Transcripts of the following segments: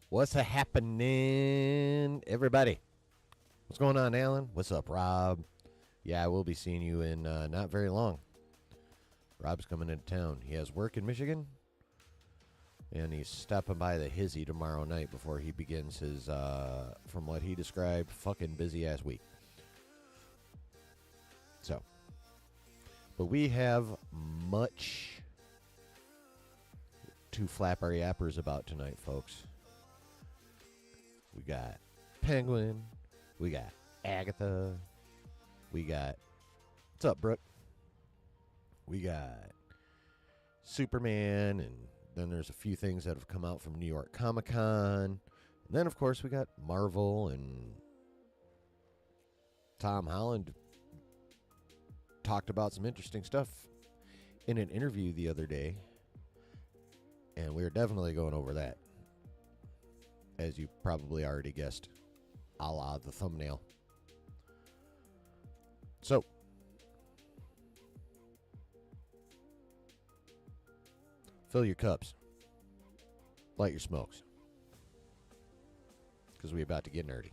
What's a happening, everybody? What's going on, Alan? What's up, Rob? Yeah, I will be seeing you in not very long. Rob's coming into town. He has work in Michigan, and he's stopping by the Hizzy tomorrow night before he begins his, from what he described, fucking busy-ass week. So, but we have much to flap our yappers about tonight, folks. We got Penguin. We got Agatha. We got... What's up, Brooke? We got Superman, and then there's a few things that have come out from New York Comic Con. And then, of course, we got Marvel, and Tom Holland talked about some interesting stuff in an interview the other day. And we're definitely going over that, as you probably already guessed, a la the thumbnail. So, fill your cups, light your smokes, because we're about to get nerdy.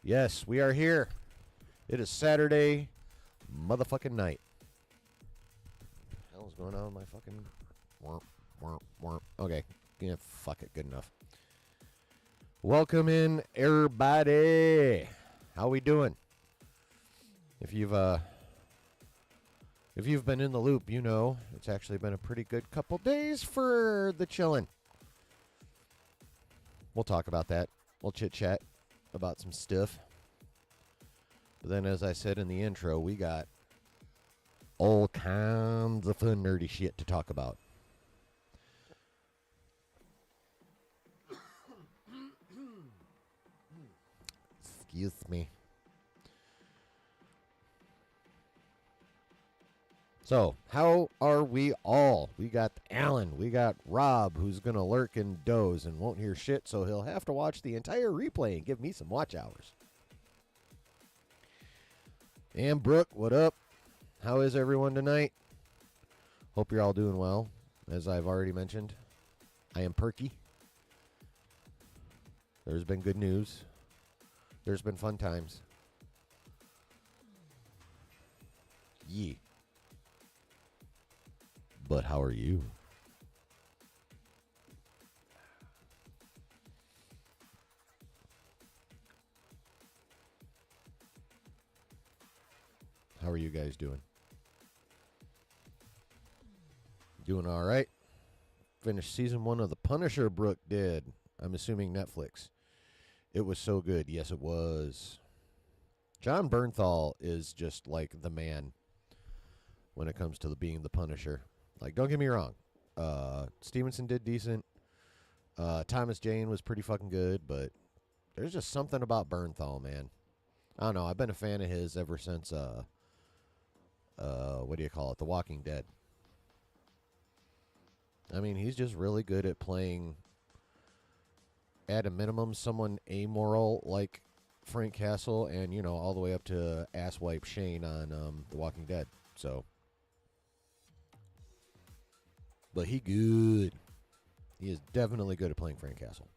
Yes, we are here. It is Saturday motherfucking night. What the hell is going on with my fucking... Okay, yeah, fuck it, good enough. Welcome in, everybody. How we doing? If you've been in the loop, you know it's actually been a pretty good couple days for the chillin'. We'll talk about that. We'll chit-chat about some stuff. But then, as I said in the intro, we got all kinds of fun, nerdy shit to talk about. Excuse me. So, how are we all? We got Alan, we got Rob, who's going to lurk and doze and won't hear shit, so he'll have to watch the entire replay and give me some watch hours. And Brooke, what up? How is everyone tonight? Hope you're all doing well. As I've already mentioned, I am perky. There's been good news. There's been fun times. Yeah. But how are you? How are you guys doing? Doing all right? Finished season 1 of The Punisher, Brooke did. I'm assuming Netflix. It was so good. Yes, it was. John Bernthal is just like the man when it comes to being the Punisher. Like, don't get me wrong. Stevenson did decent. Thomas Jane was pretty fucking good, but there's just something about Bernthal, man. I don't know. I've been a fan of his ever since, what do you call it? The Walking Dead. I mean, he's just really good at playing, at a minimum, someone amoral like Frank Castle, and, you know, all the way up to asswipe Shane on The Walking Dead. So, but he good. He is definitely good at playing Frank Castle.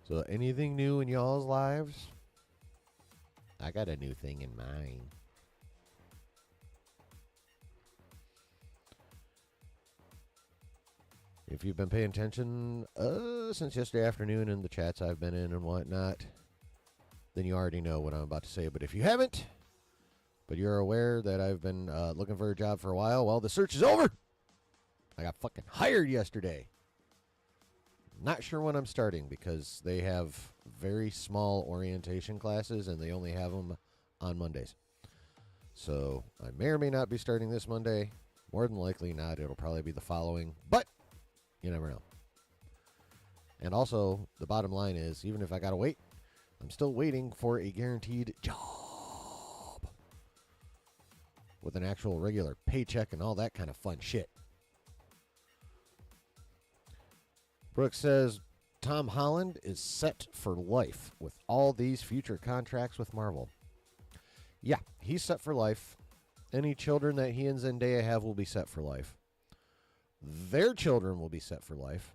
So, anything new in y'all's lives? I got a new thing in mind. If you've been paying attention since yesterday afternoon in the chats I've been in and whatnot, then you already know what I'm about to say. But if you haven't, but you're aware that I've been looking for a job for a while, well, the search is over. I got fucking hired yesterday. Not sure when I'm starting because they have very small orientation classes and they only have them on Mondays. So I may or may not be starting this Monday. More than likely not. It'll probably be the following. But you never know. And also, the bottom line is, even if I got to wait, I'm still waiting for a guaranteed job with an actual regular paycheck and all that kind of fun shit. Brooks says Tom Holland is set for life with all these future contracts with Marvel. Yeah, he's set for life. Any children that he and Zendaya have will be set for life. Their children will be set for life.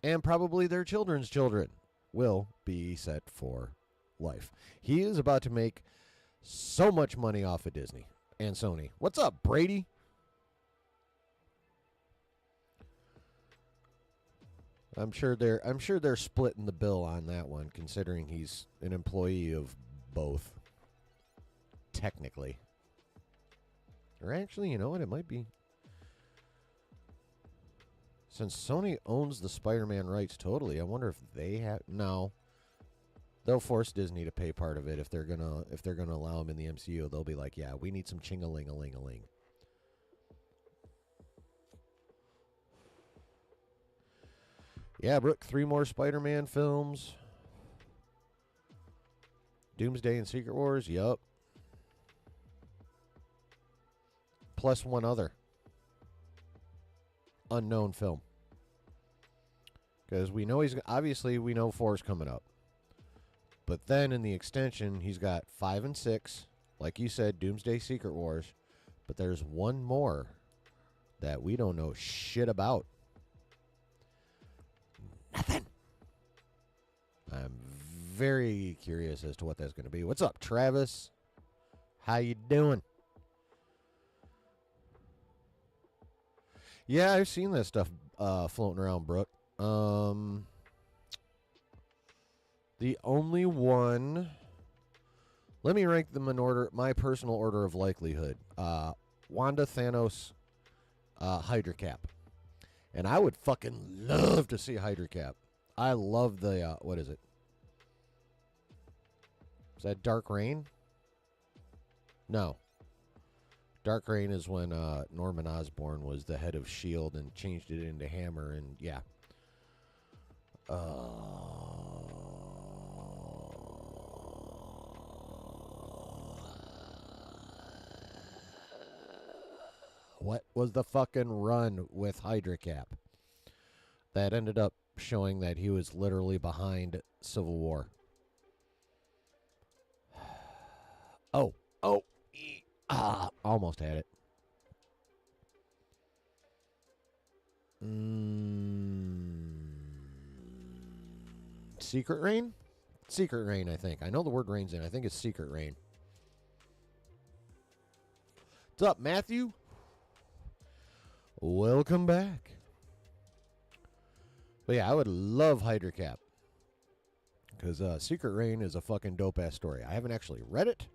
And probably their children's children will be set for life. He is about to make so much money off of Disney and Sony. What's up, Brady? I'm sure they're splitting the bill on that one, considering he's an employee of both. Technically. Or actually, you know what? It might be. Since Sony owns the Spider-Man rights totally, I wonder if they have. No, they'll force Disney to pay part of it if they're gonna allow them in the MCU. They'll be like, yeah, we need some ching-a-ling-a-ling-a-ling. Yeah, Brooke, 3 more Spider-Man films. Doomsday and Secret Wars, yup. Plus one other unknown film. Because we know we know 4's coming up. But then in the extension, he's got 5 and 6. Like you said, Doomsday Secret Wars. But there's one more that we don't know shit about. Nothing. I'm very curious as to what that's going to be. What's up, Travis? How you doing? Yeah, I've seen that stuff floating around, Brooke. The only one... Let me rank them in order, my personal order of likelihood. Wanda, Thanos, Hydra Cap. And I would fucking love to see Hydra Cap. I love the, what is it? Is that Dark Reign? No. Dark Reign is when Norman Osborn was the head of S.H.I.E.L.D. and changed it into Hammer, and yeah. What was the fucking run with Hydra Cap? That ended up showing that he was literally behind Civil War. Almost had it. Secret Reign? Secret Reign, I think. I know the word Reign's in. I think it's Secret Reign. What's up, Matthew? Welcome back. But yeah, I would love Hydra Cap. Because Secret Reign is a fucking dope-ass story. I haven't actually read it,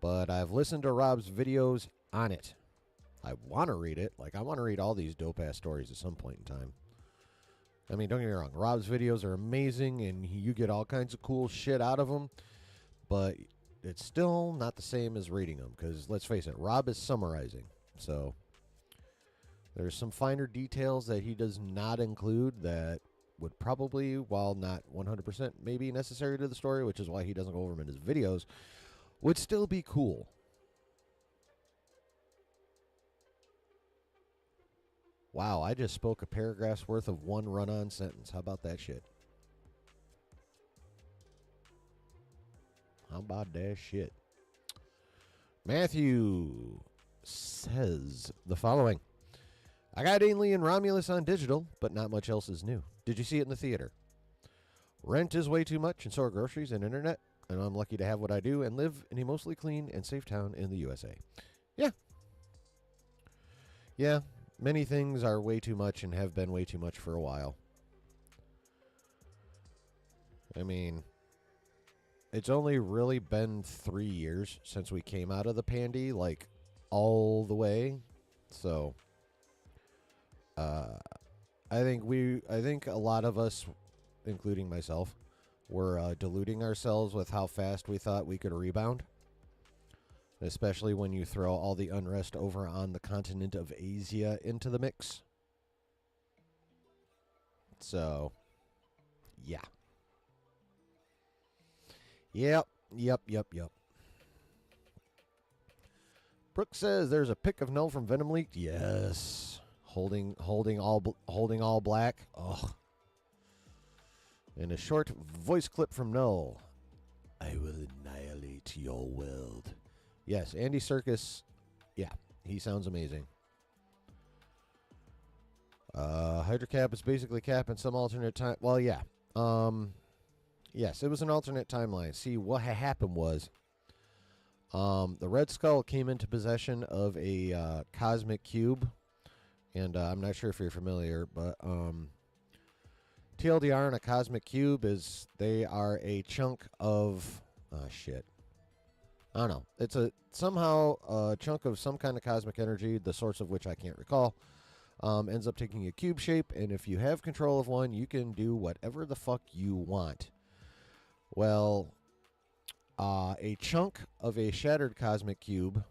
but I've listened to Rob's videos on it. I want to read it. Like, I want to read all these dope-ass stories at some point in time. I mean, don't get me wrong. Rob's videos are amazing, and you get all kinds of cool shit out of them. But it's still not the same as reading them, because let's face it, Rob is summarizing. So there's some finer details that he does not include that would probably, while not 100% maybe necessary to the story, which is why he doesn't go over them in his videos, would still be cool. Wow, I just spoke a paragraph's worth of one run-on sentence. How about that shit? How about that shit? Matthew says the following. I got Alien Romulus on digital, but not much else is new. Did you see it in the theater? Rent is way too much, and so are groceries and internet, and I'm lucky to have what I do and live in a mostly clean and safe town in the USA. Yeah. Yeah, many things are way too much and have been way too much for a while. I mean, it's only really been 3 years since we came out of the pandy, like, all the way. So, I think a lot of us, including myself, were deluding ourselves with how fast we thought we could rebound. Especially when you throw all the unrest over on the continent of Asia into the mix. So, yeah. Yep. Brooke says there's a pic of Null from Venom leaked. Yes. Holding all black. Ugh. And a short voice clip from Null. I will annihilate your world. Yes, Andy Serkis. Yeah, he sounds amazing. Hydra Cap is basically Cap in some alternate time. Well, yeah. Yes, it was an alternate timeline. See, what happened was the Red Skull came into possession of a cosmic cube. And I'm not sure if you're familiar, but TLDR and a cosmic cube is they are a chunk of shit. I don't know. It's somehow a chunk of some kind of cosmic energy, the source of which I can't recall. Ends up taking a cube shape, and if you have control of one, you can do whatever the fuck you want. Well, a chunk of a shattered cosmic cube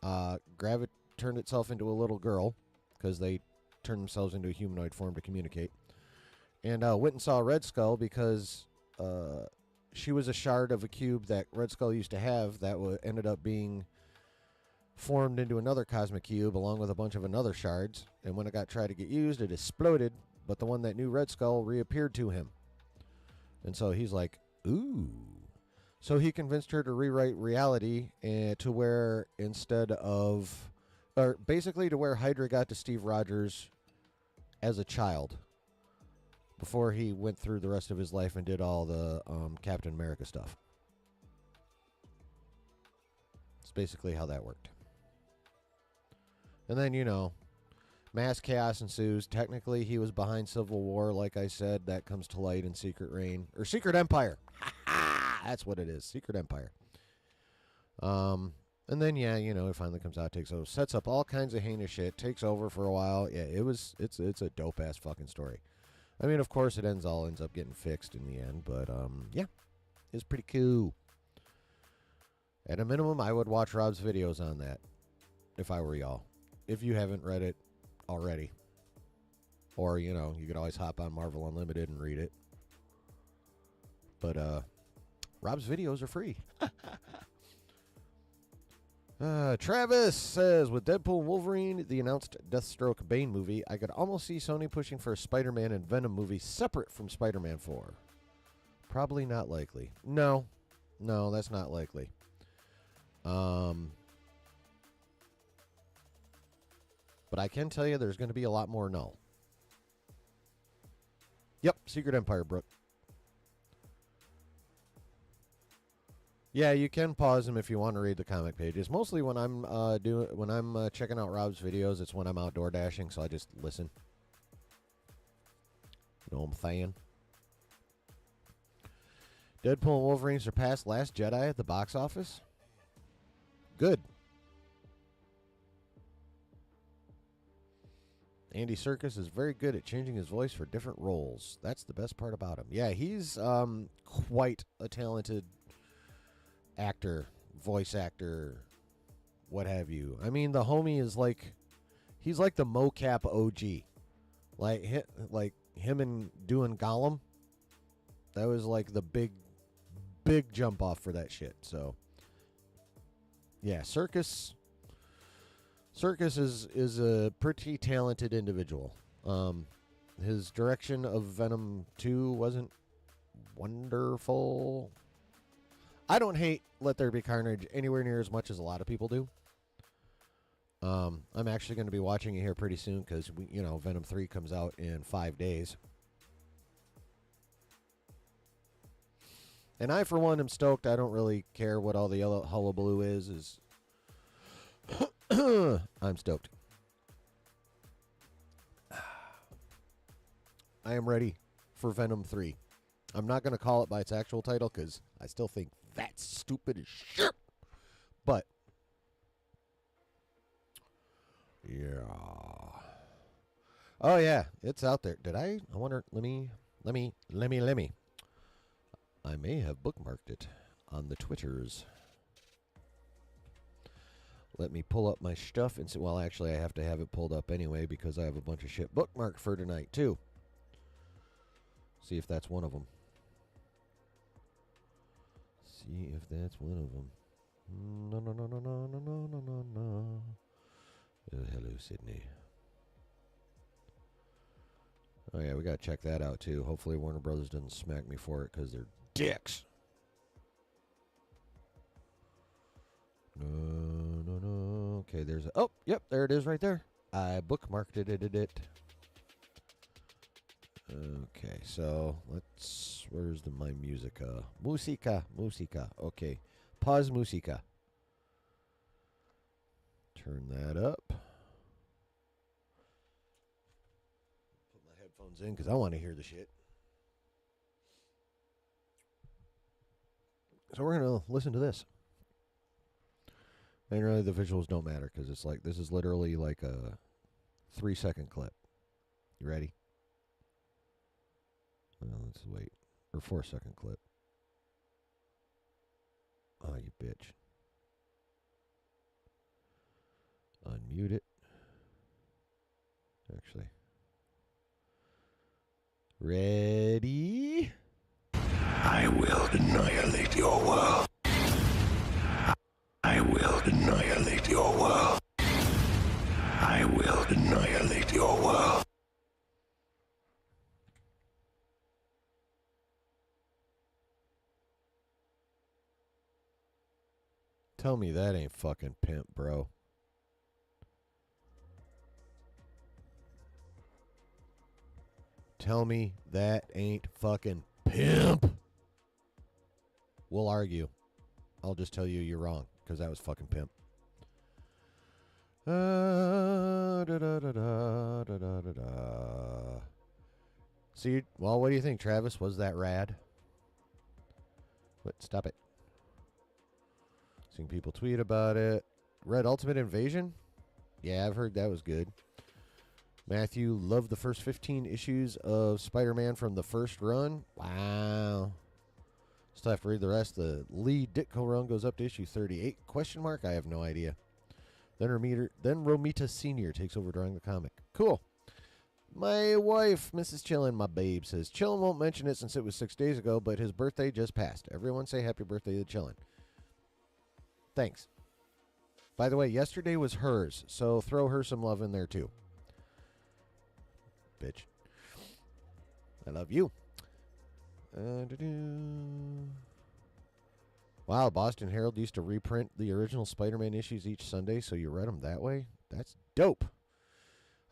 turned itself into a little girl, because they turned themselves into a humanoid form to communicate. And went and saw Red Skull because she was a shard of a cube that Red Skull used to have that ended up being formed into another cosmic cube along with a bunch of another shards. And when it tried to get used, it exploded, but the one that knew Red Skull reappeared to him. And so he's like, ooh. So he convinced her to rewrite reality to where instead of... Or basically to where Hydra got to Steve Rogers as a child before he went through the rest of his life and did all the Captain America stuff. It's basically how that worked. And then, mass chaos ensues. Technically, he was behind Civil War, like I said. That comes to light in Secret Reign. Or Secret Empire. That's what it is. Secret Empire. And then, it finally comes out, takes over, sets up all kinds of heinous shit, takes over for a while. Yeah, it's a dope-ass fucking story. I mean, of course, it ends up getting fixed in the end, but, yeah, it's pretty cool. At a minimum, I would watch Rob's videos on that, if I were y'all. If you haven't read it already. Or, you could always hop on Marvel Unlimited and read it. But, Rob's videos are free. Travis says, with Deadpool and Wolverine, the announced Deathstroke Bane movie, I could almost see Sony pushing for a Spider-Man and Venom movie separate from Spider-Man 4. Probably not likely. No, that's not likely. But I can tell you there's going to be a lot more Null. Yep, Secret Empire, Brooke. Yeah, you can pause them if you want to read the comic pages. Mostly when I'm checking out Rob's videos, it's when I'm outdoor dashing, so I just listen. You know what I'm saying? Deadpool and Wolverine surpassed Last Jedi at the box office. Good. Andy Serkis is very good at changing his voice for different roles. That's the best part about him. Yeah, he's quite a talented actor, voice actor, what have you. I mean, the homie is like, he's like the mocap OG. Like him and doing Gollum. That was like the big jump off for that shit. So, yeah, Serkis is a pretty talented individual. His direction of Venom 2 wasn't wonderful. I don't hate Let There Be Carnage anywhere near as much as a lot of people do. I'm actually going to be watching it here pretty soon because Venom 3 comes out in 5 days. And I, for one, am stoked. I don't really care what all the yellow hullabaloo is. I'm stoked. I am ready for Venom 3. I'm not going to call it by its actual title because I still think that's stupid as shit. But, yeah. Oh, yeah. It's out there. Did I? I wonder. Let me. I may have bookmarked it on the Twitters. Let me pull up my stuff and see. Well, actually, I have to have it pulled up anyway because I have a bunch of shit bookmarked for tonight, too. See if that's one of them. See if that's one of them. No. Oh, hello, Sydney. Oh, yeah, we got to check that out, too. Hopefully Warner Brothers doesn't smack me for it because they're dicks. No. Okay, there's a... Oh, yep, there it is right there. I bookmarked it. Okay, so let's... Where's my musica? Musica. Okay, pause musica. Turn that up. Put my headphones in because I want to hear the shit. So we're going to listen to this. And really the visuals don't matter because it's like, this is literally like a 3-second clip. You ready? Well, let's wait. Or 4-second clip. Oh, you bitch. Unmute it. Actually. Ready? I will annihilate your world. I will annihilate your world. I will annihilate your world. Tell me that ain't fucking pimp, bro. Tell me that ain't fucking pimp. We'll argue. I'll just tell you you're wrong, because that was fucking pimp. See, well, what do you think, Travis? Was that rad? What? Stop it. Seeing people tweet about it. Read Ultimate Invasion? Yeah, I've heard that was good. Matthew loved the first 15 issues of Spider-Man from the first run. Wow. Still have to read the rest. The Lee Ditko run goes up to issue 38? Question mark? I have no idea. Then Romita Sr. takes over drawing the comic. Cool. My wife, Mrs. Chillin, my babe, says, Chillin won't mention it since it was 6 days ago, but his birthday just passed. Everyone say happy birthday to Chillin. Thanks. By the way, yesterday was hers, so throw her some love in there too. Bitch. I love you. Wow, Boston Herald used to reprint the original Spider-Man issues each Sunday, so you read them that way? That's dope.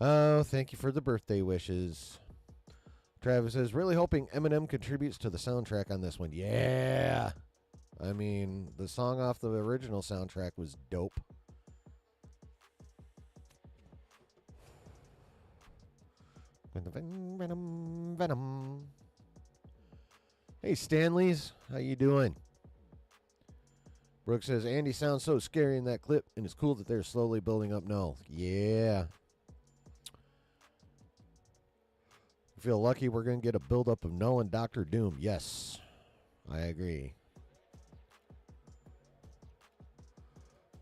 Oh, thank you for the birthday wishes. Travis says, really hoping Eminem contributes to the soundtrack on this one. Yeah. I mean, the song off the original soundtrack was dope. Venom. Hey, Stanleys. How you doing? Brooke says, Andy sounds so scary in that clip, and it's cool that they're slowly building up Null. Yeah. I feel lucky we're going to get a buildup of Null and Doctor Doom. Yes, I agree.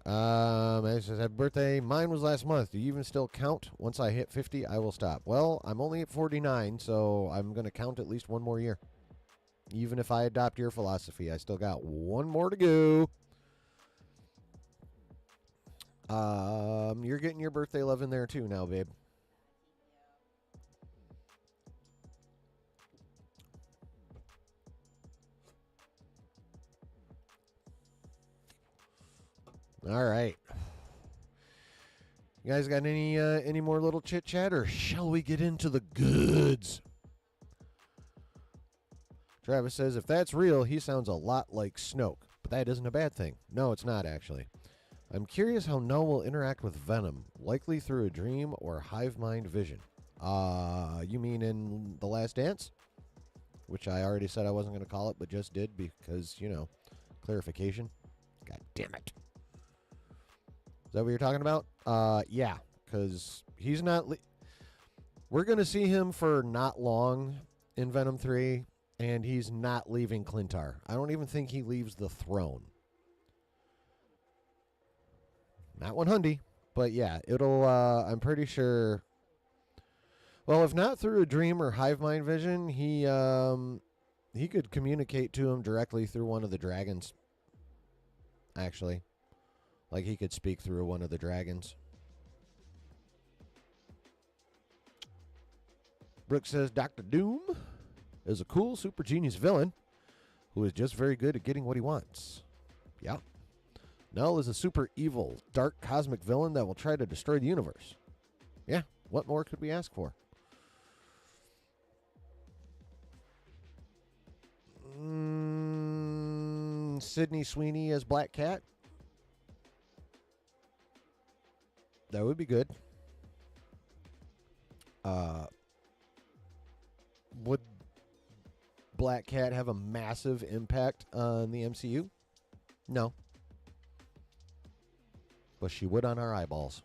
It says, happy birthday. Mine was last month. Do you even still count? Once I hit 50, I will stop. Well, I'm only at 49, so I'm going to count at least one more year. Even if I adopt your philosophy, I still got one more to go. You're getting your birthday love in there too now, babe. All right. You guys got any more little chit chat, or shall we get into the goods? Travis says, if that's real, he sounds a lot like Snoke, but that isn't a bad thing. No, it's not actually. I'm curious how Null will interact with Venom, likely through a dream or hive mind vision. You mean in The Last Dance? Which I already said I wasn't going to call it, but just did because, clarification. God damn it. Is that what you're talking about? Yeah, because he's not... We're going to see him for not long in Venom 3, and he's not leaving Clintar. I don't even think he leaves the throne. Not 100, but yeah, it'll... I'm pretty sure... Well, if not through a dream or hive mind vision, he could communicate to him directly through one of the dragons. Actually. Like he could speak through one of the dragons. Brooke says Dr. Doom is a cool super genius villain who is just very good at getting what he wants. Yeah. Null is a super evil, dark cosmic villain that will try to destroy the universe. Yeah, what more could we ask for? Sydney Sweeney as Black Cat. That would be good. Would Black Cat have a massive impact on the MCU? No. But she would on our eyeballs.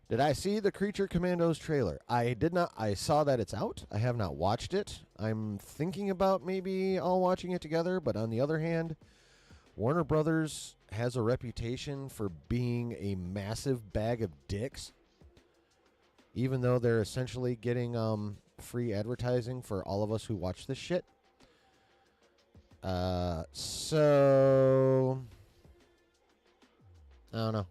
Did I see the Creature Commandos trailer? I did not. I saw that it's out. I have not watched it. I'm thinking about maybe all watching it together, but on the other hand, Warner Brothers has a reputation for being a massive bag of dicks, even though they're essentially getting free advertising for all of us who watch this shit. So I don't know.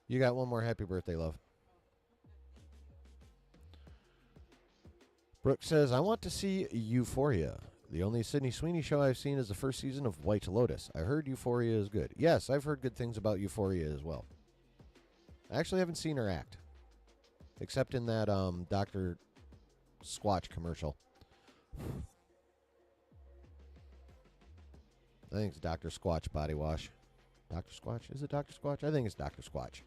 You got one more happy birthday, love. Brooke says, I want to see Euphoria. The only Sydney Sweeney show I've seen is the first season of White Lotus. I heard Euphoria is good. Yes, I've heard good things about Euphoria as well. I actually haven't seen her act. Except in that Dr. Squatch commercial. I think it's Dr. Squatch body wash. Dr. Squatch? Is it Dr. Squatch? I think it's Dr. Squatch.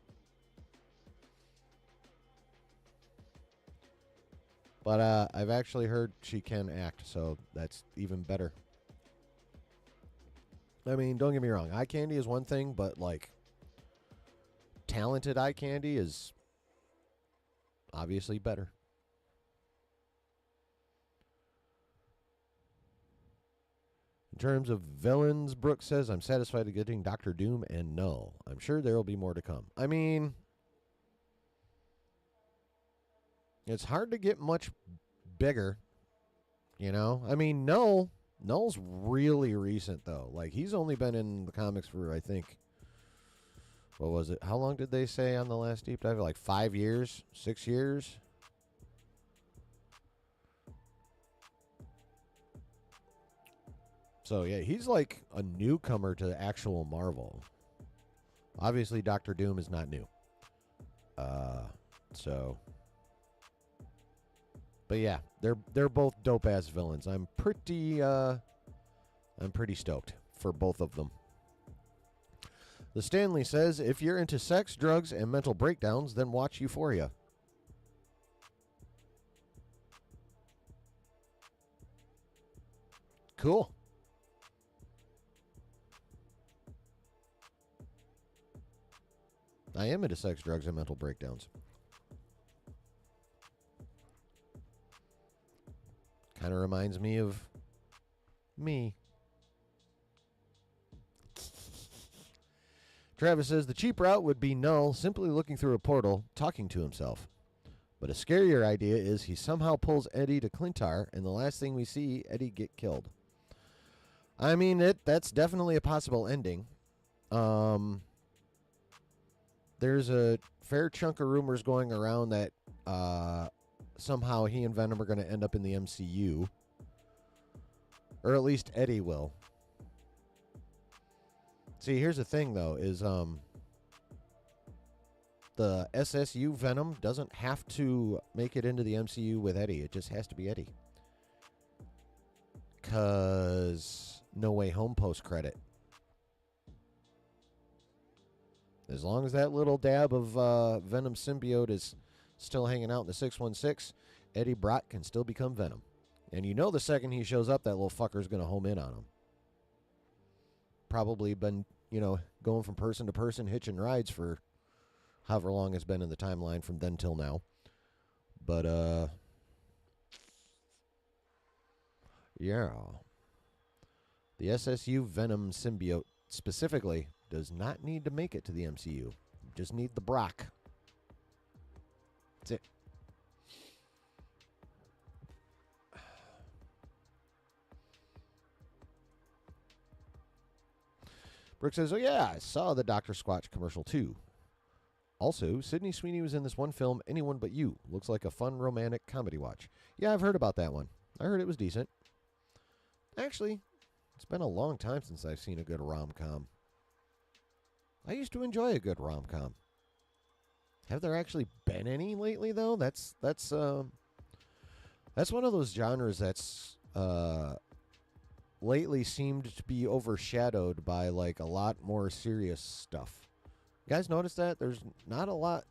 But I've actually heard she can act, so that's even better. I mean, don't get me wrong. Eye candy is one thing, but, like, talented eye candy is obviously better. In terms of villains, Brooke says, I'm satisfied with getting Dr. Doom and Null. I'm sure there will be more to come. I mean, it's hard to get much bigger, you know? I mean, Null's really recent, though. Like, he's only been in the comics for, I think, what was it? How long did they say on the last deep dive? Like 5 years? 6 years? So, yeah, he's like a newcomer to actual Marvel. Obviously, Doctor Doom is not new. But yeah, they're both dope-ass villains. I'm pretty stoked for both of them. The Stanley says, if you're into sex, drugs, and mental breakdowns, then watch Euphoria. Cool. I am into sex, drugs, and mental breakdowns. Kind of reminds me of me. Travis says the cheap route would be Null simply looking through a portal, talking to himself. But a scarier idea is he somehow pulls Eddie to Clintar, and the last thing we see, Eddie get killed. I mean, that's definitely a possible ending. There's a fair chunk of rumors going around that somehow he and Venom are going to end up in the MCU. Or at least Eddie will. See, here's the thing, though, is the SSU Venom doesn't have to make it into the MCU with Eddie. It just has to be Eddie. Because No Way Home post-credit. As long as that little dab of Venom symbiote is still hanging out in the 616, Eddie Brock can still become Venom. And you know the second he shows up, that little fucker's going to home in on him. Probably been, going from person to person, hitching rides for however long it's been in the timeline from then till now. But, yeah. The SSU Venom symbiote specifically does not need to make it to the MCU. You just need the Brock. That's it. Brooke says, oh yeah, I saw the Dr. Squatch commercial too. Also, Sydney Sweeney was in this one film, Anyone But You. Looks like a fun romantic comedy watch. Yeah, I've heard about that one. I heard it was decent. Actually, it's been a long time since I've seen a good rom-com. I used to enjoy a good rom-com. Have there actually been any lately, though? That's one of those genres that's lately seemed to be overshadowed by like a lot more serious stuff. You guys notice that? There's not a lot.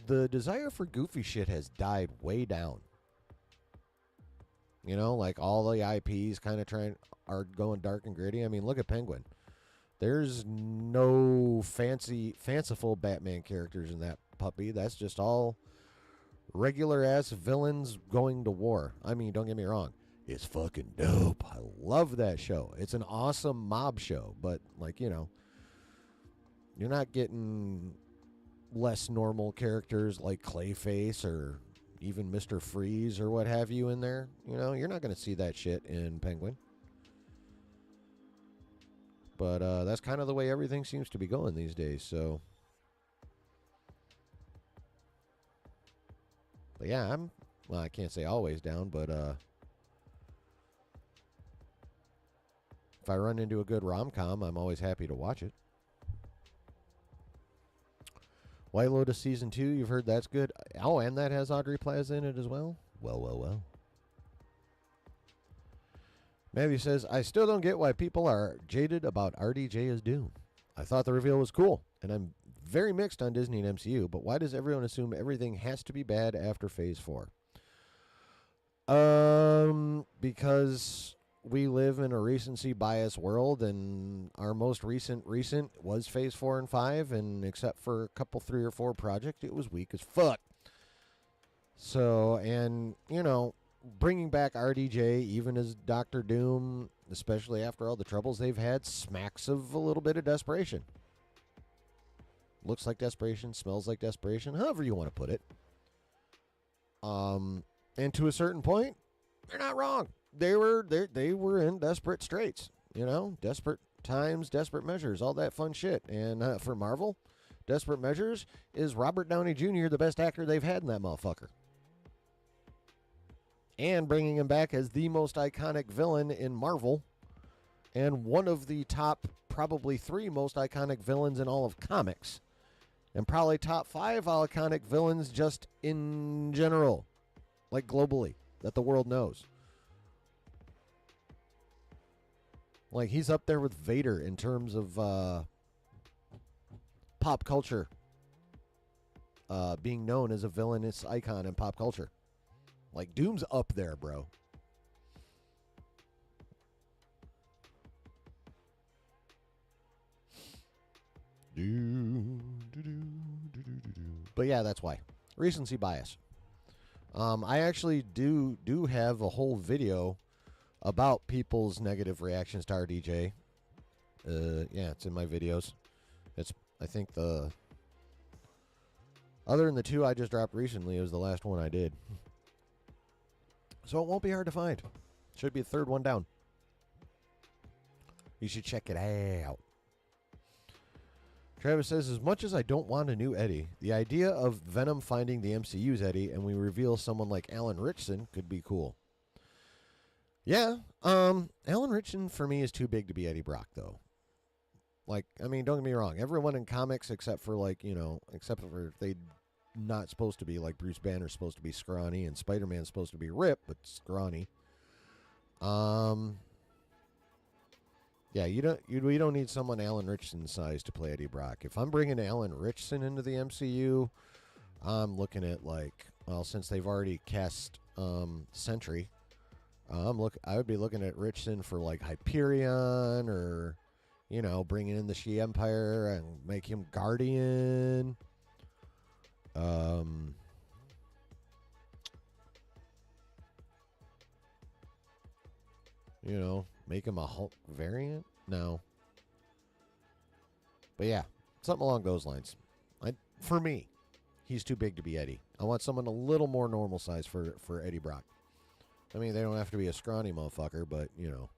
The desire for goofy shit has died way down. Like all the IPs kind of are going dark and gritty. I mean, look at Penguin. There's no fanciful Batman characters in that puppy. That's just all regular ass villains going to war. I mean, don't get me wrong. It's fucking dope. I love that show. It's an awesome mob show, but you're not getting less normal characters like Clayface or even Mr. Freeze or what have you in there. You're not going to see that shit in Penguin. But that's kind of the way everything seems to be going these days, so. But yeah, I can't say always down, but if I run into a good rom-com, I'm always happy to watch it. White Lotus Season 2, you've heard that's good. Oh, and that has Audrey Plaza in it as well? Well. Matthew says, I still don't get why people are jaded about RDJ as Doom. I thought the reveal was cool, and I'm very mixed on Disney and MCU, but why does everyone assume everything has to be bad after Phase 4? Because we live in a recency bias world, and our most recent was Phase 4 and 5, and except for a couple 3 or 4 projects, it was weak as fuck. So, and, bringing back RDJ, even as Doctor Doom, especially after all the troubles they've had, smacks of a little bit of desperation. Looks like desperation, smells like desperation, however you want to put it. And to a certain point, they're not wrong. They were in desperate straits, desperate times, desperate measures, all that fun shit. And for Marvel, desperate measures is Robert Downey Jr., the best actor they've had in that motherfucker. And bringing him back as the most iconic villain in Marvel, and one of the top, probably 3 most iconic villains in all of comics, and probably top 5 iconic villains just in general, like globally, that the world knows. Like, he's up there with Vader in terms of pop culture, being known as a villainous icon in pop culture. Like, Doom's up there, bro. But yeah, that's why. Recency bias. I actually do have a whole video about people's negative reactions to RDJ. Yeah, it's in my videos. It's, I think, the other than the two I just dropped recently, it was the last one I did. So it won't be hard to find. Should be the third one down. You should check it out. Travis says, as much as I don't want a new Eddie, the idea of Venom finding the MCU's Eddie and we reveal someone like Alan Ritchson could be cool. Yeah, Alan Ritchson for me is too big to be Eddie Brock, though. Like, I mean, don't get me wrong. Everyone in comics, except for, like, you know, except for they not supposed to be, like Bruce Banner's supposed to be scrawny and Spider-Man's supposed to be ripped, but scrawny. Yeah, we don't need someone Alan Ritchson's size to play Eddie Brock. If I'm bringing Alan Ritchson into the MCU, I'm looking at, like, well, since they've already cast Sentry, I would be looking at Ritchson for, like, Hyperion, or, you know, bringing in the She Empire and make him Guardian. You know, make him a Hulk variant? No. But yeah, something along those lines. For me, he's too big to be Eddie. I want someone a little more normal size for Eddie Brock. I mean, they don't have to be a scrawny motherfucker, but, you know.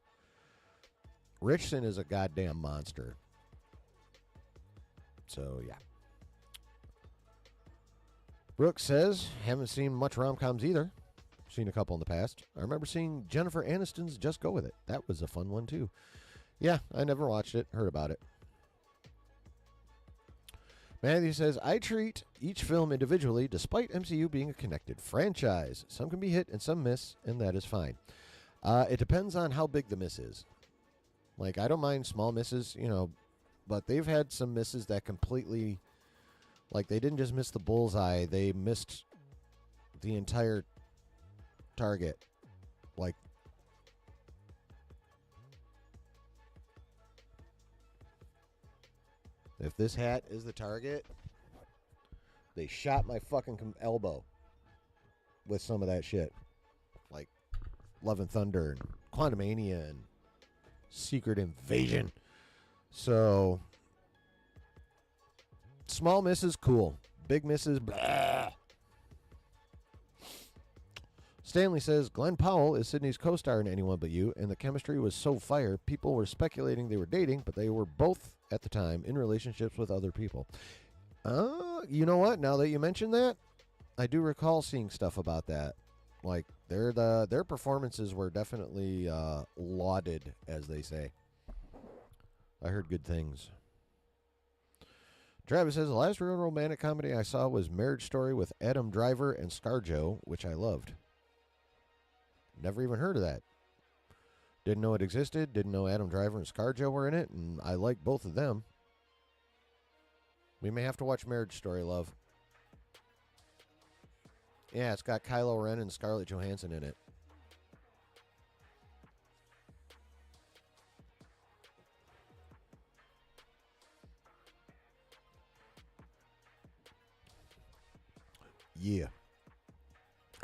Richardson is a goddamn monster. So, yeah. Brooks says, haven't seen much rom-coms either. Seen a couple in the past. I remember seeing Jennifer Aniston's Just Go With It. That was a fun one, too. Yeah, I never watched it. Heard about it. Matthew says, I treat each film individually, despite MCU being a connected franchise. Some can be hit and some miss, and that is fine. It depends on how big the miss is. Like, I don't mind small misses, you know, but they've had some misses that completely, like, they didn't just miss the bullseye, they missed the entire target. Like, if this hat is the target, they shot my fucking elbow with some of that shit. Like Love and Thunder and Quantumania and Secret Invasion. So, small misses, cool. Big misses, blah. Stanley says, Glenn Powell is Sydney's co-star in Anyone But You, and the chemistry was so fire, people were speculating they were dating, but they were both, at the time, in relationships with other people. You know what? Now that you mention that, I do recall seeing stuff about that. Like, their performances were definitely lauded, as they say. I heard good things. Travis says, the last real romantic comedy I saw was Marriage Story with Adam Driver and ScarJo, which I loved. Never even heard of that. Didn't know it existed. Didn't know Adam Driver and ScarJo were in it, and I like both of them. We may have to watch Marriage Story, love. Yeah, it's got Kylo Ren and Scarlett Johansson in it. Yeah.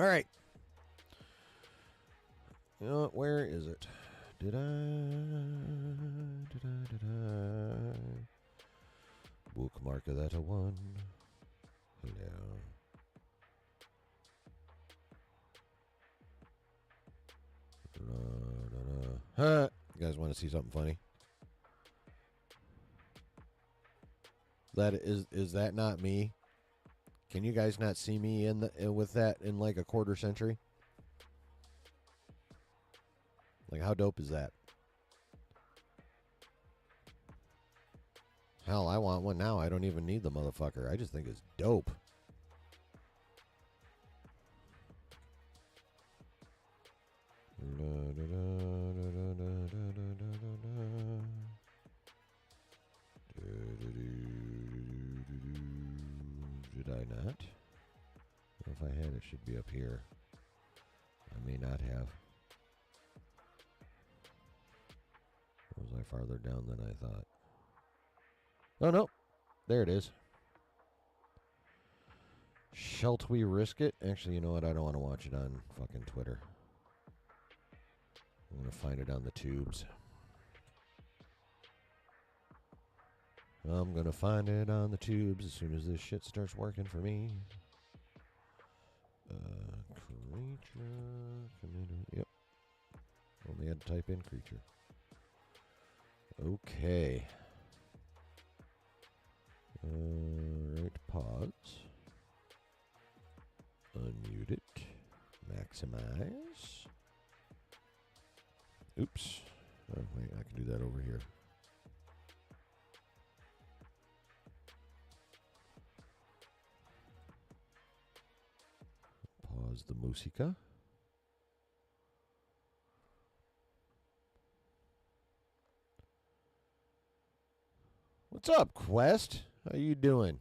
All right. You know what? Where is it? Did I? Bookmark that a 1. Hello. Huh. You guys want to see something funny? That is that not me? Can you guys not see me with that in like a quarter century? Like, how dope is that? Hell, I want one now. I don't even need the motherfucker. I just think it's dope. Did I not? If I had, it should be up here. I may not have. Or was I farther down than I thought? Oh, no. There it is. Shalt we risk it? Actually, you know what? I don't want to watch it on fucking Twitter. I want to find it on the tubes. I'm going to find it on the tubes as soon as this shit starts working for me. Creature. Yep. Only had to type in creature. Okay. Right, pause. Unmute it. Maximize. Oops. Oh, wait, I can do that over here. Pause the musica. What's up, Quest? How you doing?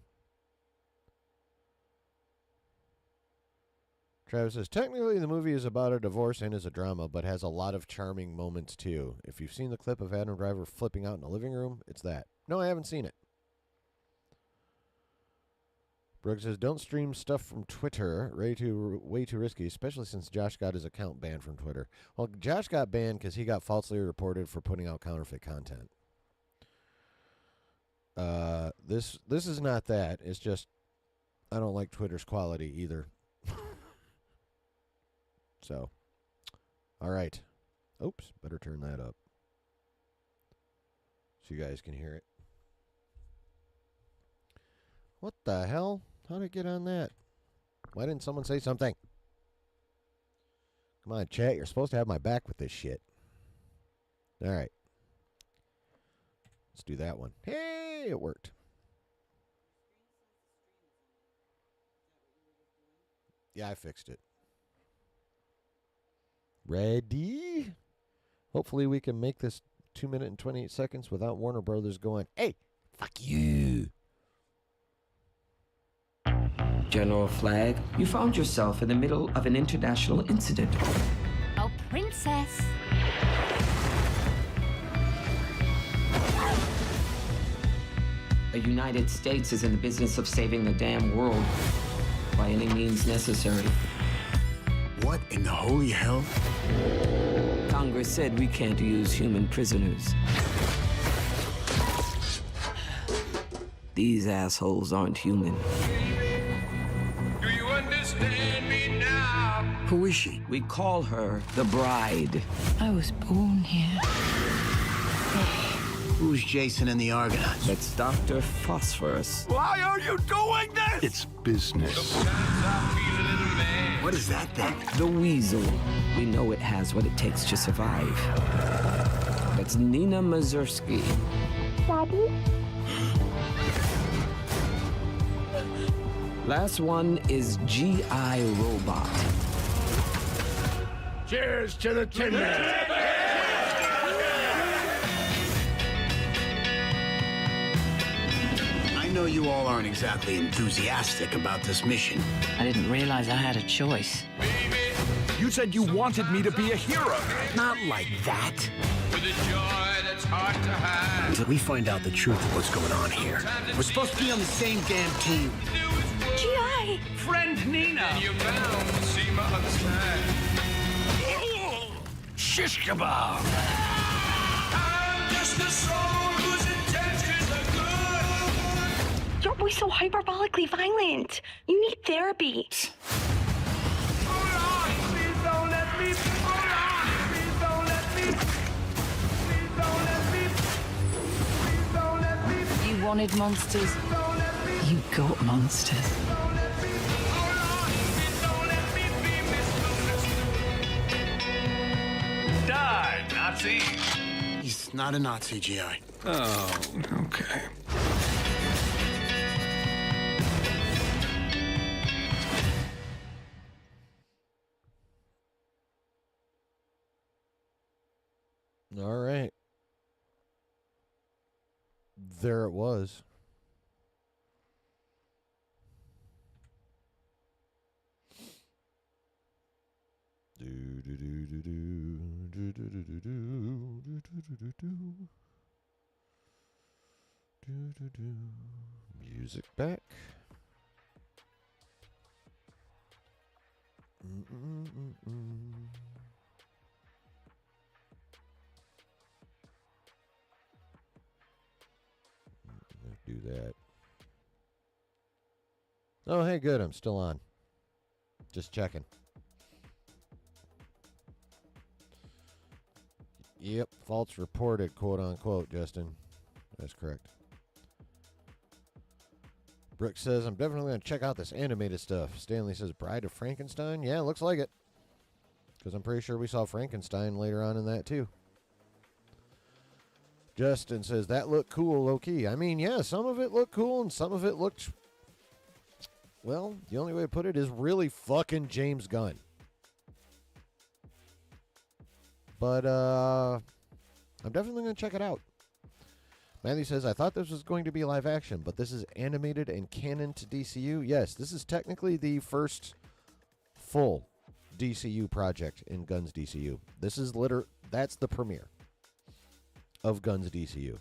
Travis says, technically the movie is about a divorce and is a drama, but has a lot of charming moments too. If you've seen the clip of Adam Driver flipping out in the living room, it's that. No, I haven't seen it. Brooks says, don't stream stuff from Twitter. Way too risky, especially since Josh got his account banned from Twitter. Well, Josh got banned because he got falsely reported for putting out counterfeit content. This is not that. It's just I don't like Twitter's quality either. So, all right. Oops, better turn that up so you guys can hear it. What the hell? How did it get on that? Why didn't someone say something? Come on, chat. You're supposed to have my back with this shit. All right. Let's do that one. Hey, it worked. Yeah, I fixed it. Ready? Hopefully we can make this 2 minute and 28 seconds without Warner Brothers going, hey, fuck you. General Flagg, you found yourself in the middle of an international incident. Oh, princess. The United States is in the business of saving the damn world by any means necessary. What in the holy hell? Congress said we can't use human prisoners. These assholes aren't human. Do you understand me now? Who is she? We call her the Bride. I was born here. Who's Jason and the Argonauts? That's Dr. Phosphorus. Why are you doing this? It's business. Sometimes I feel a little mad. What is that thing? The Weasel. We know it has what it takes to survive. That's Nina Mazursky. Daddy? Last one is G.I. Robot. Cheers to the Tin Man. I know you all aren't exactly enthusiastic about this mission. I didn't realize I had a choice. You said you wanted me to be a hero. Not like that. With a joy that's hard to hide. Until we find out the truth of what's going on here. We're supposed to be on the same damn team. G.I. Friend Nina. You're bound to see my other side. Shish kebab. I'm just a soul whose intentions are good. You're always so hyperbolically violent. You need therapy. Hold on, please don't let me. Hold on, please don't let me. Please don't let me. Please don't let me. You wanted monsters. Don't let me. You got monsters. Don't let me. Hold on, please don't let me be misunderstood. Die, Nazi. He's not a Nazi, G.I. Oh, okay. All right. There it was. Music back. Do that. Oh, hey, good. I'm still on. Just checking. Yep, faults reported, quote unquote, Justin. That's correct. Brooke says, I'm definitely going to check out this animated stuff. Stanley says, Bride of Frankenstein? Yeah, looks like it. Because I'm pretty sure we saw Frankenstein later on in that, too. Justin says, that looked cool, low-key. I mean, yeah, some of it looked cool, and some of it looked... Well, the only way to put it is really fucking James Gunn. But, I'm definitely going to check it out. Matthew says, I thought this was going to be live action, but this is animated and canon to DCU. Yes, this is technically the first full DCU project in Gunn's DCU. This is that's the premiere of Gunn's DCU.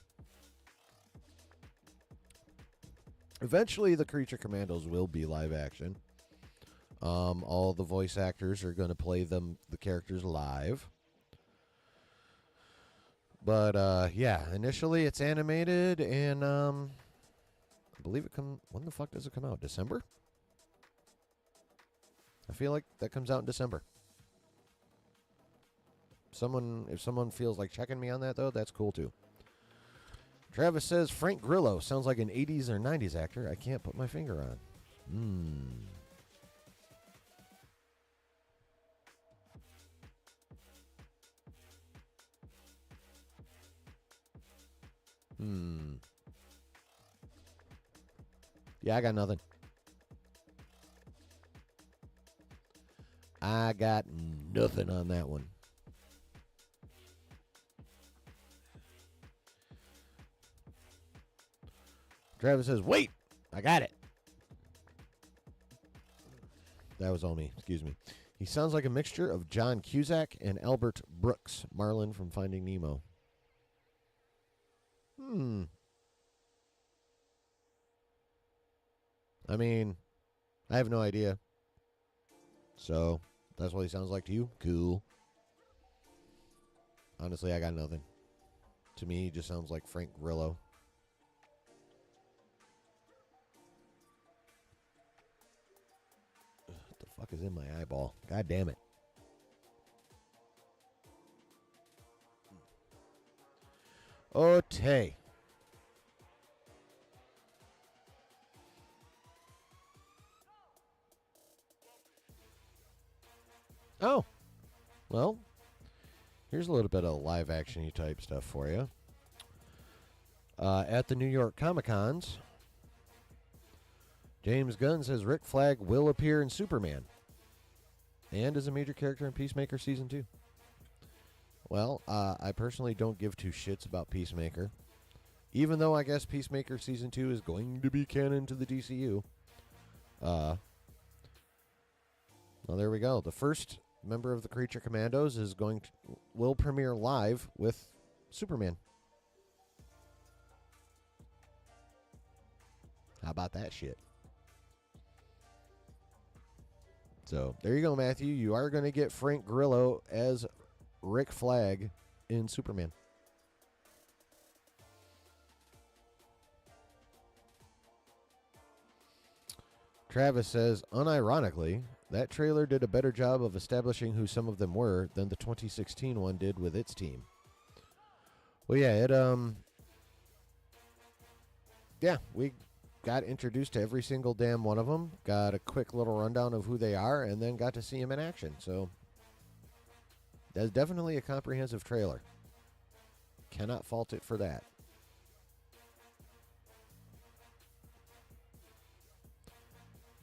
Eventually, the Creature Commandos will be live action. All the voice actors are going to play the characters live. But, yeah, initially it's animated, and I believe when the fuck does it come out? December? I feel like that comes out in December. If someone feels like checking me on that, though, that's cool, too. Travis says, Frank Grillo sounds like an 80s or 90s actor I can't put my finger on. Yeah, I got nothing. I got nothing on that one. Travis says, wait, I got it. That was all me. Excuse me. He sounds like a mixture of John Cusack and Albert Brooks, Marlin from Finding Nemo. I mean, I have no idea. So, that's what he sounds like to you? Cool. Honestly, I got nothing. To me, he just sounds like Frank Grillo. What the fuck is in my eyeball? God damn it. Okay. Oh. Well, here's a little bit of live action-y type stuff for you. At the New York Comic-Cons, James Gunn says Rick Flag will appear in Superman and is a major character in Peacemaker Season 2. Well, I personally don't give two shits about Peacemaker, even though I guess Peacemaker Season 2 is going to be canon to the DCU. Well, there we go. The first member of the Creature Commandos will premiere live with Superman. How about that shit? So, there you go, Matthew. You are going to get Frank Grillo as Rick Flag in Superman. Travis says, unironically, that trailer did a better job of establishing who some of them were than the 2016 one did with its team. Well, yeah, we got introduced to every single damn one of them, got a quick little rundown of who they are, and then got to see them in action. So, that's definitely a comprehensive trailer. Cannot fault it for that.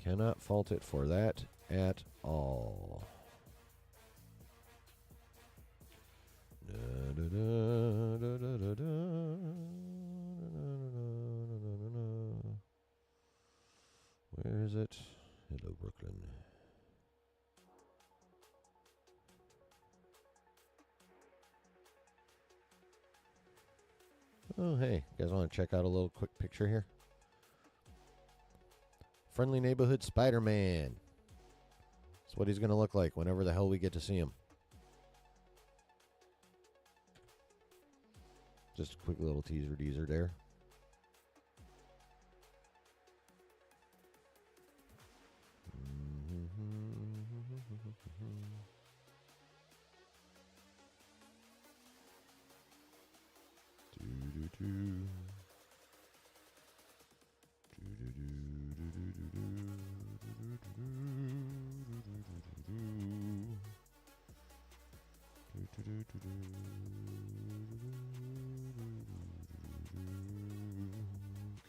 Cannot fault it for that at all. Where is it? Hello, Brooklyn. Oh, hey. You guys want to check out a little quick picture here? Friendly Neighborhood Spider-Man. That's what he's going to look like whenever the hell we get to see him. Just a quick little teaser there.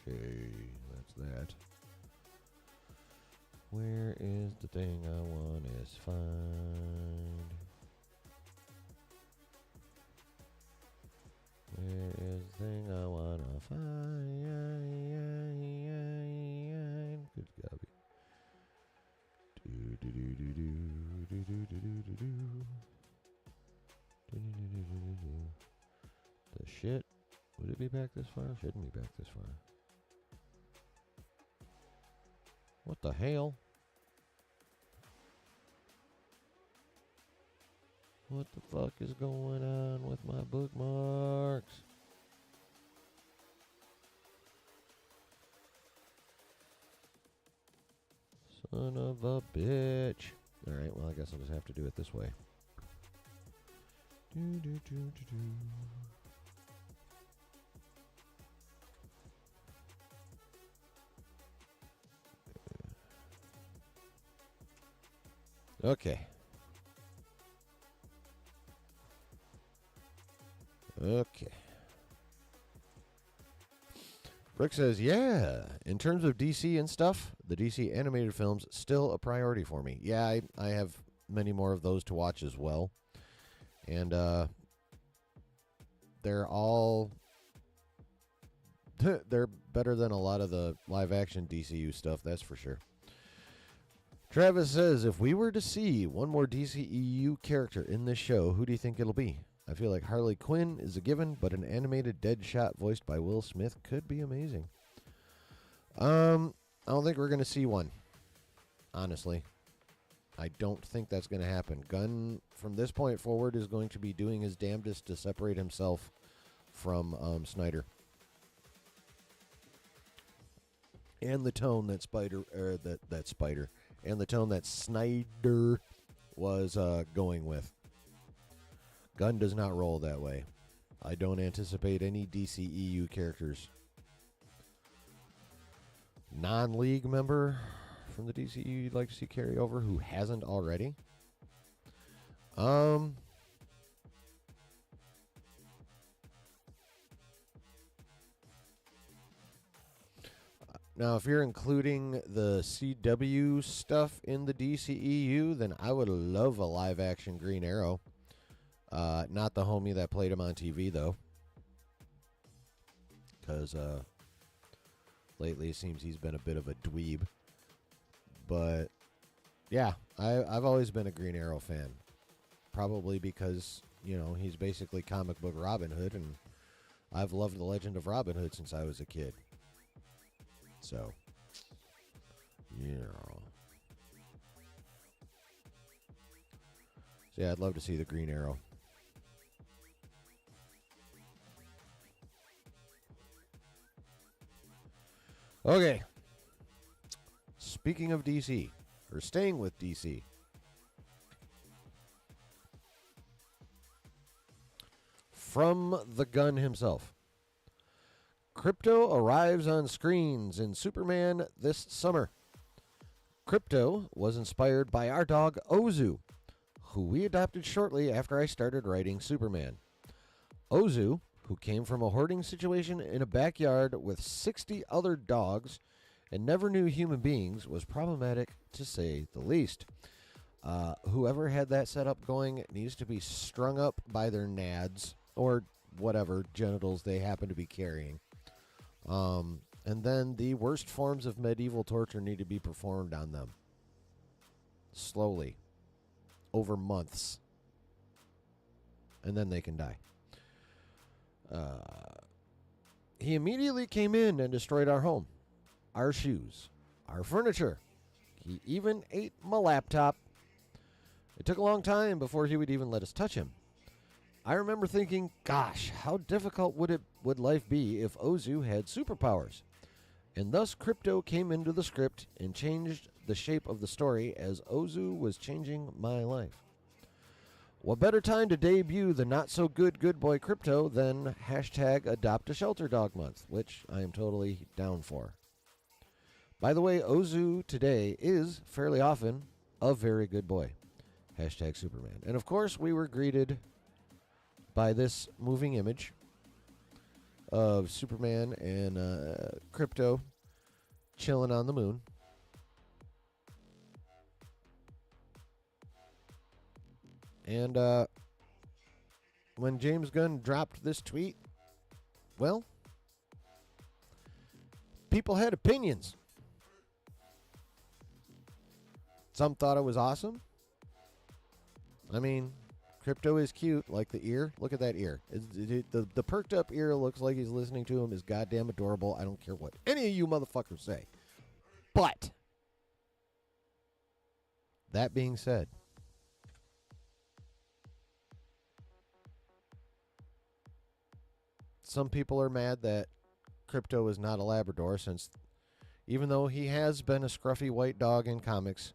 Okay, that's that. Where is the thing I want to find? Where is the thing I want to find? Good Gabby. The shit. Would it be back this far? Shouldn't be back this far. What the hell? What the fuck is going on with my bookmarks? Son of a bitch. Alright, well, I guess I'll just have to do it this way. Okay. Okay. Brick says, yeah, in terms of DC and stuff, the DC animated films still a priority for me. Yeah, I have many more of those to watch as well. And they're all they're better than a lot of the live action DCU stuff, that's for sure. Travis says, if we were to see one more DCEU character in this show, who do you think it'll be? I feel like Harley Quinn is a given, but an animated Deadshot voiced by Will Smith could be amazing. I don't think we're going to see one, honestly. I don't think that's going to happen. Gunn, from this point forward, is going to be doing his damnedest to separate himself from Snyder. And the tone that and the tone that Snyder was going with. Gunn does not roll that way. I don't anticipate any DCEU characters. Non-league member from the DCEU you'd like to see carry over who hasn't already? Now, if you're including the CW stuff in the DCEU, then I would love a live-action Green Arrow. Not the homie that played him on TV, though. Because lately it seems he's been a bit of a dweeb. But, yeah, I've always been a Green Arrow fan. Probably because, you know, he's basically comic book Robin Hood, and I've loved the Legend of Robin Hood since I was a kid. So, yeah. So, yeah, I'd love to see the Green Arrow. Okay. Speaking of DC, or staying with DC. From the Gunn himself. Crypto arrives on screens in Superman this summer. Crypto was inspired by our dog Ozu, who we adopted shortly after I started writing Superman. Ozu, who came from a hoarding situation in a backyard with 60 other dogs and never knew human beings, was problematic to say the least. Whoever had that setup going needs to be strung up by their nads or whatever genitals they happen to be carrying. And then the worst forms of medieval torture need to be performed on them. Slowly. Over months. And then they can die. He immediately came in and destroyed our home. Our shoes. Our furniture. He even ate my laptop. It took a long time before he would even let us touch him. I remember thinking, gosh, how difficult would life be if Ozu had superpowers? And thus Crypto came into the script and changed the shape of the story as Ozu was changing my life. What better time to debut the not-so-good good boy Crypto than hashtag Adopt a Shelter Dog Month, which I am totally down for. By the way, Ozu today is fairly often a very good boy. Hashtag Superman. And of course, we were greeted by this moving image of Superman and Crypto chilling on the moon. And when James Gunn dropped this tweet, well, people had opinions. Some thought it was awesome. I mean, Crypto is cute, like the ear. Look at that ear. The perked up ear looks like he's listening to him is goddamn adorable. I don't care what any of you motherfuckers say. But, that being said, some people are mad that Crypto is not a Labrador, since even though he has been a scruffy white dog in comics,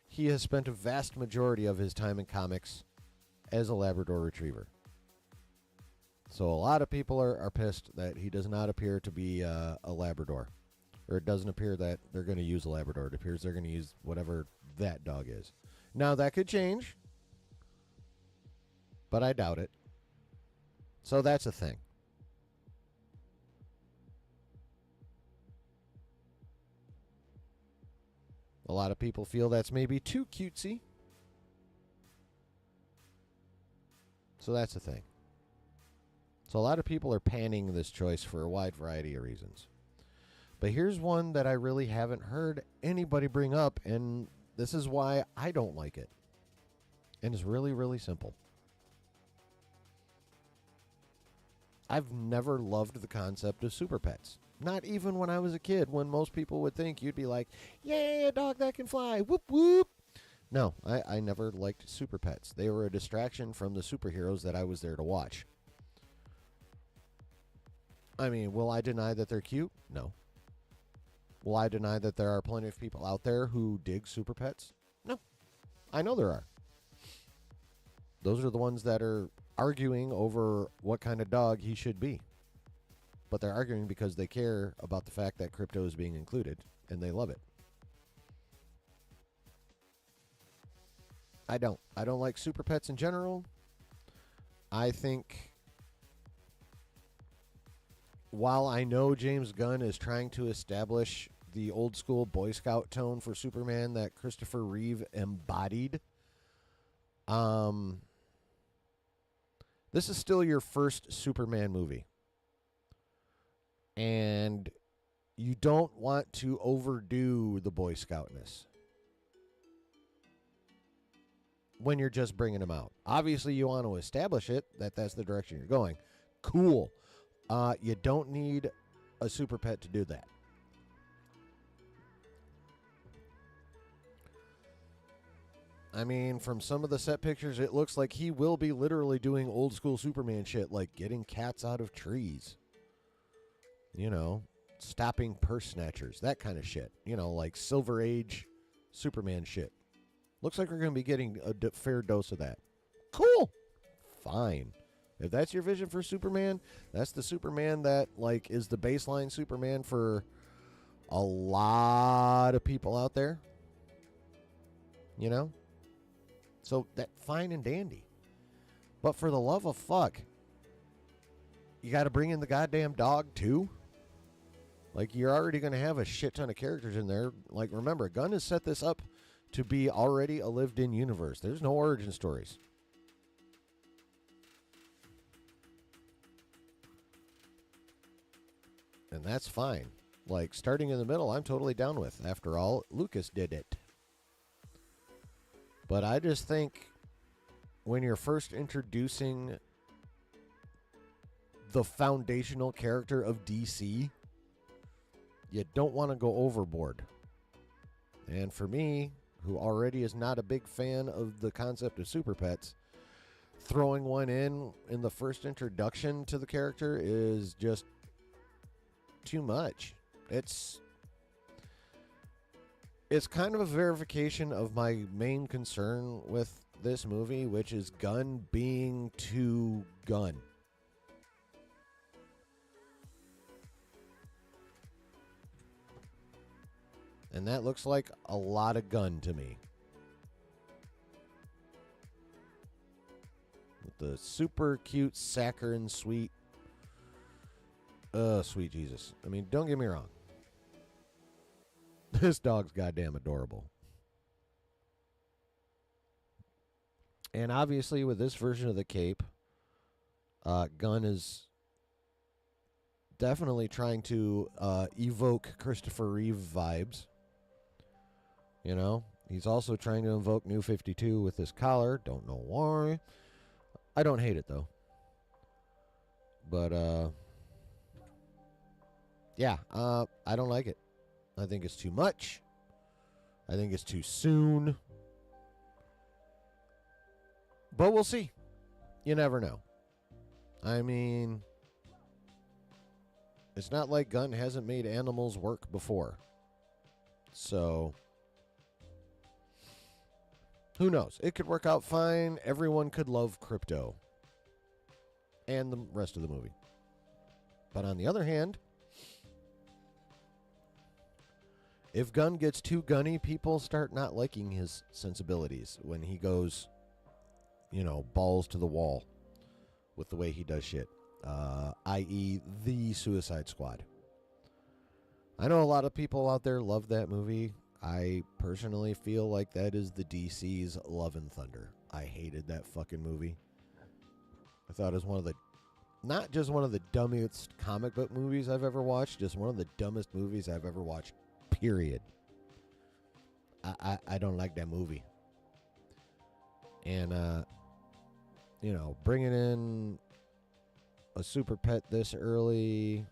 he has spent a vast majority of his time in comics as a Labrador Retriever. So a lot of people are pissed that he does not appear to be a Labrador. Or it doesn't appear that they're going to use a Labrador. It appears they're going to use whatever that dog is. Now, that could change, but I doubt it. So that's a thing. A lot of people feel that's maybe too cutesy. So that's the thing. So a lot of people are panning this choice for a wide variety of reasons. But here's one that I really haven't heard anybody bring up, and this is why I don't like it. And it's really, really simple. I've never loved the concept of super pets. Not even when I was a kid, when most people would think you'd be like, yay, a dog that can fly, whoop, whoop. No, I never liked super pets. They were a distraction from the superheroes that I was there to watch. I mean, will I deny that they're cute? No. Will I deny that there are plenty of people out there who dig super pets? No. I know there are. Those are the ones that are arguing over what kind of dog he should be. But they're arguing because they care about the fact that Crypto is being included, and they love it. I don't. I don't like super pets in general. I think, while I know James Gunn is trying to establish the old school Boy Scout tone for Superman that Christopher Reeve embodied, this is still your first Superman movie. And you don't want to overdo the Boy Scoutness when you're just bringing him out. Obviously, you want to establish it, that's the direction you're going. Cool. You don't need a super pet to do that. I mean, from some of the set pictures, it looks like he will be literally doing old school Superman shit, like getting cats out of trees. You know, stopping purse snatchers, that kind of shit. You know, like Silver Age Superman shit. Looks like we're going to be getting a fair dose of that. Cool. Fine. If that's your vision for Superman, that's the Superman that, like, is the baseline Superman for a lot of people out there. You know? So, that fine and dandy. But for the love of fuck, you got to bring in the goddamn dog, too? Like, you're already going to have a shit ton of characters in there. Like, remember, Gunn has set this up to be already a lived-in universe. There's no origin stories. And that's fine. Like, starting in the middle, I'm totally down with. After all, Lucas did it. But I just think when you're first introducing the foundational character of DC, you don't want to go overboard. And for me, who already is not a big fan of the concept of super pets, throwing one in the first introduction to the character is just too much. It's kind of a verification of my main concern with this movie, which is Gunn being too Gunn. And that looks like a lot of Gunn to me. With the super cute, saccharine, sweet. Sweet Jesus. I mean, don't get me wrong. This dog's goddamn adorable. And obviously, with this version of the cape, Gunn is definitely trying to evoke Christopher Reeve vibes. You know, he's also trying to invoke New 52 with this collar. Don't know why. I don't hate it, though. But, yeah, I don't like it. I think it's too much. I think it's too soon. But we'll see. You never know. I mean, it's not like Gunn hasn't made animals work before. So, who knows? It could work out fine. Everyone could love Crypto. And the rest of the movie. But on the other hand, if Gunn gets too gunny, people start not liking his sensibilities when he goes, you know, balls to the wall with the way he does shit. I.e., The Suicide Squad. I know a lot of people out there love that movie. I personally feel like that is the DC's Love and Thunder. I hated that fucking movie. I thought it was one of the, not just one of the dumbest comic book movies I've ever watched, just one of the dumbest movies I've ever watched. Period. I don't like that movie. And, you know, bringing in a super pet this early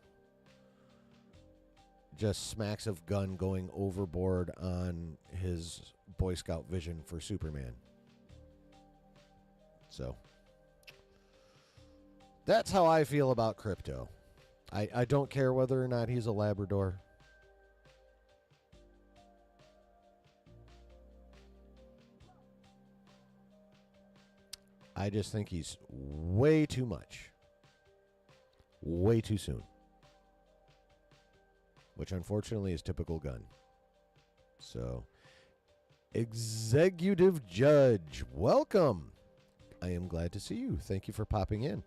just smacks of Gunn going overboard on his Boy Scout vision for Superman. So, that's how I feel about Crypto. I don't care whether or not he's a Labrador. I just think he's way too much. Way too soon. Which unfortunately is typical Gunn. So, Executive Judge, welcome. I am glad to see you. Thank you for popping in.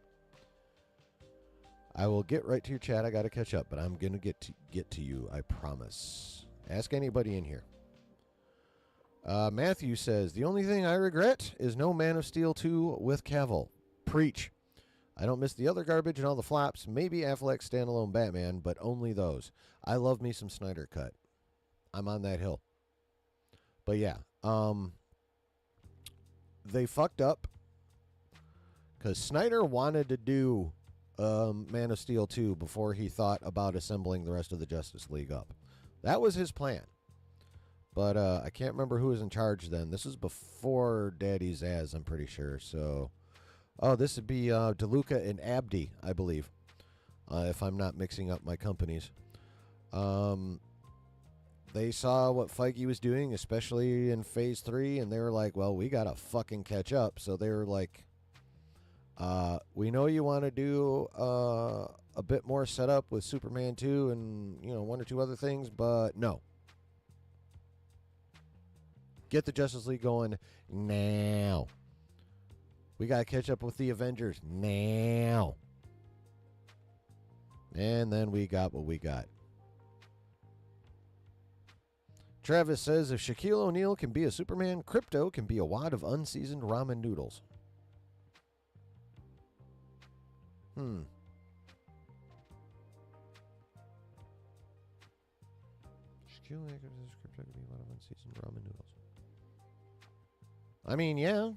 I will get right to your chat. I got to catch up, but I'm going to get to you, I promise. Ask anybody in here. Matthew says, the only thing I regret is no Man of Steel 2 with Cavill. Preach. I don't miss the other garbage and all the flops. Maybe Affleck's standalone Batman, but only those. I love me some Snyder Cut. I'm on that hill. But yeah, they fucked up because Snyder wanted to do Man of Steel 2 before he thought about assembling the rest of the Justice League up. That was his plan. But I can't remember who was in charge then. This is before Daddy's Ass, I'm pretty sure. So, this would be DeLuca and Abdi, I believe, if I'm not mixing up my companies. They saw what Feige was doing, especially in Phase 3, and they were like, well, we got to fucking catch up. So they were like, we know you want to do a bit more setup with Superman 2 and, you know, one or two other things, but no. Get the Justice League going now. We got to catch up with the Avengers now. And then we got what we got. Travis says, if Shaquille O'Neal can be a Superman, Crypto can be a wad of unseasoned ramen noodles. Shaquille O'Neal says Crypto can be a wad of unseasoned ramen noodles. I mean, yeah.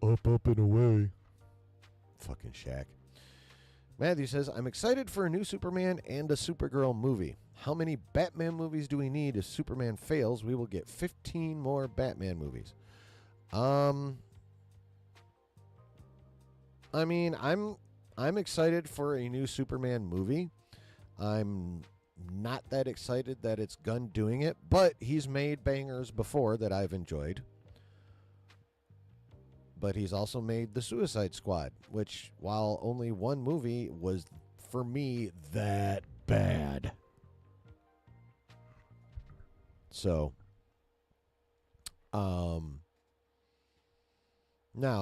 Up and away. Fucking Shaq. Matthew says, I'm excited for a new Superman and a Supergirl movie. How many Batman movies do we need if Superman fails? We will get 15 more Batman movies. I mean, I'm excited for a new Superman movie. I'm not that excited that it's Gunn doing it, but he's made bangers before that I've enjoyed. But he's also made The Suicide Squad, which, while only one movie, was, for me, that bad. So, now,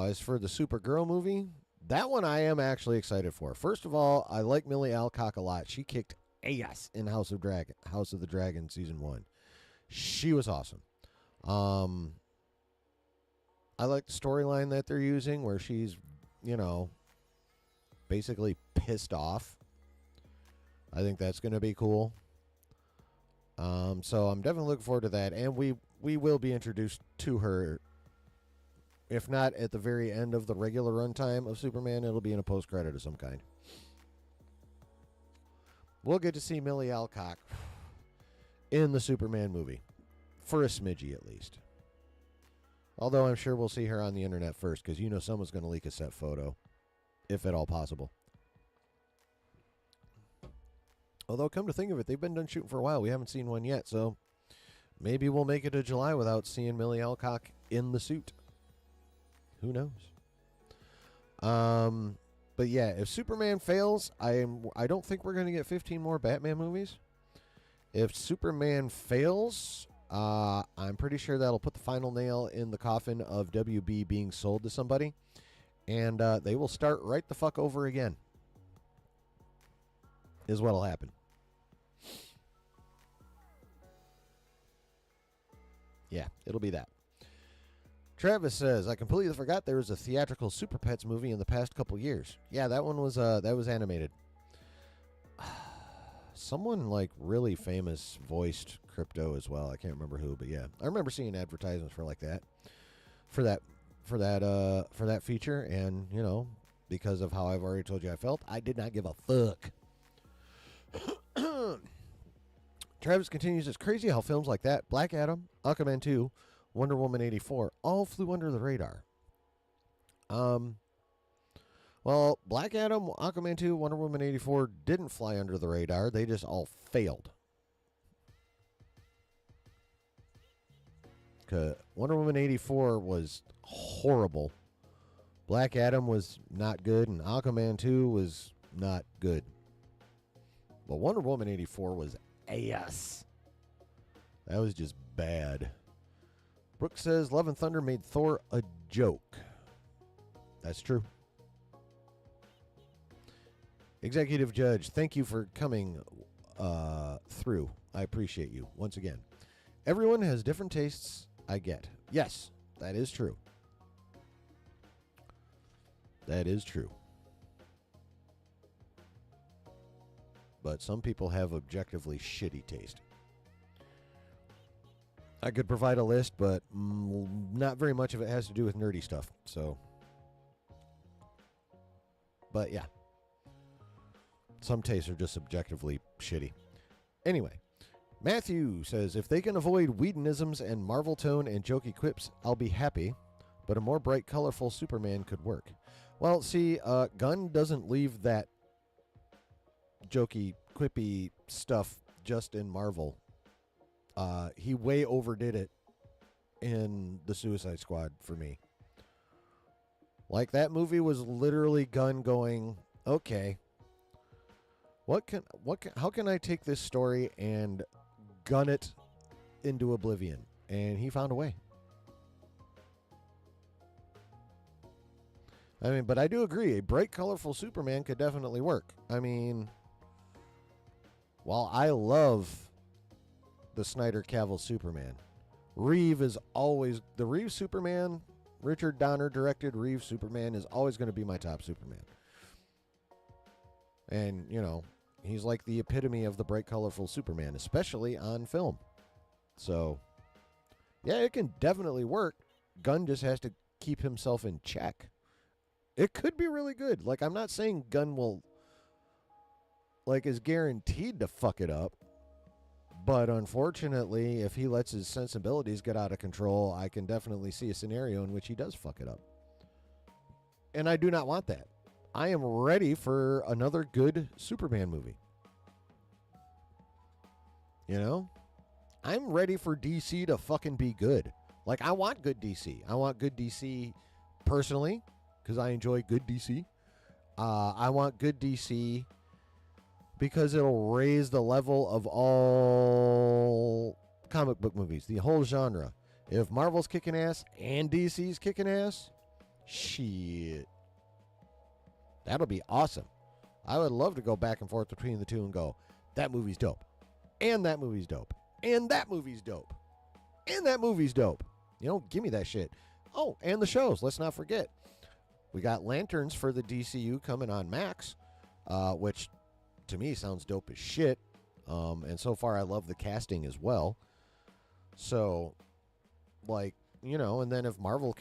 as for the Supergirl movie, that one I am actually excited for. First of all, I like Millie Alcock a lot. She kicked ass in House of the Dragon Season 1. She was awesome. I like the storyline that they're using where she's, basically pissed off. I think that's going to be cool. So I'm definitely looking forward to that. And we will be introduced to her. If not at the very end of the regular runtime of Superman, it'll be in a post-credit of some kind. We'll get to see Millie Alcock in the Superman movie. For a smidgy, at least. Although I'm sure we'll see her on the internet first, because someone's going to leak a set photo. If at all possible. Although, come to think of it, they've been done shooting for a while. We haven't seen one yet, so maybe we'll make it to July without seeing Millie Alcock in the suit. Who knows? But yeah, if Superman fails, I don't think we're going to get 15 more Batman movies. If Superman fails, I'm pretty sure that'll put the final nail in the coffin of WB being sold to somebody. And they will start right the fuck over again. Is what'll happen. Yeah, it'll be that. Travis says, I completely forgot there was a theatrical Super Pets movie in the past couple years. Yeah, that one was animated. Someone really famous voiced Crypto as well. I can't remember who, but yeah. I remember seeing advertisements for that. For that feature, and because of how I've already told you I felt, I did not give a fuck. Travis continues, it's crazy how films like that, Black Adam, Aquaman 2, Wonder Woman 84, all flew under the radar. Well, Black Adam, Aquaman 2, Wonder Woman 84 didn't fly under the radar. They just all failed. Wonder Woman 84 was horrible. Black Adam was not good, and Aquaman 2 was not good. But Wonder Woman 84 was ass. That was just bad. Brooke says, Love and Thunder made Thor a joke. That's true. Executive Judge, thank you for coming through. I appreciate you once again. Everyone has different tastes, I get. Yes, that is true. That is true. But some people have objectively shitty taste. I could provide a list, but not very much of it has to do with nerdy stuff. So, but yeah. Some tastes are just subjectively shitty. Anyway, Matthew says, if they can avoid Whedonisms and Marvel tone and jokey quips, I'll be happy. But a more bright, colorful Superman could work. Well, see, Gunn doesn't leave that jokey, quippy stuff just in Marvel. He way overdid it in the Suicide Squad for me. Like, that movie was literally Gunn going, okay, how can I take this story and gun it into oblivion? And he found a way. I mean, but I do agree, a bright, colorful Superman could definitely work. I mean, while I love the Snyder Cavill Superman, Reeve is always, the Reeve Superman, Richard Donner directed Reeve Superman is always going to be my top Superman. And, you know, he's like the epitome of the bright, colorful Superman, especially on film. So, yeah, it can definitely work. Gunn just has to keep himself in check. It could be really good. Like, I'm not saying Gunn will, like, is guaranteed to fuck it up. But unfortunately, if he lets his sensibilities get out of control, I can definitely see a scenario in which he does fuck it up. And I do not want that. I am ready for another good Superman movie. You know? I'm ready for DC to fucking be good. Like, I want good DC. I want good DC personally, because I enjoy good DC. I want good DC because it'll raise the level of all comic book movies, the whole genre. If Marvel's kicking ass and DC's kicking ass, shit. That'll be awesome. I would love to go back and forth between the two and go, that movie's dope. And that movie's dope. And that movie's dope. And that movie's dope. You know, give me that shit. Oh, and the shows. Let's not forget. We got Lanterns for the DCU coming on Max, which to me sounds dope as shit. And so far I love the casting as well. So, like, you know, and then if Marvel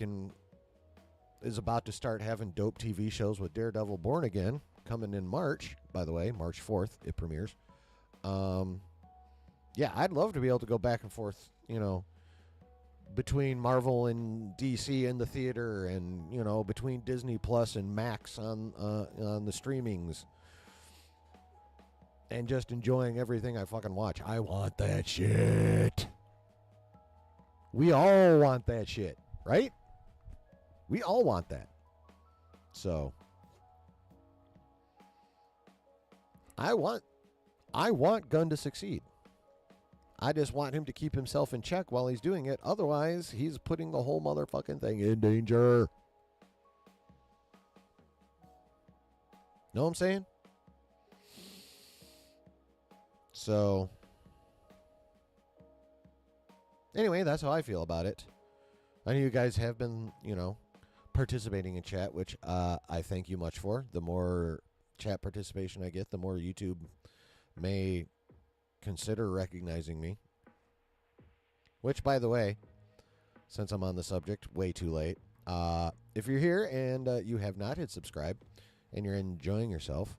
is about to start having dope TV shows with Daredevil Born Again coming in March, by the way, March 4th, it premieres. Yeah, I'd love to be able to go back and forth, you know, between Marvel and DC in the theater and, you know, between Disney Plus and Max on the streamings and just enjoying everything I fucking watch. I want that shit. We all want that shit, right? We all want that. So I want Gunn to succeed. I just want him to keep himself in check while he's doing it. Otherwise, he's putting the whole motherfucking thing in danger. Know what I'm saying? So, anyway, that's how I feel about it. I know you guys have been, you know, participating in chat, which I thank you much for. The more chat participation I get, the more YouTube may consider recognizing me. Which, by the way, since I'm on the subject, way too late. If you're here and you have not hit subscribe and you're enjoying yourself,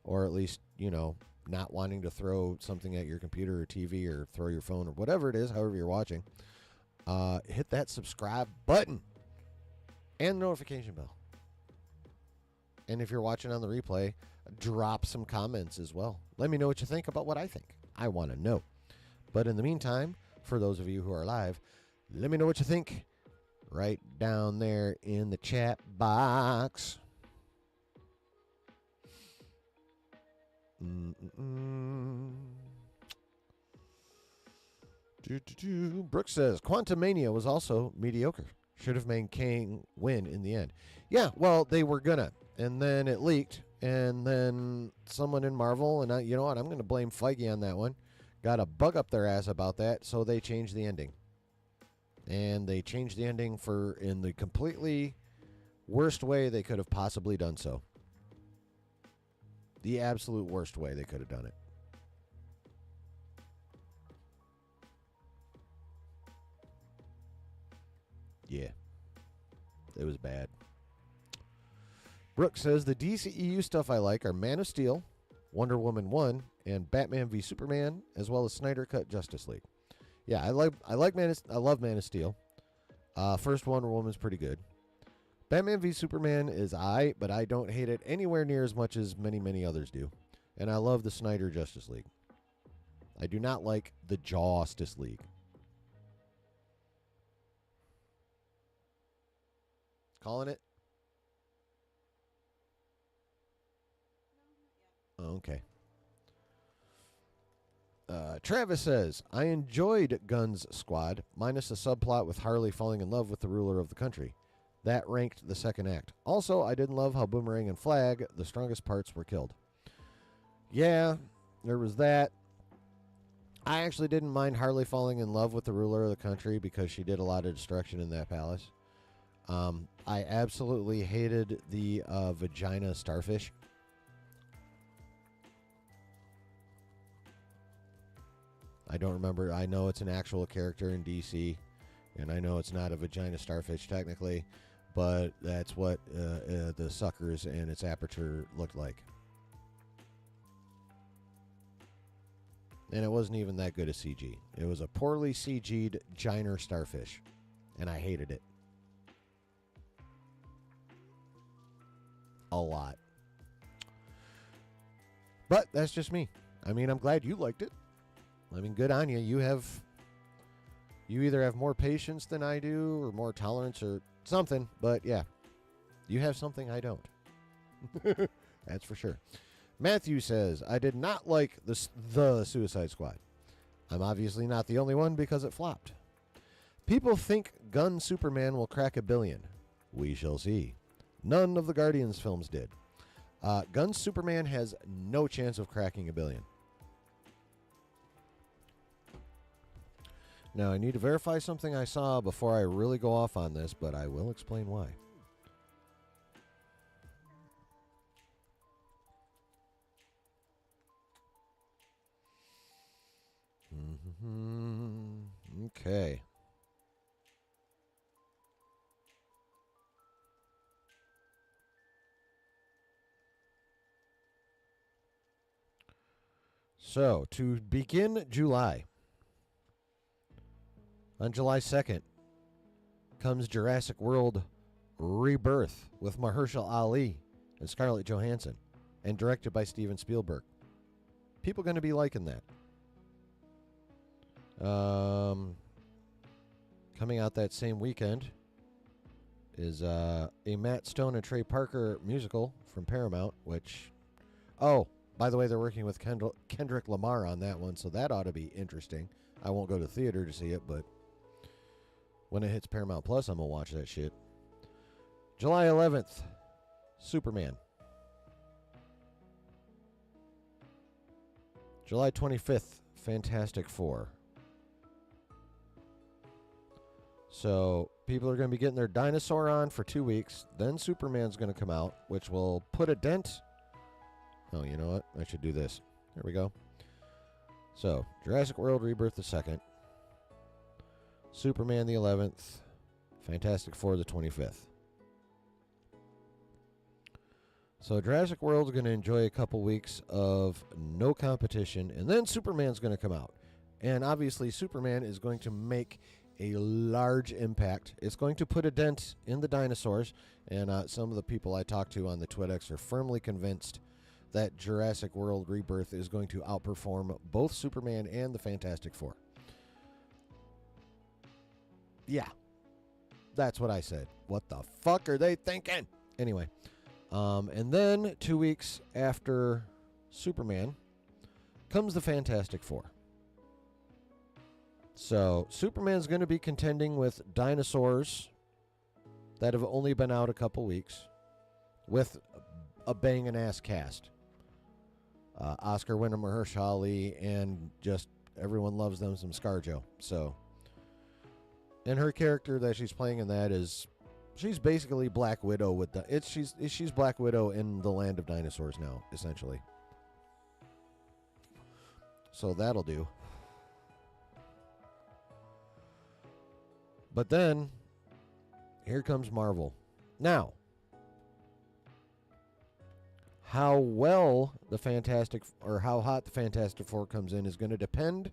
or at least, you know, not wanting to throw something at your computer or TV or throw your phone or whatever it is, however you're watching, hit that subscribe button and notification bell. And if you're watching on the replay, drop some comments as well. Let me know what you think about what I think. I want to know. But in the meantime, for those of you who are live, let me know what you think right down there in the chat box. Brooks says, Quantumania was also mediocre. Should have made Kang win in the end. Yeah, well, they were gonna. And then it leaked. And then someone in Marvel, and you know what, I'm going to blame Feige on that one, got a bug up their ass about that, so they changed the ending. And they changed the ending in the completely worst way they could have possibly done so. The absolute worst way they could have done it. Yeah. It was bad. Brooks says the DCEU stuff I like are Man of Steel, Wonder Woman 1, and Batman v Superman, as well as Snyder Cut Justice League. Yeah, I love Man of Steel. First Wonder Woman's pretty good. Batman v Superman is aight, but I don't hate it anywhere near as much as many others do. And I love the Snyder Justice League. I do not like the Justice League. Calling it? Okay. Travis says, I enjoyed Gunn's Squad, minus a subplot with Harley falling in love with the ruler of the country. That ranked the second act. Also, I didn't love how Boomerang and Flag, the strongest parts, were killed. Yeah, there was that. I actually didn't mind Harley falling in love with the ruler of the country because she did a lot of destruction in that palace. I absolutely hated the vagina starfish. I don't remember. I know it's an actual character in DC, and I know it's not a vagina starfish technically, but that's what the suckers and its aperture looked like. And it wasn't even that good a CG. It was a poorly CG'd Giner starfish. And I hated it. A lot. But that's just me. I mean, I'm glad you liked it. I mean, good on you. You either have more patience than I do or more tolerance or something. But yeah, you have something I don't. That's for sure. Matthew says, I did not like the Suicide Squad. I'm obviously not the only one because it flopped. People think Gun Superman will crack $1 billion. We shall see. None of the Guardians films did. Gun Superman has no chance of cracking $1 billion. Now, I need to verify something I saw before I really go off on this, but I will explain why. Okay. So, to begin July, on July 2nd, comes Jurassic World Rebirth with Mahershala Ali and Scarlett Johansson, and directed by Steven Spielberg. People going to be liking that. Coming out that same weekend is a Matt Stone and Trey Parker musical from Paramount, which, oh, by the way, they're working with Kendrick Lamar on that one, so that ought to be interesting. I won't go to theater to see it, but when it hits Paramount Plus, I'm going to watch that shit. July 11th, Superman. July 25th, Fantastic Four. So people are going to be getting their dinosaur on for 2 weeks. Then Superman's going to come out, which will put a dent. Oh, you know what? I should do this. There we go. So Jurassic World Rebirth the 2nd. Superman the 11th. Fantastic Four the 25th. So Jurassic World's going to enjoy a couple weeks of no competition. And then Superman's going to come out. And obviously Superman is going to make a large impact. It's going to put a dent in the dinosaurs, and some of the people I talked to on the TwitX are firmly convinced that Jurassic World Rebirth is going to outperform both Superman and the Fantastic Four. Yeah, that's what I said. What the fuck are they thinking? Anyway, and then 2 weeks after Superman comes the Fantastic Four. So, Superman's going to be contending with dinosaurs that have only been out a couple weeks with a banging-ass cast. Oscar winner Mahershala Ali, and just everyone loves them some ScarJo. So, and her character that she's playing in that is, she's basically Black Widow with she's Black Widow in the land of dinosaurs now, essentially. So that'll do. But then, here comes Marvel. Now, how well the Fantastic, or how hot the Fantastic Four comes in is going to depend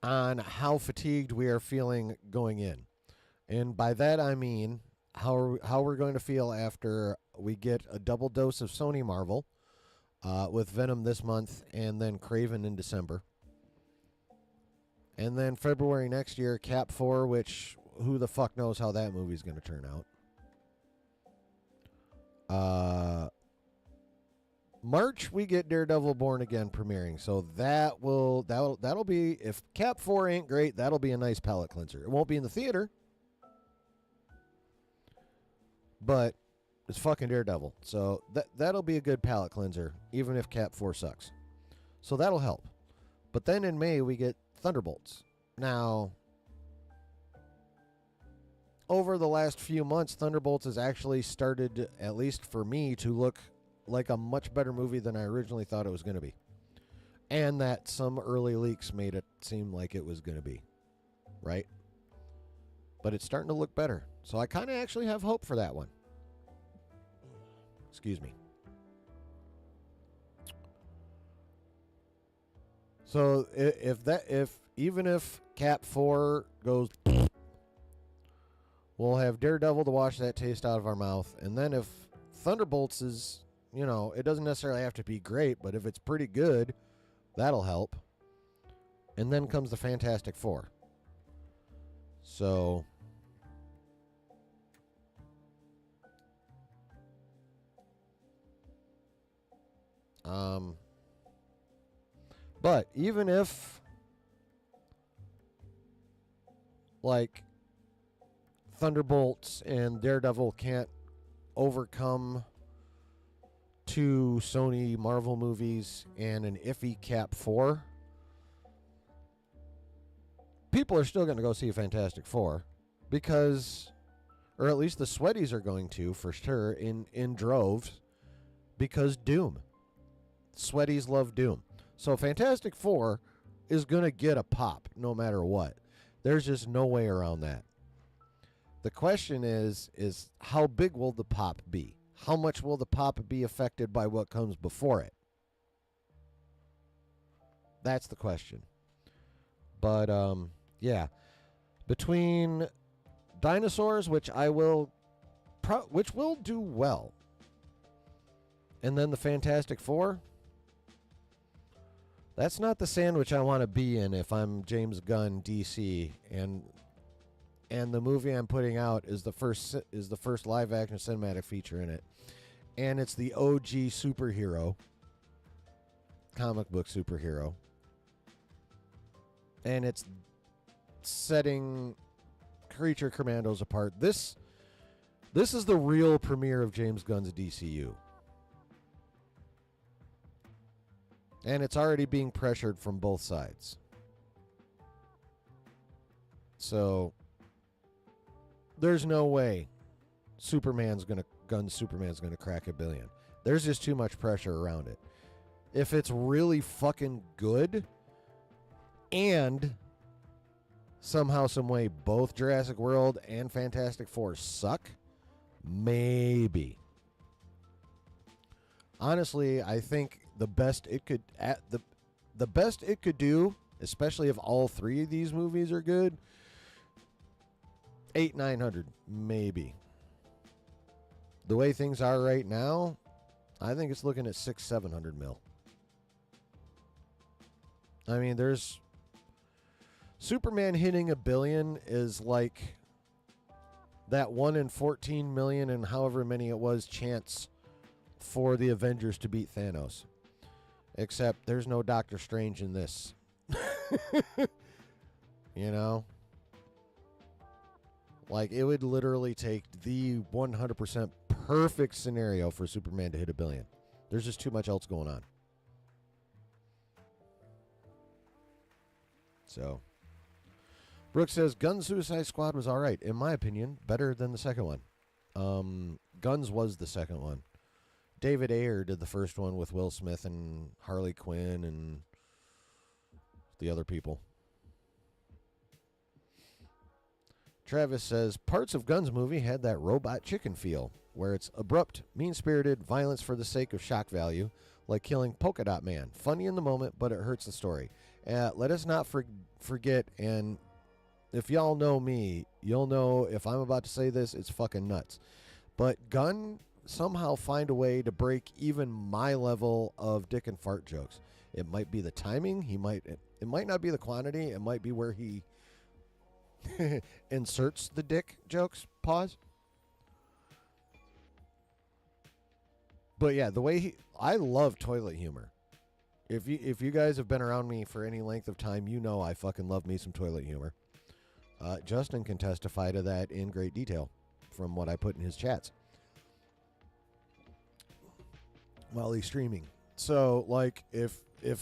on how fatigued we are feeling going in. And by that I mean how we're going to feel after we get a double dose of Sony Marvel with Venom this month and then Kraven in December. And then February next year, Cap 4, which who the fuck knows how that movie's going to turn out. March, we get Daredevil Born Again premiering. So that'll be, if Cap 4 ain't great, that'll be a nice palate cleanser. It won't be in the theater, but it's fucking Daredevil. So that'll be a good palate cleanser, even if Cap 4 sucks. So that'll help. But then in May, we get Thunderbolts. Now, over the last few months, Thunderbolts has actually started, at least for me, to look like a much better movie than I originally thought it was going to be. And that some early leaks made it seem like it was going to be. Right? But it's starting to look better. So I kind of actually have hope for that one. Excuse me. So if even if Cap 4 goes, we'll have Daredevil to wash that taste out of our mouth, and then if Thunderbolts is, it doesn't necessarily have to be great, but if it's pretty good, that'll help. And then comes the Fantastic Four. So but even if like Thunderbolts and Daredevil can't overcome 2 Sony Marvel movies and an iffy Cap 4, people are still going to go see Fantastic Four because, or at least the sweaties are going to, for sure, in droves, because Doom. Sweaties love Doom. So Fantastic Four is going to get a pop no matter what. There's just no way around that. The question is how big will the pop be? How much will the pop be affected by what comes before it? That's the question. But yeah, between Dinosaurs, which will do well, and then the Fantastic Four, that's not the sandwich I want to be in if I'm James Gunn, DC, and the movie I'm putting out is the first live action cinematic feature in it, and it's the OG superhero, comic book superhero, and it's setting Creature Commandos apart. This is the real premiere of James Gunn's DCU. And it's already being pressured from both sides. So there's no way Gunn's Superman's gonna crack $1 billion. There's just too much pressure around it. If it's really fucking good, and somehow, some way, both Jurassic World and Fantastic Four suck, maybe. Honestly, I think the best it could do, especially if all 3 of these movies are good, 800-900, maybe. The way things are right now, I think it's looking at 600-700 mil. I mean, there's Superman hitting $1 billion is like that 1 in 14 million and however many it was chance for the Avengers to beat Thanos. Except there's no Doctor Strange in this. Like, it would literally take the 100% perfect scenario for Superman to hit $1 billion. There's just too much else going on. So, Brooks says, Gunn's Suicide Squad was all right. In my opinion, better than the second one. Gunn's was the second one. David Ayer did the first one with Will Smith and Harley Quinn and the other people. Travis says, parts of Gunn's movie had that Robot Chicken feel, where it's abrupt, mean-spirited violence for the sake of shock value, like killing Polka Dot Man. Funny in the moment, but it hurts the story. Let us not forget, and if y'all know me, you'll know if I'm about to say this, it's fucking nuts. But Gunn somehow find a way to break even my level of dick and fart jokes. It might be the timing. It might not be the quantity. It might be where he inserts the dick jokes. Pause. But yeah, the way I love toilet humor. If you guys have been around me for any length of time, you know I fucking love me some toilet humor. Justin can testify to that in great detail from what I put in his chats while he's streaming. So, like, if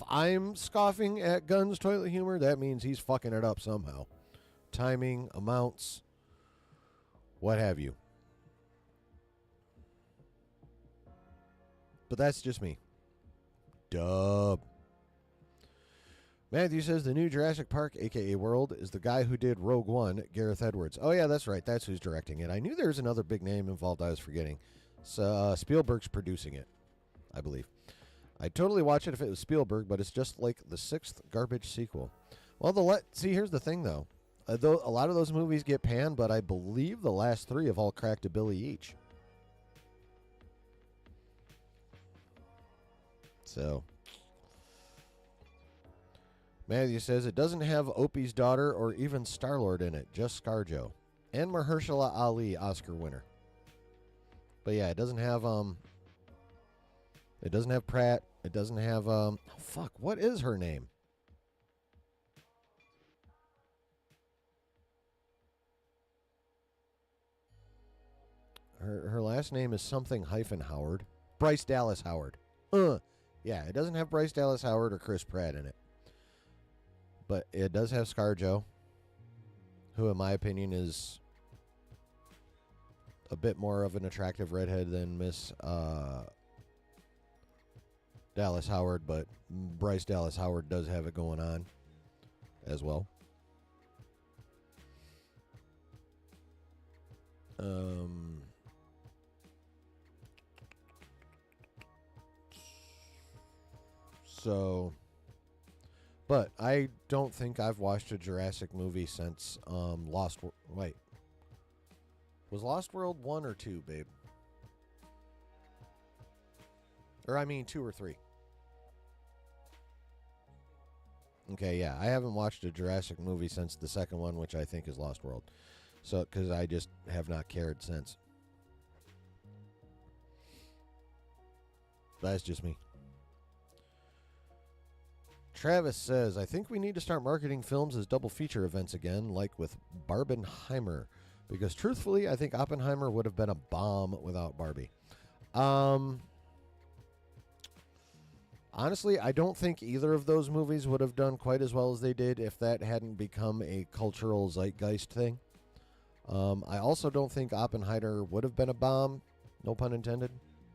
I'm scoffing at Gunn's toilet humor, that means he's fucking it up somehow. Timing, amounts, what have you. But that's just me. Dub. Matthew says the new Jurassic Park, a.k.a. World, is the guy who did Rogue One, Gareth Edwards. Oh, yeah, that's right. That's who's directing it. I knew there was another big name involved I was forgetting. So, Spielberg's producing it, I believe. I'd totally watch it if it was Spielberg, but it's just like the 6th garbage sequel. Well, see, here's the thing, though. Though a lot of those movies get panned, but I believe the last 3 have all cracked a Billy each. So, Matthew says it doesn't have Opie's daughter or even Star-Lord in it, just ScarJo and Mahershala Ali, Oscar winner. But yeah, it doesn't have Pratt. It doesn't have oh, fuck, what is her name? Her last name is something hyphen Howard. Bryce Dallas Howard. Yeah, it doesn't have Bryce Dallas Howard or Chris Pratt in it. But it does have ScarJo, who in my opinion is a bit more of an attractive redhead than Miss Dallas Howard, but Bryce Dallas Howard does have it going on as well. So, but I don't think I've watched a Jurassic movie since Lost World. Wait, was Lost World 1 or 2, babe? Or I mean 2 or 3. Okay, yeah, I haven't watched a Jurassic movie since the second one, which I think is Lost World. So, because I just have not cared since. That's just me. Travis says, I think we need to start marketing films as double feature events again, like with Barbenheimer. Because truthfully, I think Oppenheimer would have been a bomb without Barbie. Honestly, I don't think either of those movies would have done quite as well as they did if that hadn't become a cultural zeitgeist thing. I also don't think Oppenheimer would have been a bomb. No pun intended.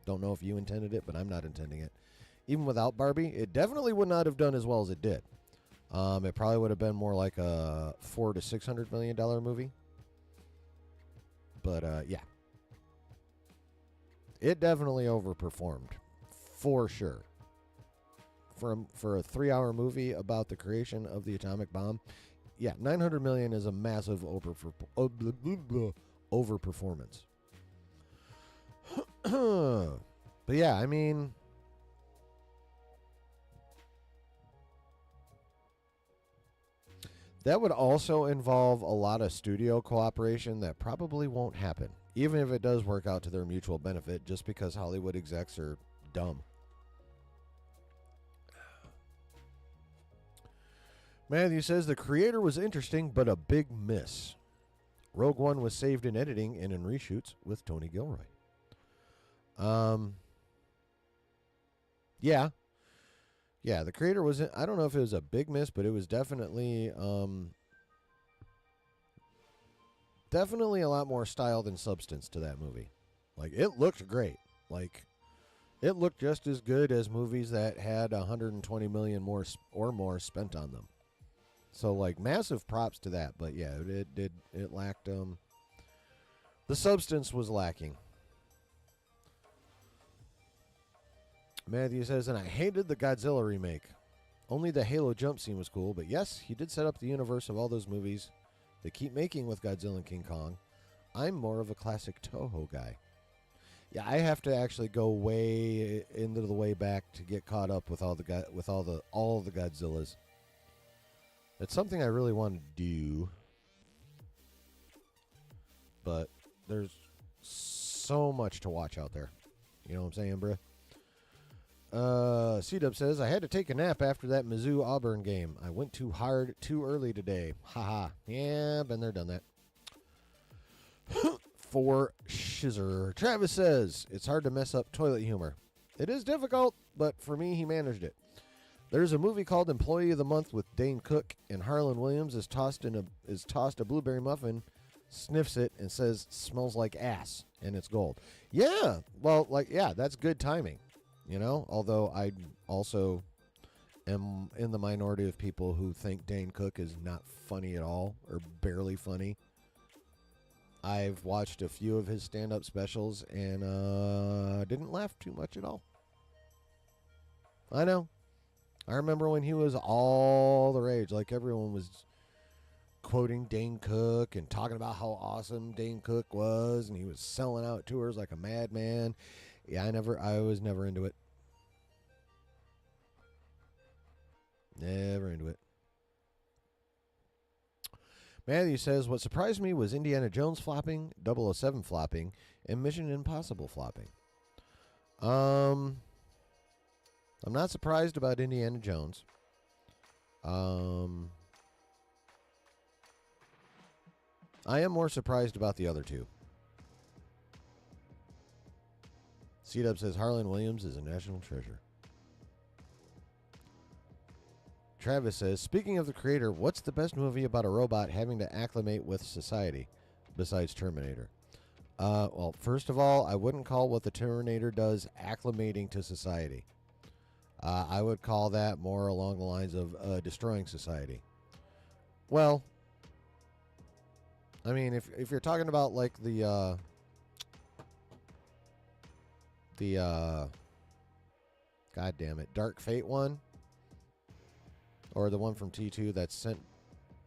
Don't know if you intended it, but I'm not intending it. Even without Barbie, it definitely would not have done as well as it did. It probably would have been more like a $400 to $600 million movie. But yeah, it definitely overperformed for sure. For a 3-hour movie about the creation of the atomic bomb, yeah, $900 million is a massive overperformance. But yeah, I mean, that would also involve a lot of studio cooperation that probably won't happen, even if it does work out to their mutual benefit, just because Hollywood execs are dumb. Matthew says the creator was interesting, but a big miss. Rogue One was saved in editing and in reshoots with Tony Gilroy. Yeah, the creator was. I don't know if it was a big miss, but it was definitely, definitely a lot more style than substance to that movie. Like, it looked great. Like, it looked just as good as movies that had $120 million more or more spent on them. So, like, massive props to that. But yeah, it lacked. The substance was lacking. Matthew says, and I hated the Godzilla remake. Only the Halo jump scene was cool, but yes, he did set up the universe of all those movies they keep making with Godzilla and King Kong. I'm more of a classic Toho guy. Yeah, I have to actually go way into the way back to get caught up with all the Godzillas. It's something I really want to do, but there's so much to watch out there. You know what I'm saying, bruh? C-Dub says, I had to take a nap after that Mizzou-Auburn game. I went too hard too early today. Haha. Yeah, been there, done that. For shizer. Travis says, it's hard to mess up toilet humor. It is difficult, but for me, he managed it. There's a movie called Employee of the Month with Dane Cook, and Harlan Williams is tossed a blueberry muffin, sniffs it, and says, smells like ass, and it's gold. Yeah, well, like, yeah, that's good timing. You know, although I also am in the minority of people who think Dane Cook is not funny at all or barely funny. I've watched a few of his stand-up specials and didn't laugh too much at all. I know. I remember when he was all the rage. Like, everyone was quoting Dane Cook and talking about how awesome Dane Cook was, and he was selling out tours like a madman. Yeah, I was never into it. Never into it. Matthew says, what surprised me was Indiana Jones flopping, 007 flopping, and Mission Impossible flopping. I'm not surprised about Indiana Jones. I am more surprised about the other two. C-Dub says Harlan Williams is a national treasure. Travis says, speaking of the creator, what's the best movie about a robot having to acclimate with society besides Terminator? Well, first of all, I wouldn't call what the Terminator does acclimating to society. I would call that more along the lines of destroying society. Well, I mean, if you're talking about like the God damn it, Dark Fate one, or the one from T2 that's sent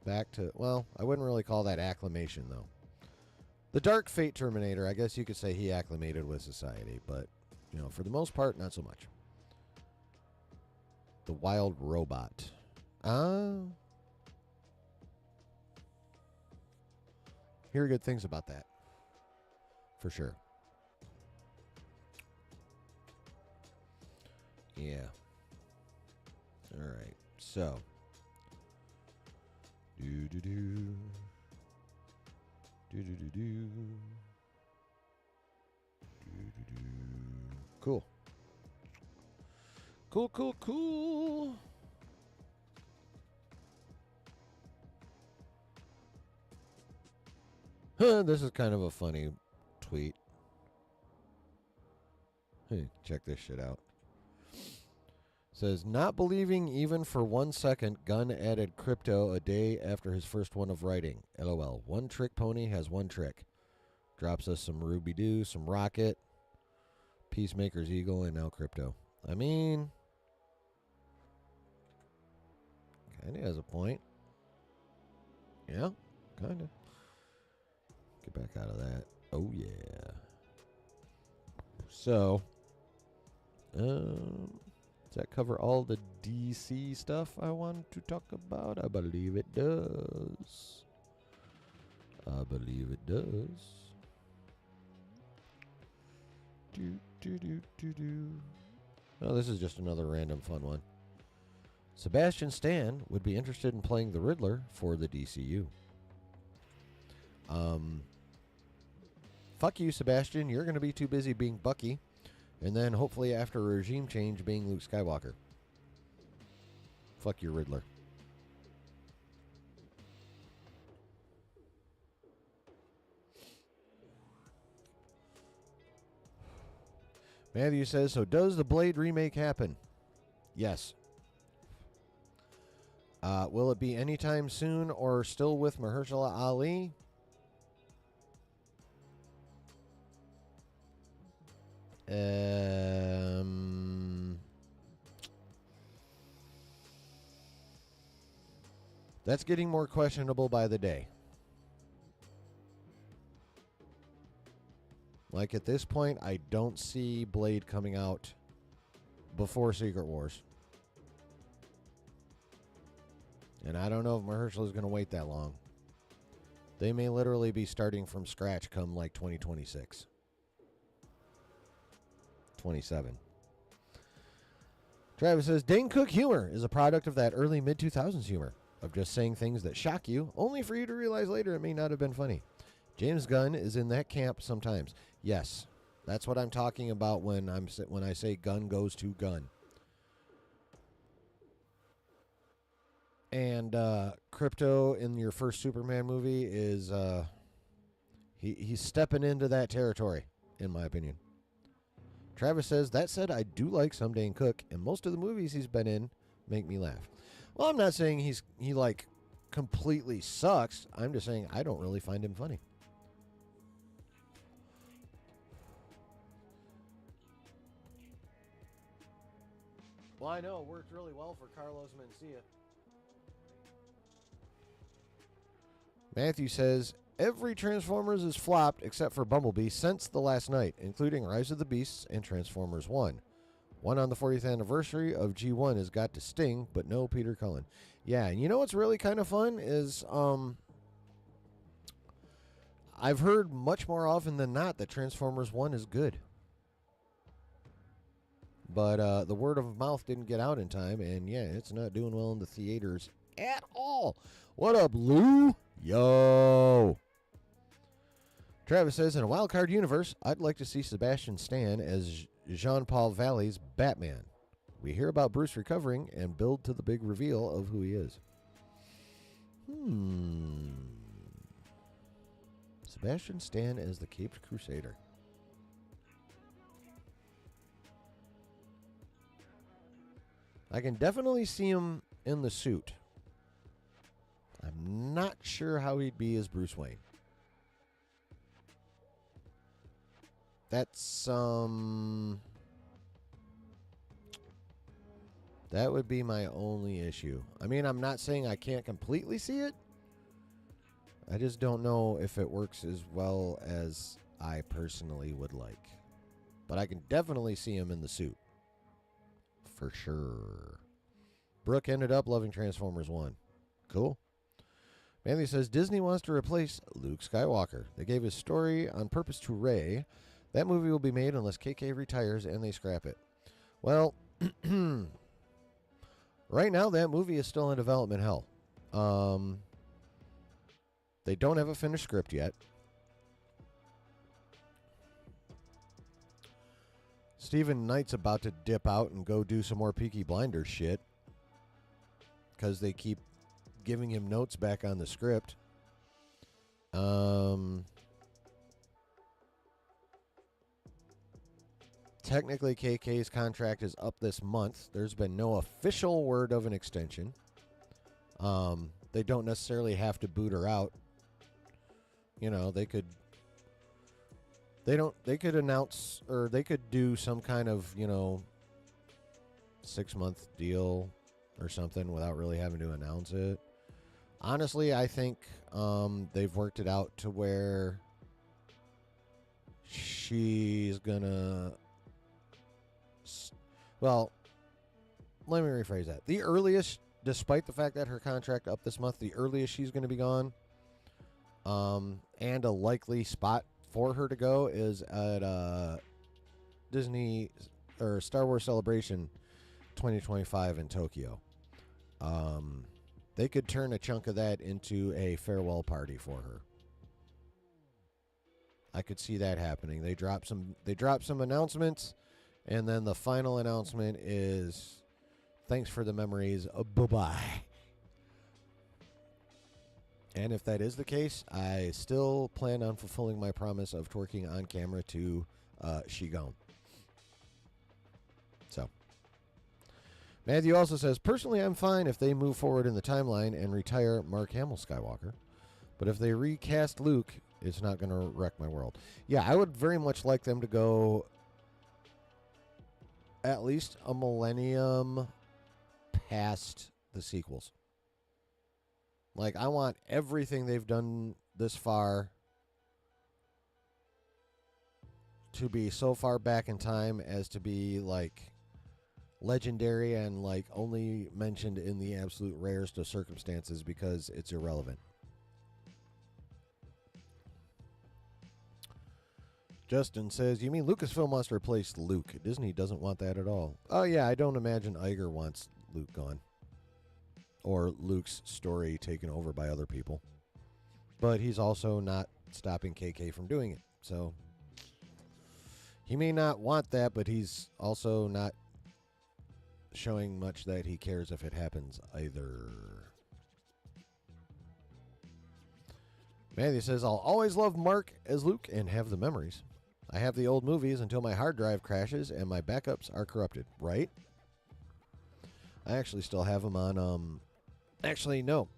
back to, well, I wouldn't really call that acclimation though. The Dark Fate Terminator, I guess you could say he acclimated with society, but you know, for the most part, not so much. The Wild Robot. Hear good things about that. For sure. Yeah. All right. So. Do-do-do. Do-do-do-do. Do-do-do. Cool. Cool. This is kind of a funny tweet. Hey, check this shit out. Says, not believing even for 1 second Gunn added crypto a day after his first one of writing. LOL. One trick pony has one trick. Drops us some Ruby Doo, some Rocket, Peacemaker's Eagle, and now crypto. I mean, kind of has a point. Yeah, kind of. Get back out of that. Oh, yeah. So, does that cover all the DC stuff I wanted to talk about? I believe it does. Oh, this is just another random fun one. Sebastian Stan would be interested in playing the Riddler for the DCU. Fuck you, Sebastian. You're going to be too busy being Bucky. And then hopefully after a regime change being Luke Skywalker. Fuck your Riddler. Matthew says, so does the Blade remake happen? Yes. Will it be anytime soon or still with Mahershala Ali? That's getting more questionable by the day. Like at this point, I don't see Blade coming out before Secret Wars. And I don't know if Mahershala is going to wait that long. They may literally be starting from scratch come like 2026. 27. Travis says, Dane Cook humor is a product of that early mid-2000s humor, of just saying things that shock you, only for you to realize later it may not have been funny. James Gunn is in that camp sometimes. Yes, that's what I'm talking about when I say Gunn goes to Gunn. And Crypto in your first Superman movie is he's stepping into that territory, in my opinion. Travis says, that said, I do like some Dane Cook, and most of the movies he's been in make me laugh. Well, I'm not saying he like completely sucks. I'm just saying I don't really find him funny. Well, I know it worked really well for Carlos Mencia. Matthew says, every Transformers is flopped except for Bumblebee since the last night, including Rise of the Beasts and Transformers 1. One on the 40th anniversary of G1 has got to sting, but no Peter Cullen. Yeah, and you know what's really kind of fun is I've heard much more often than not that Transformers 1 is good. But the word of mouth didn't get out in time, and yeah, it's not doing well in the theaters at all. What up, Lou? Yo. Travis says, in a wild card universe, I'd like to see Sebastian Stan as Jean-Paul Valley's Batman. We hear about Bruce recovering and build to the big reveal of who he is. Sebastian Stan as the Caped Crusader. I can definitely see him in the suit. I'm not sure how he'd be as Bruce Wayne. That's that would be my only issue. I mean, I'm not saying I can't completely see it. I just don't know if it works as well as I personally would like. But I can definitely see him in the suit. For sure. Brooke ended up loving Transformers 1. Cool. Manly says, Disney wants to replace Luke Skywalker. They gave his story on purpose to Rey. That movie will be made unless KK retires and they scrap it. Well, right now that movie is still in development hell. They don't have a finished script yet. Stephen Knight's about to dip out and go do some more Peaky Blinders shit because they keep giving him notes back on the script. Technically, KK's contract is up this month. There's been no official word of an extension. They don't necessarily have to boot her out. You know, they could announce, or they could do some kind of, 6-month deal or something without really having to announce it. Honestly, I think they've worked it out to where she's gonna... Well, let me rephrase that. The earliest, despite the fact that her contract up this month, the earliest she's going to be gone, and a likely spot for her to go is at Disney or Star Wars Celebration 2025 in Tokyo. They could turn a chunk of that into a farewell party for her. I could see that happening. They drop some announcements, and then the final announcement is thanks for the memories. Bye-bye. And if that is the case, I still plan on fulfilling my promise of twerking on camera to She Gone. So. Matthew also says, personally, I'm fine if they move forward in the timeline and retire Mark Hamill Skywalker. But if they recast Luke, it's not going to wreck my world. Yeah, I would very much like them to go at least a millennium past the sequels. Like, I want everything they've done this far to be so far back in time as to be, like, legendary and, like, only mentioned in the absolute rarest of circumstances because it's irrelevant. Justin says, you mean Lucasfilm wants to replace Luke? Disney doesn't want that at all. Oh, yeah, I don't imagine Iger wants Luke gone. Or Luke's story taken over by other people. But he's also not stopping KK from doing it. So he may not want that, but he's also not showing much that he cares if it happens either. Matthew says, I'll always love Mark as Luke and have the memories. I have the old movies until my hard drive crashes and my backups are corrupted, right? I actually still have them on, actually, no.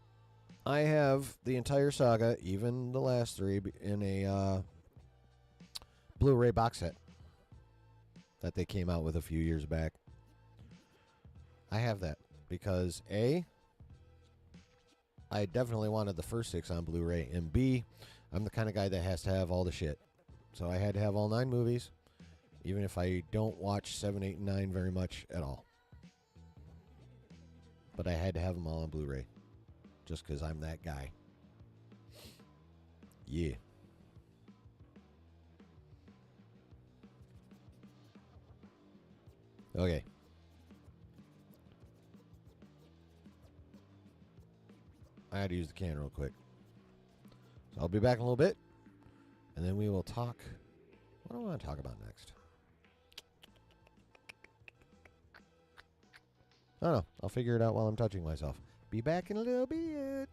I have the entire saga, even the last three, in a Blu-ray box set that they came out with a few years back. I have that because A, I definitely wanted the first 6 on Blu-ray, and B, I'm the kind of guy that has to have all the shit. So I had to have all 9 movies, even if I don't watch 7, 8, and 9 very much at all. But I had to have them all on Blu-ray, just because I'm that guy. Yeah. Okay. I had to use the can real quick. So I'll be back in a little bit, and then we will talk. What do I want to talk about next? I don't know. I'll figure it out while I'm touching myself. Be back in a little bit.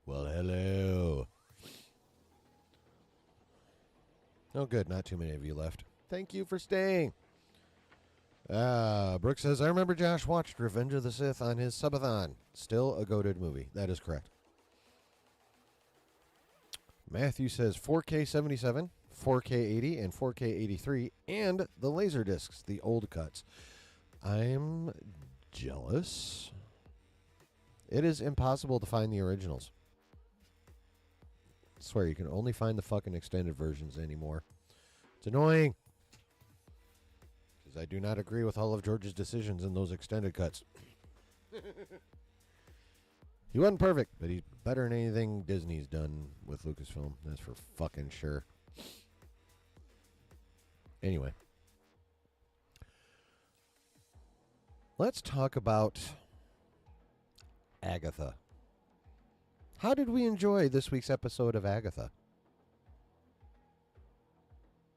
Well, hello. Oh, good. Not too many of you left. Thank you for staying. Brooke says, I remember Josh watched Revenge of the Sith on his subathon. Still a goated movie. That is correct. Matthew says 4K 77, 4K 80, and 4K 83, and the laser discs, the old cuts. I'm jealous. It is impossible to find the originals. I swear, you can only find the fucking extended versions anymore. It's annoying. Because I do not agree with all of George's decisions in those extended cuts. He wasn't perfect, but he's better than anything Disney's done with Lucasfilm. That's for fucking sure. Anyway. Let's talk about Agatha. How did we enjoy this week's episode of Agatha?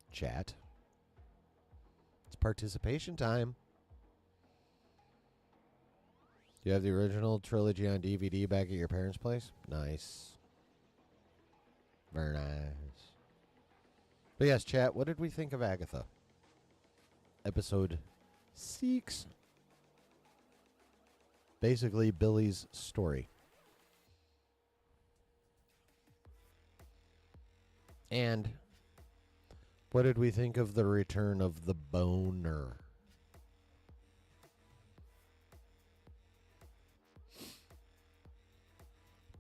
Chat. It's participation time. Do you have the original trilogy on DVD back at your parents' place? Nice. Very nice. But yes, chat, what did we think of Agatha? Episode 6. Basically, Billy's story. And what did we think of the return of the boner?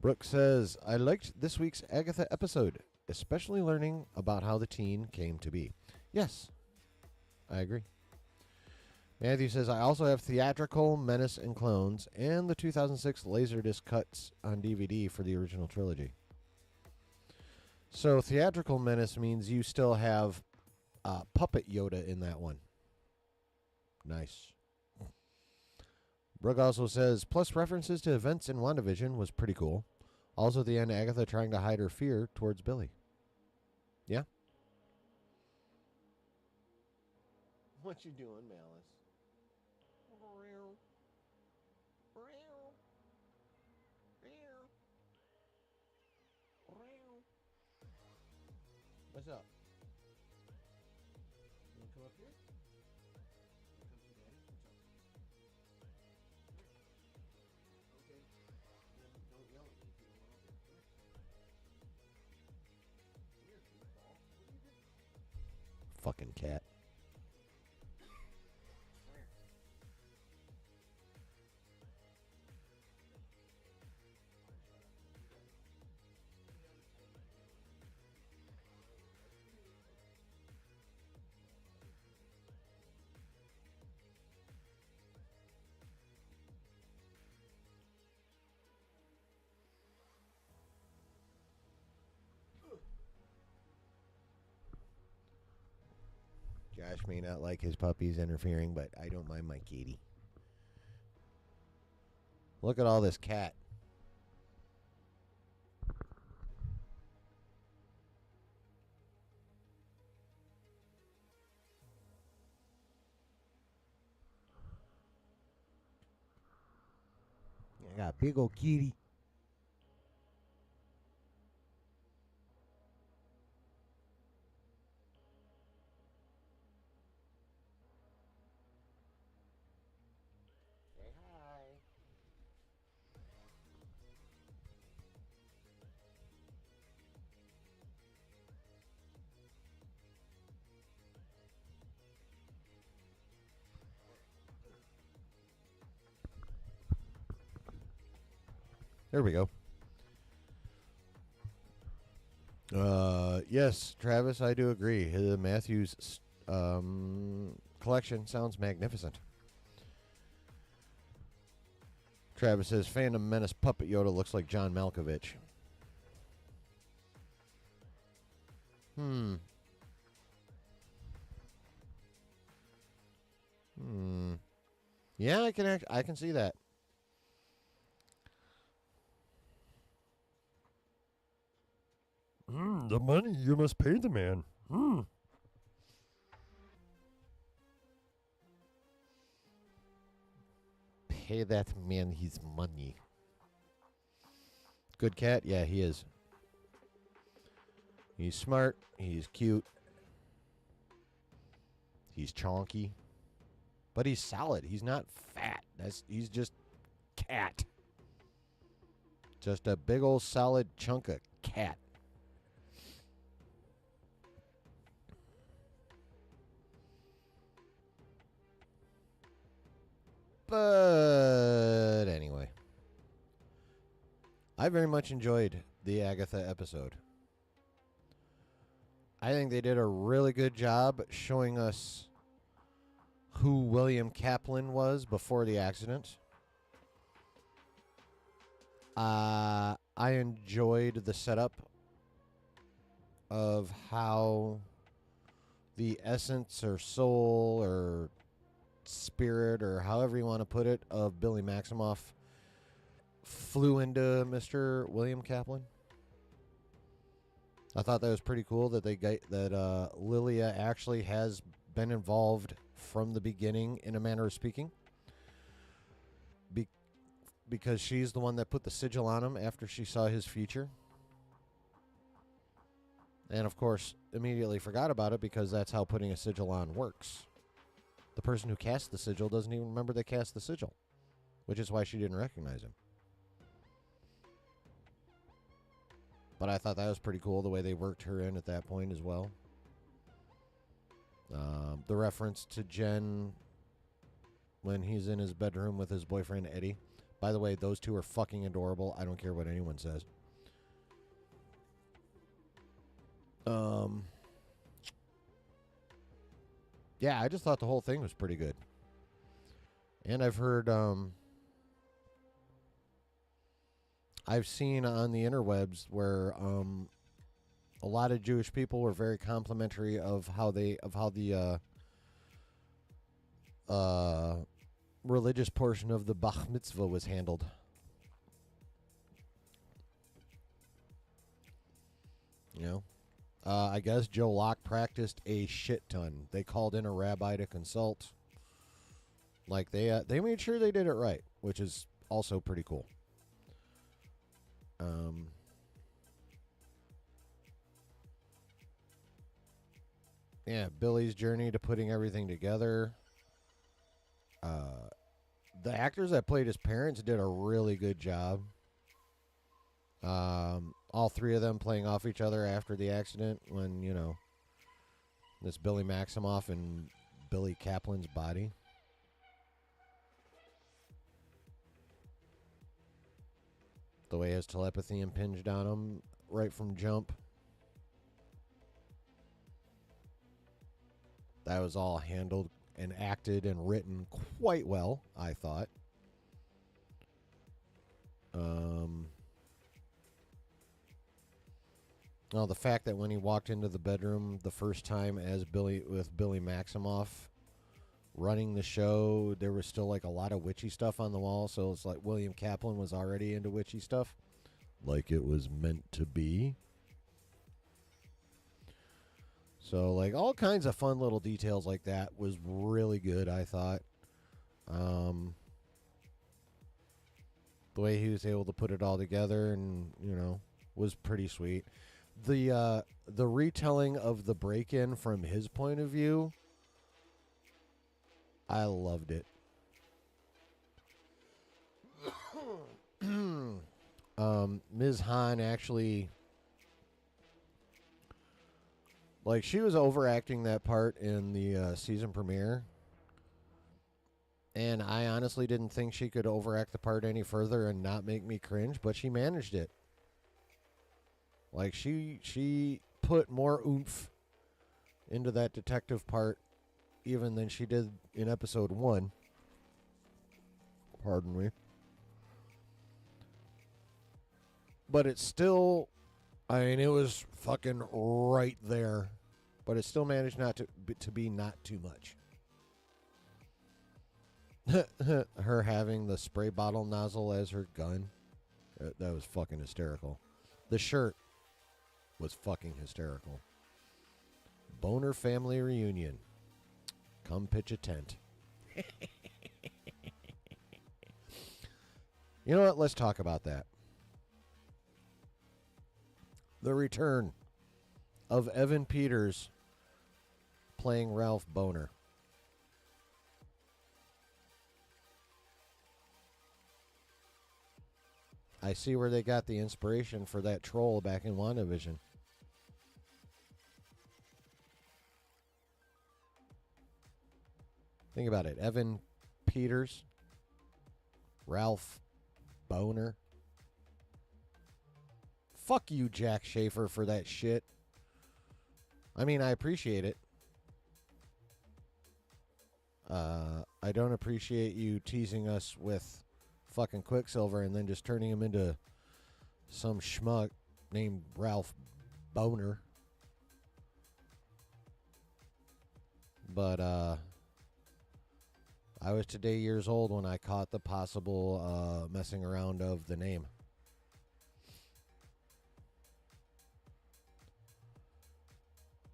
Brooke says, I liked this week's Agatha episode, especially learning about how the teen came to be. Yes, I agree. Matthew says, I also have Theatrical, Menace and Clones, and the 2006 Laserdisc cuts on DVD for the original trilogy. So Theatrical Menace means you still have Puppet Yoda in that one. Nice. Brooke also says, plus references to events in WandaVision was pretty cool. Also, at the end, Agatha trying to hide her fear towards Billy. Yeah? What you doing, Malice? What's up? You want to come up here? Come see Daddy? What's up? Okay. Don't yell at me if you don't want to. Come here, goofball. What are you doing? Fucking cat. Josh may not like his puppies interfering, but I don't mind my kitty. Look at all this cat. I got a big old kitty. Say hi. There we go. Yes, Travis, I do agree. Matthew's collection sounds magnificent. Travis says, Phantom Menace Puppet Yoda looks like John Malkovich. Yeah, I can see that. The money, you must pay the man. Pay that man his money. Good cat? Yeah, he is. He's smart. He's cute. He's chonky. But he's solid. He's not fat. He's just cat. Just a big old solid chunk of cat. But anyway, I very much enjoyed the Agatha episode. I think they did a really good job showing us who William Kaplan was before the accident. I enjoyed the setup of how the essence or soul or spirit or however you want to put it of Billy Maximoff flew into Mr. William Kaplan. I thought that was pretty cool that Lilia actually has been involved from the beginning, in a manner of speaking, because she's the one that put the sigil on him after she saw his future, and of course immediately forgot about it because that's how putting a sigil on works. The person who cast the sigil doesn't even remember they cast the sigil, which is why she didn't recognize him. But I thought that was pretty cool the way they worked her in at that point as well. The reference to Jen when he's in his bedroom with his boyfriend Eddie. By the way, those two are fucking adorable. I don't care what anyone says. Yeah, I just thought the whole thing was pretty good. And I've heard, I've seen on the interwebs where a lot of Jewish people were very complimentary of how the religious portion of the Bach Mitzvah was handled. You know? I guess Joe Locke practiced a shit ton. They called in a rabbi to consult. Like, they made sure they did it right, which is also pretty cool. Yeah, Billy's journey to putting everything together. The actors that played his parents did a really good job. All three of them playing off each other after the accident when, you know, this Billy Maximoff and Billy Kaplan's body. The way his telepathy impinged on him right from jump. That was all handled and acted and written quite well, I thought. Well, the fact that when he walked into the bedroom the first time as Billy Maximoff running the show, there was still like a lot of witchy stuff on the wall. So it's like William Kaplan was already into witchy stuff, like it was meant to be. So like all kinds of fun little details like that was really good, I thought. The way he was able to put it all together and, you know, was pretty sweet. The retelling of the break-in from his point of view, I loved it. Ms. Hahn actually, like, she was overacting that part in the season premiere. And I honestly didn't think she could overact the part any further and not make me cringe, but she managed it. Like, she put more oomph into that detective part even than she did in episode 1. Pardon me. But it's still, I mean, it was fucking right there. But it still managed not to be not too much. Her having the spray bottle nozzle as her gun, that was fucking hysterical. The shirt was fucking hysterical. Boner family reunion. Come pitch a tent. You know what? Let's talk about that. The return of Evan Peters playing Ralph Boner. I see where they got the inspiration for that troll back in WandaVision. Think about it. Evan Peters, Ralph Boner. Fuck you, Jack Schaefer, for that shit. I mean, I appreciate it. I don't appreciate you teasing us with fucking Quicksilver and then just turning him into some schmuck named Ralph Boner. But I was today years old when I caught the possible messing around of the name.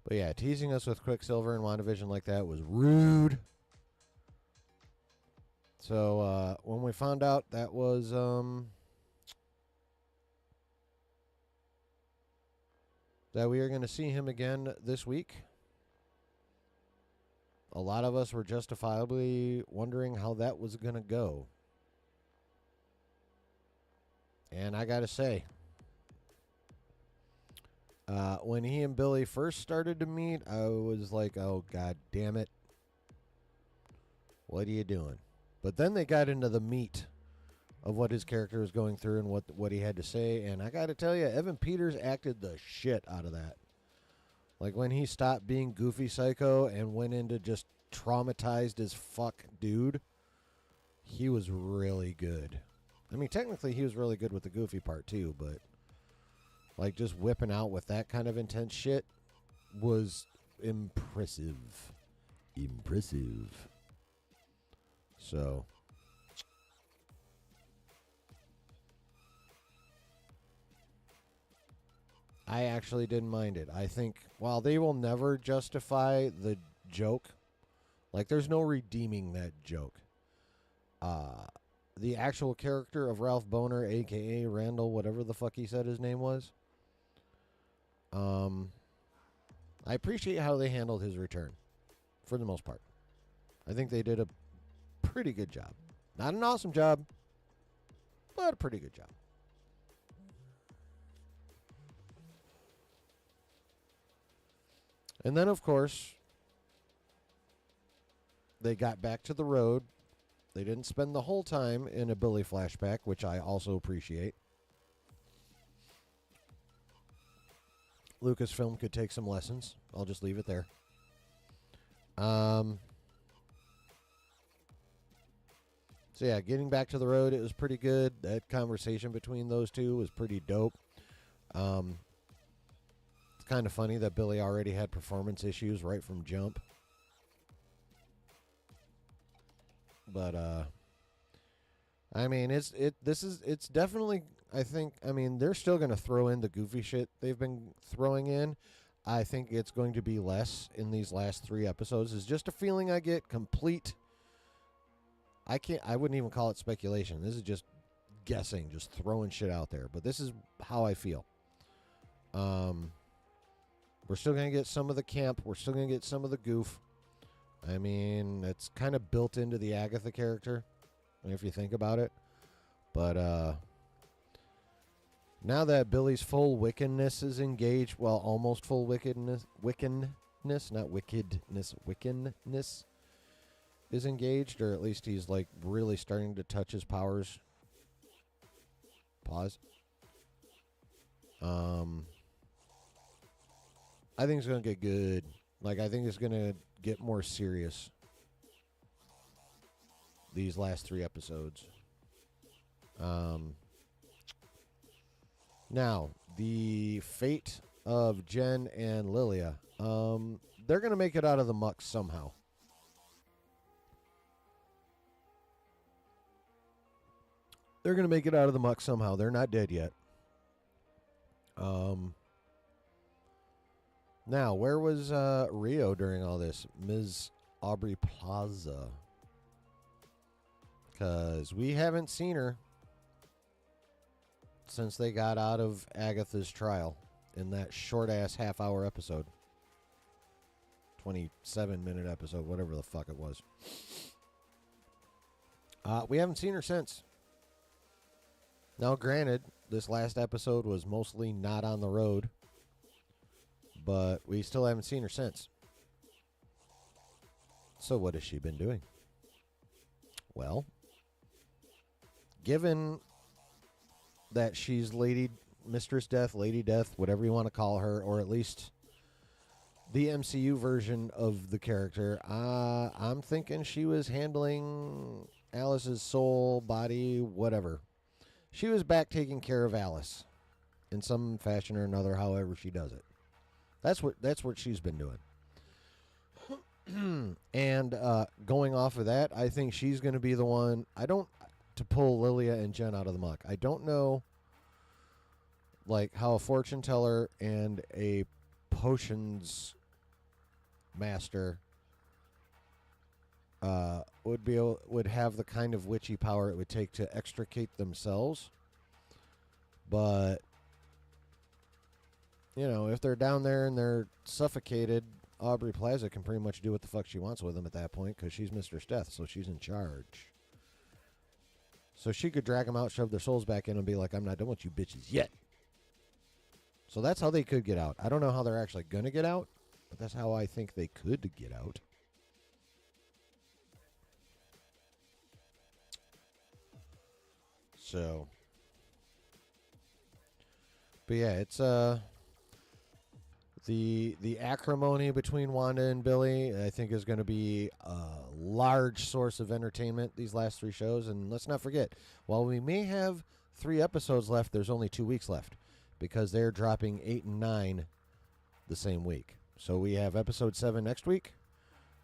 But yeah, teasing us with Quicksilver and WandaVision like that was rude. So when we found out that was that we are going to see him again this week, a lot of us were justifiably wondering how that was going to go. And I got to say, When he and Billy first started to meet, I was like, oh, God damn it. What are you doing? But then they got into the meat of what his character was going through and what he had to say. And I got to tell you, Evan Peters acted the shit out of that. Like when he stopped being goofy psycho and went into just traumatized as fuck dude, he was really good. I mean, technically he was really good with the goofy part too, but like just whipping out with that kind of intense shit was impressive. Impressive. So I actually didn't mind it. I think while they will never justify the joke, like there's no redeeming that joke. The actual character of Ralph Boner, aka Randall, whatever the fuck he said his name was. I appreciate how they handled his return, for the most part. I think they did a pretty good job. Not an awesome job, but a pretty good job. And then, of course, they got back to the road. They didn't spend the whole time in a Billy flashback, which I also appreciate. Lucasfilm could take some lessons. I'll just leave it there. So yeah, getting back to the road, it was pretty good. That conversation between those two was pretty dope. It's kind of funny that Billy already had performance issues right from jump. But I mean, it's definitely, I think, I mean, they're still going to throw in the goofy shit they've been throwing in. I think it's going to be less in these last 3 episodes. It's just a feeling I get. Complete. I wouldn't even call it speculation. This is just guessing, just throwing shit out there. But this is how I feel. We're still going to get some of the camp. We're still going to get some of the goof. I mean, it's kind of built into the Agatha character, if you think about it. But now that Billy's full wickedness is engaged, well, almost full wickedness, not wickedness, wickedness is engaged, or at least he's like really starting to touch his powers. Pause. I think it's going to get good. Like, I think it's going to get more serious these last 3 episodes. Now, the fate of Jen and Lilia. They're going to make it out of the muck somehow. They're going to make it out of the muck somehow. They're not dead yet. Now, where was Rio during all this? Ms. Aubrey Plaza. Because we haven't seen her since they got out of Agatha's trial in that short-ass half-hour episode. 27-minute episode, whatever the fuck it was. We haven't seen her since. Now, granted, this last episode was mostly not on the road. But we still haven't seen her since. So what has she been doing? Well, given that she's Mistress Death, Lady Death, whatever you want to call her, or at least the MCU version of the character, I'm thinking she was handling Alice's soul, body, whatever. She was back taking care of Alice in some fashion or another, however she does it. That's what she's been doing. And going off of that, I think she's going to be the one. To pull Lilia and Jen out of the muck. I don't know, like, how a fortune teller and a potions master would have the kind of witchy power it would take to extricate themselves. But you know, if they're down there and they're suffocated, Aubrey Plaza can pretty much do what the fuck she wants with them at that point because she's Mistress Death, so she's in charge. So she could drag them out, shove their souls back in, and be like, I'm not done with you bitches yet. So that's how they could get out. I don't know how they're actually going to get out, but that's how I think they could get out. So, but yeah, it's the acrimony between Wanda and Billy, I think, is going to be a large source of entertainment these last 3 shows. And let's not forget, while we may have 3 episodes left, there's only 2 weeks left because they're dropping 8 and 9 the same week. So we have episode 7 next week,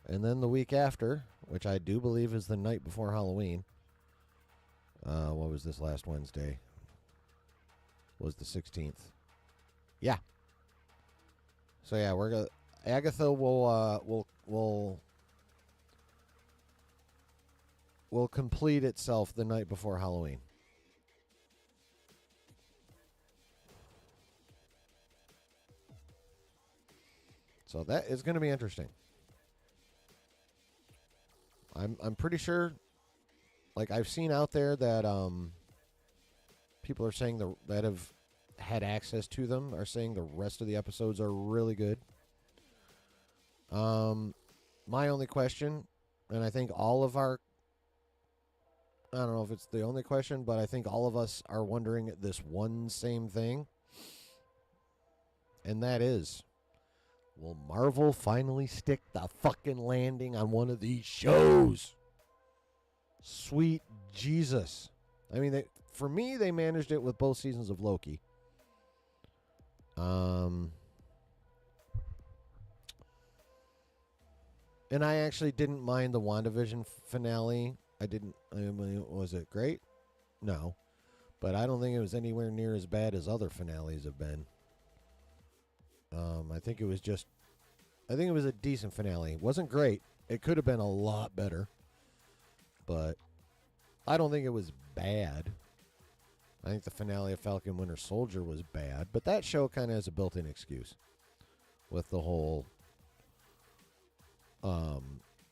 and then the week after, which I do believe is the night before Halloween. What was this last Wednesday? Was the 16th. Yeah. So yeah, we're gonna Agatha will complete itself the night before Halloween. So that is going to be interesting. I'm pretty sure, like I've seen out there that people are saying that have had access to them are saying the rest of the episodes are really good. My only question, and I think all of our, I don't know if it's the only question, but I think all of us are wondering this one same thing, and that is, will Marvel finally stick the fucking landing on one of these shows? Sweet Jesus. I mean, for me, they managed it with both seasons of Loki. And I actually didn't mind the WandaVision finale. I mean, was it great? No. But I don't think it was anywhere near as bad as other finales have been. I think it was a decent finale. It wasn't great. It could have been a lot better. But I don't think it was bad. I think the finale of Falcon Winter Soldier was bad. But that show kind of has a built-in excuse. With the whole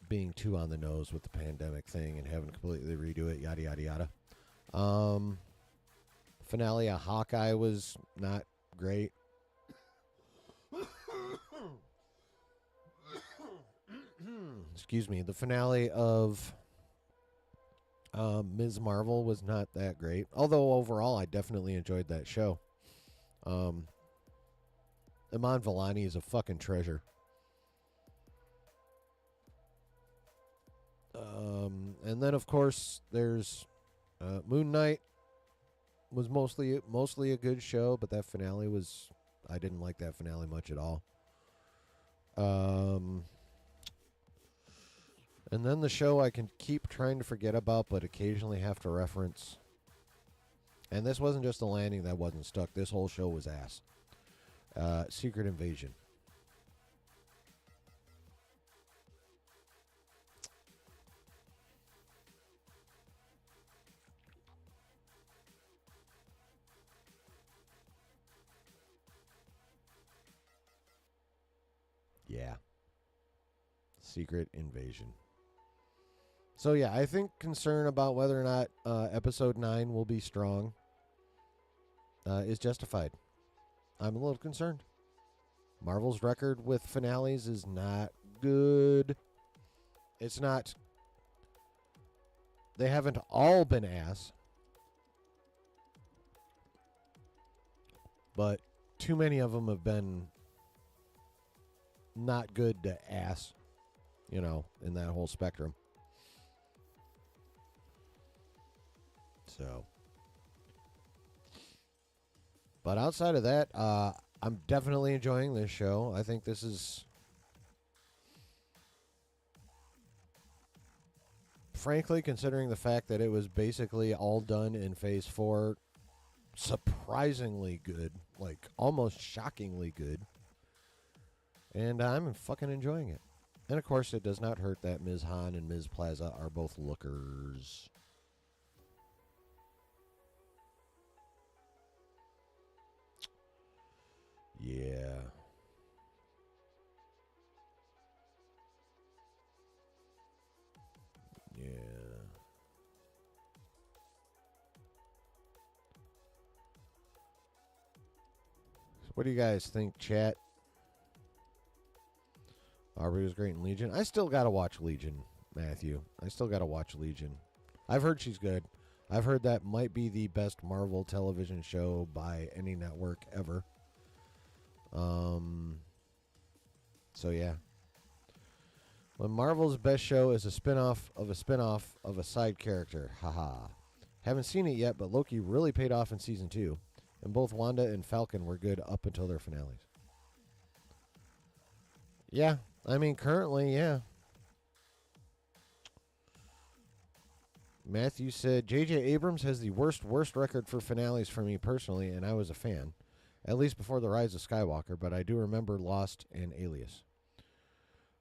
being too on the nose with the pandemic thing and having to completely redo it, yada, yada, yada. Finale of Hawkeye was not great. Excuse me. The finale of Ms. Marvel was not that great. Although overall, I definitely enjoyed that show. Iman Vellani is a fucking treasure. And then, of course, there's Moon Knight. Was mostly a good show, but that finale was, I didn't like that finale much at all. And then the show I can keep trying to forget about, but occasionally have to reference. And this wasn't just a landing that wasn't stuck. This whole show was ass. Secret Invasion. Yeah. Secret Invasion. So, yeah, I think concern about whether or not Episode 9 will be strong is justified. I'm a little concerned. Marvel's record with finales is not good. It's not. They haven't all been ass. But too many of them have been not good to ass, in that whole spectrum. So, but outside of that, I'm definitely enjoying this show. I think this is, frankly, considering the fact that it was basically all done in Phase 4, surprisingly good, like almost shockingly good. And I'm fucking enjoying it. And of course, it does not hurt that Ms. Han and Ms. Plaza are both lookers. Yeah. Yeah. What do you guys think, chat? Aubrey was great in Legion. I still got to watch Legion, Matthew. I still got to watch Legion. I've heard she's good. I've heard that might be the best Marvel television show by any network ever. So yeah. When Marvel's best show is a spin-off of a side character. Haha. Haven't seen it yet, but Loki really paid off in season 2. And both Wanda and Falcon were good up until their finales. Yeah. I mean, currently, yeah. Matthew said, J.J. Abrams has the worst record for finales for me personally, and I was a fan. At least before The Rise of Skywalker, but I do remember Lost and Alias.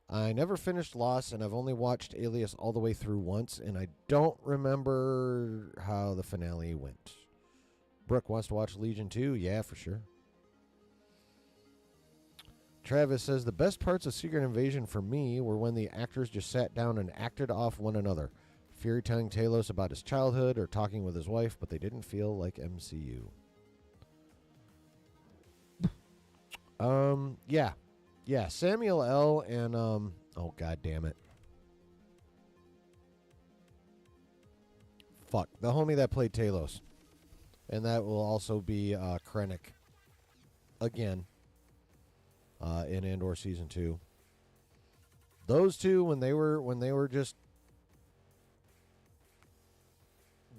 I never finished Lost, and I've only watched Alias all the way through once, and I don't remember how the finale went. Brooke wants to watch Legion 2? Yeah, for sure. Travis says, the best parts of Secret Invasion for me were when the actors just sat down and acted off one another. Fury telling Talos about his childhood or talking with his wife, but they didn't feel like MCU. Yeah. Yeah, Samuel L. and, oh, god damn it. Fuck. The homie that played Talos. And that will also be Krennic. Again. In Andor Season 2. Those two, when they were just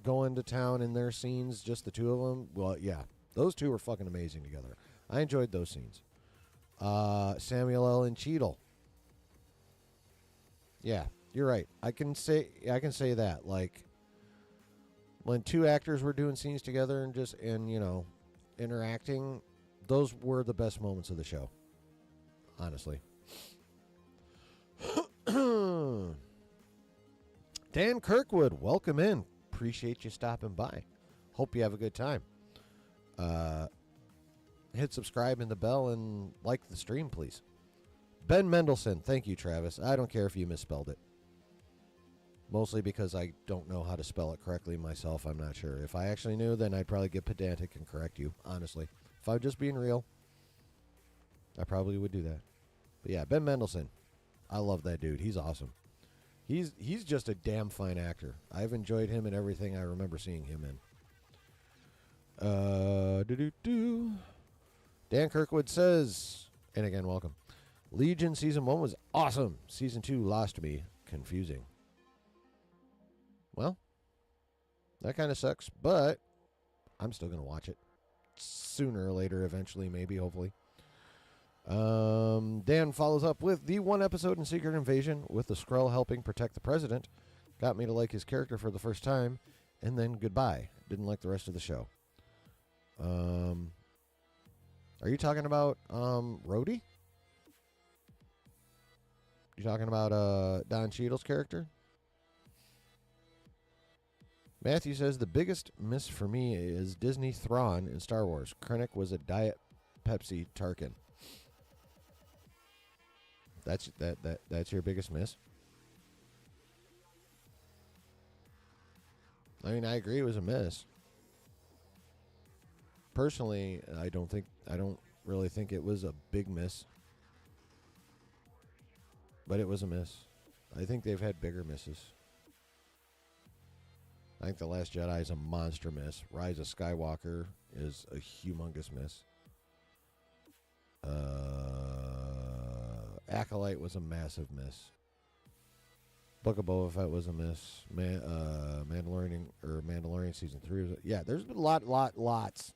going to town in their scenes, just the two of them, well, yeah. Those two were fucking amazing together. I enjoyed those scenes. Samuel L. and Cheadle. Yeah, you're right. I can say that. Like, when two actors were doing scenes together and you know, interacting, those were the best moments of the show. Honestly. Dan Kirkwood, welcome in. Appreciate you stopping by. Hope you have a good time. Hit subscribe and the bell and like the stream, please. Ben Mendelsohn, thank you, Travis. I don't care if you misspelled it. Mostly because I don't know how to spell it correctly myself. I'm not sure. If I actually knew, then I'd probably get pedantic and correct you, honestly. If I'm just being real, I probably would do that. But yeah, Ben Mendelsohn. I love that dude. He's awesome. He's just a damn fine actor. I've enjoyed him in everything I remember seeing him in. Dan Kirkwood says, and again, welcome. Legion Season 1 was awesome. Season 2 lost me. Confusing. Well, that kind of sucks, but I'm still going to watch it. Sooner or later, eventually, maybe, hopefully. Dan follows up with the one episode in Secret Invasion with the Skrull helping protect the president. Got me to like his character for the first time, and then goodbye. Didn't like the rest of the show. Are you talking about Rhodey? You talking about Don Cheadle's character? Matthew says the biggest miss for me is Disney Thrawn in Star Wars. Krennic was a Diet Pepsi Tarkin. That's your biggest miss? I mean, I agree it was a miss. Personally, I don't really think it was a big miss. But it was a miss. I think they've had bigger misses. I think The Last Jedi is a monster miss. Rise of Skywalker is a humongous miss. Acolyte was a massive miss. Book of Boba Fett was a miss. Mandalorian Season 3 was yeah, there's been lots.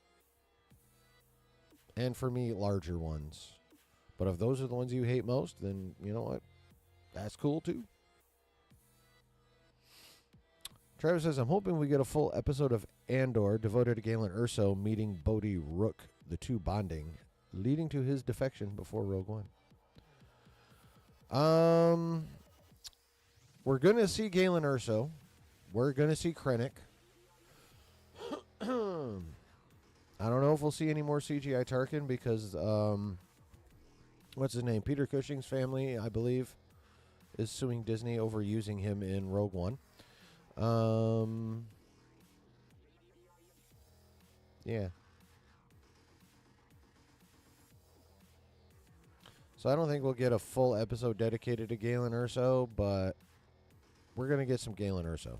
And for me, larger ones. But if those are the ones you hate most, then you know what? That's cool too. Travis says, I'm hoping we get a full episode of Andor devoted to Galen Erso meeting Bodhi Rook, the two bonding, leading to his defection before Rogue One. We're going to see Galen Erso. We're going to see Krennic. I don't know if we'll see any more CGI Tarkin because, what's his name? Peter Cushing's family, I believe, is suing Disney over using him in Rogue One. Yeah. So I don't think we'll get a full episode dedicated to Galen Erso, but we're going to get some Galen Erso.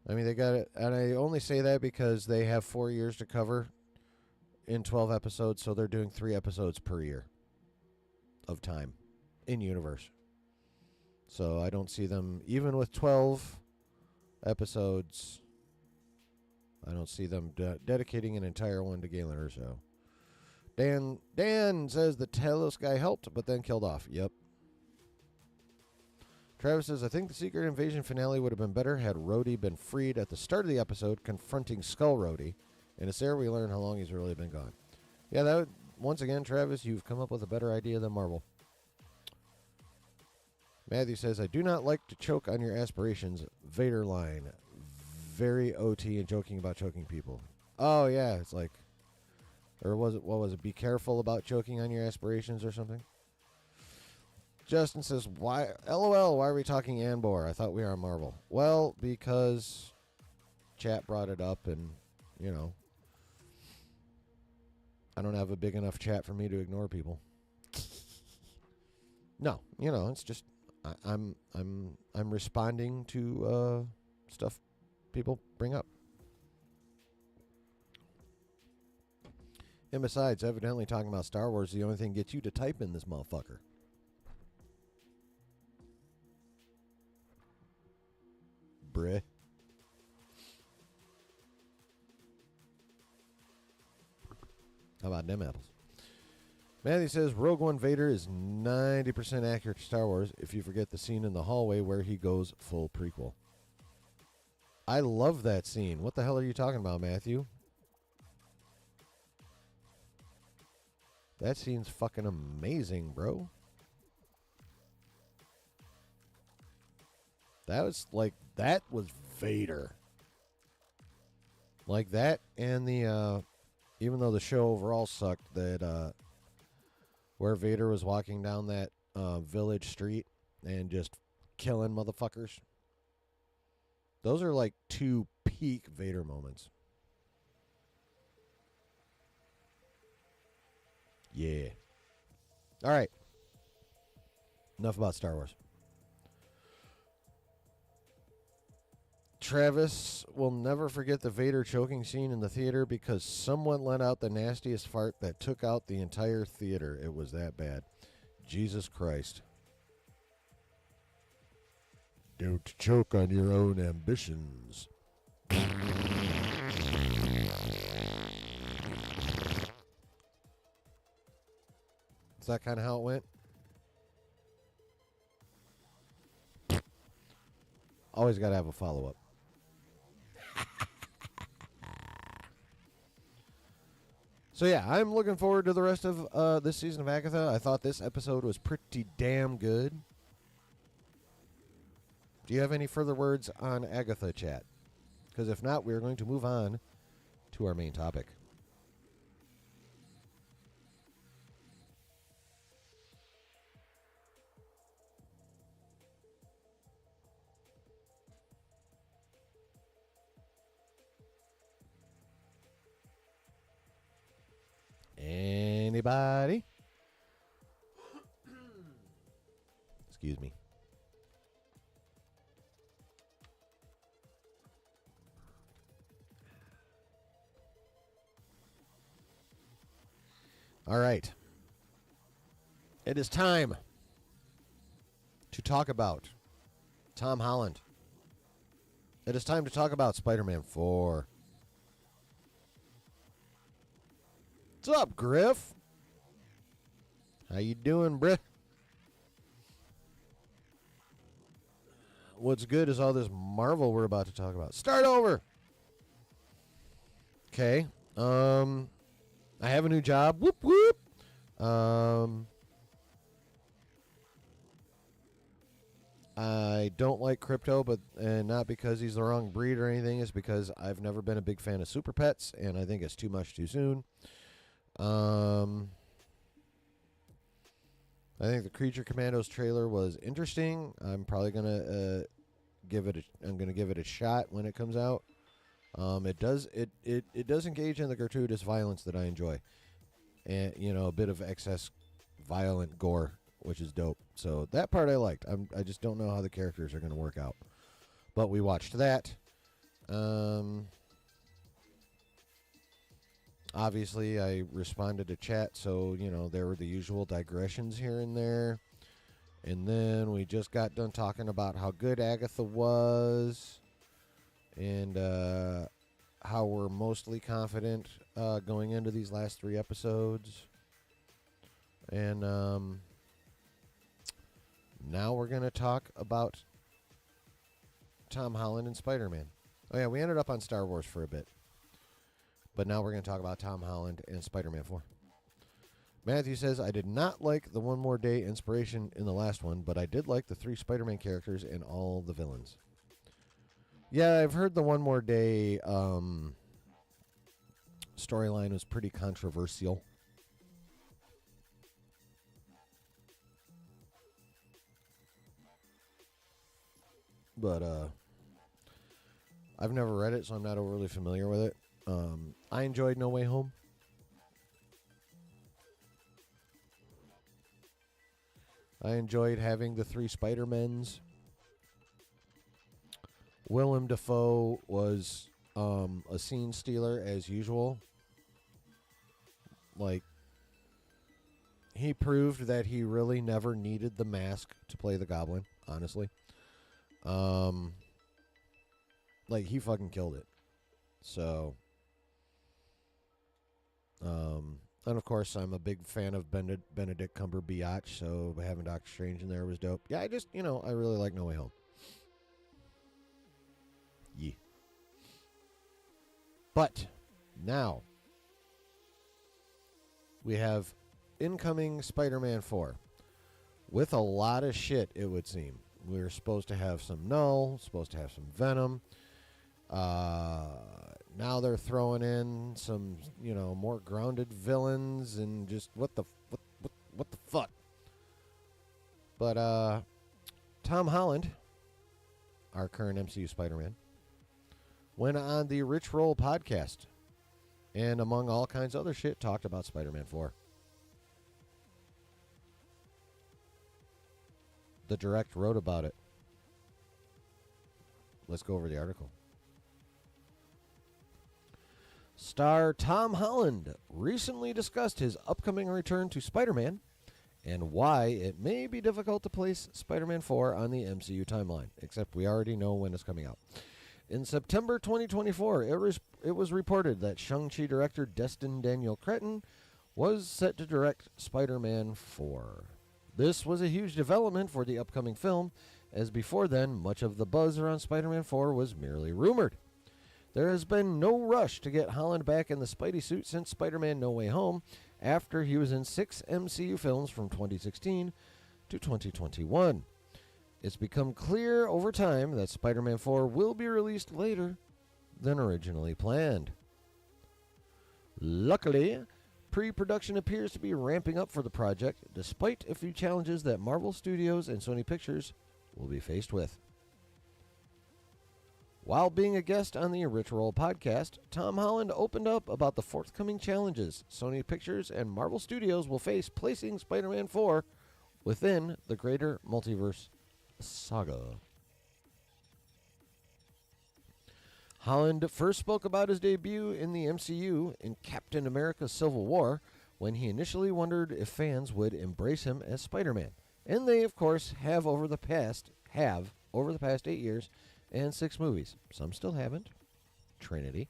I mean, they got it, and I only say that because they have 4 years to cover in 12 episodes, so they're doing 3 episodes per year of time in universe. So I don't see them, even with 12 episodes, I don't see them dedicating an entire one to Galen Erso. Dan says the Talos guy helped, but then killed off. Yep. Travis says, I think the Secret Invasion finale would have been better had Rhodey been freed at the start of the episode, confronting Skull Rhodey. And it's there we learn how long he's really been gone. Yeah, that would, once again, Travis, you've come up with a better idea than Marvel. Matthew says, I do not like to choke on your aspirations. Vader line. Very OT and joking about choking people. Oh, yeah, it's like, or was it, what was it? Be careful about choking on your aspirations or something? Justin says, why, LOL, why are we talking Anbor? I thought we were on Marvel. Well, because chat brought it up and, you know, I don't have a big enough chat for me to ignore people. No, you know, it's just I'm responding to stuff people bring up. And besides, evidently talking about Star Wars is the only thing that gets you to type in this motherfucker. Bruh. How about them apples? Matthew says Rogue One Vader is 90% accurate to Star Wars if you forget the scene in the hallway where he goes full prequel. I love that scene. What the hell are you talking about, Matthew? That scene's fucking amazing, bro. That was Vader. Like that, and the even though the show overall sucked, that where Vader was walking down that village street and just killing motherfuckers. Those are like 2 peak Vader moments. Yeah. All right. Enough about Star Wars. Travis will never forget the Vader choking scene in the theater because someone let out the nastiest fart that took out the entire theater. It was that bad. Jesus Christ. Don't choke on your own ambitions. Is that kind of how it went? Always got to have a follow-up. So yeah, I'm looking forward to the rest of this season of Agatha. I thought this episode was pretty damn good. Do you have any further words on Agatha, chat? Because if not, we're going to move on to our main topic. Anybody? Excuse me. All right. It is time to talk about Tom Holland. It is time to talk about Spider-Man 4. What's up, Griff? How you doing, bruh? What's good is all this Marvel we're about to talk about. Start over. Okay. I have a new job. Whoop whoop. I don't like crypto, but not because he's the wrong breed or anything. It's because I've never been a big fan of super pets, and I think it's too much too soon. I think the Creature Commandos trailer was interesting. I'm probably gonna give it a shot when it comes out. It does engage in the gratuitous violence that I enjoy, and a bit of excess violent gore, which is dope. So that part I liked. I just don't know how the characters are going to work out. But we watched that. Obviously, I responded to chat, so, there were the usual digressions here and there. And then we just got done talking about how good Agatha was and how we're mostly confident going into these last 3 episodes. And now we're going to talk about Tom Holland and Spider-Man. Oh, yeah, we ended up on Star Wars for a bit. But now we're going to talk about Tom Holland and Spider-Man 4. Matthew says, I did not like the One More Day inspiration in the last one, but I did like the 3 Spider-Man characters and all the villains. Yeah, I've heard the One More Day storyline was pretty controversial. But I've never read it, so I'm not overly familiar with it. I enjoyed No Way Home. I enjoyed having the 3 Spider-Mens. Willem Dafoe was a scene stealer as usual. Like, he proved that he really never needed the mask to play the Goblin, honestly. Like, he fucking killed it. So, and of course, I'm a big fan of Benedict Cumberbatch, so having Doctor Strange in there was dope. Yeah, I just, I really like No Way Home. Yeah. But, now, we have incoming Spider-Man 4. With a lot of shit, it would seem. We're supposed to have some Null, supposed to have some Venom. Now they're throwing in some, more grounded villains and just what the fuck. But Tom Holland, our current MCU Spider-Man, went on the Rich Roll podcast and among all kinds of other shit talked about Spider-Man 4. The Direct wrote about it. Let's go over the article. Star Tom Holland recently discussed his upcoming return to Spider-Man and why it may be difficult to place Spider-Man 4 on the MCU timeline, except we already know when it's coming out. In September 2024, it was reported that Shang-Chi director Destin Daniel Cretton was set to direct Spider-Man 4. This was a huge development for the upcoming film, as before then, much of the buzz around Spider-Man 4 was merely rumored. There has been no rush to get Holland back in the Spidey suit since Spider-Man No Way Home, after he was in 6 MCU films from 2016 to 2021. It's become clear over time that Spider-Man 4 will be released later than originally planned. Luckily, pre-production appears to be ramping up for the project, despite a few challenges that Marvel Studios and Sony Pictures will be faced with. While being a guest on the Rich Roll podcast, Tom Holland opened up about the forthcoming challenges Sony Pictures and Marvel Studios will face placing Spider-Man 4 within the greater multiverse saga. Holland first spoke about his debut in the MCU in Captain America Civil War, when he initially wondered if fans would embrace him as Spider-Man. And they, of course, have over the past 8 years and 6 movies. Some still haven't. Trinity.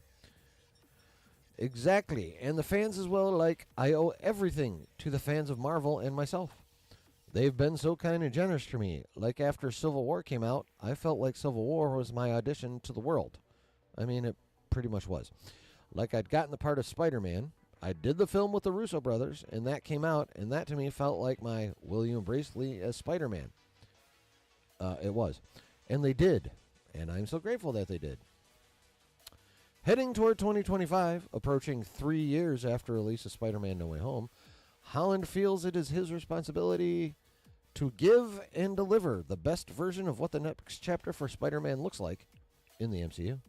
Exactly. And the fans as well, like, I owe everything to the fans of Marvel and myself. They've been so kind and generous to me. Like after Civil War came out, I felt like Civil War was my audition to the world. I mean, it pretty much was. Like I'd gotten the part of Spider-Man. I did the film with the Russo brothers, and that came out, and that to me felt like my Will You Embrace Me as Spider-Man. It was. And they did. And I'm so grateful that they did. Heading toward 2025, approaching 3 years after release of Spider-Man No Way Home, Holland feels it is his responsibility to give and deliver the best version of what the next chapter for Spider-Man looks like in the MCU.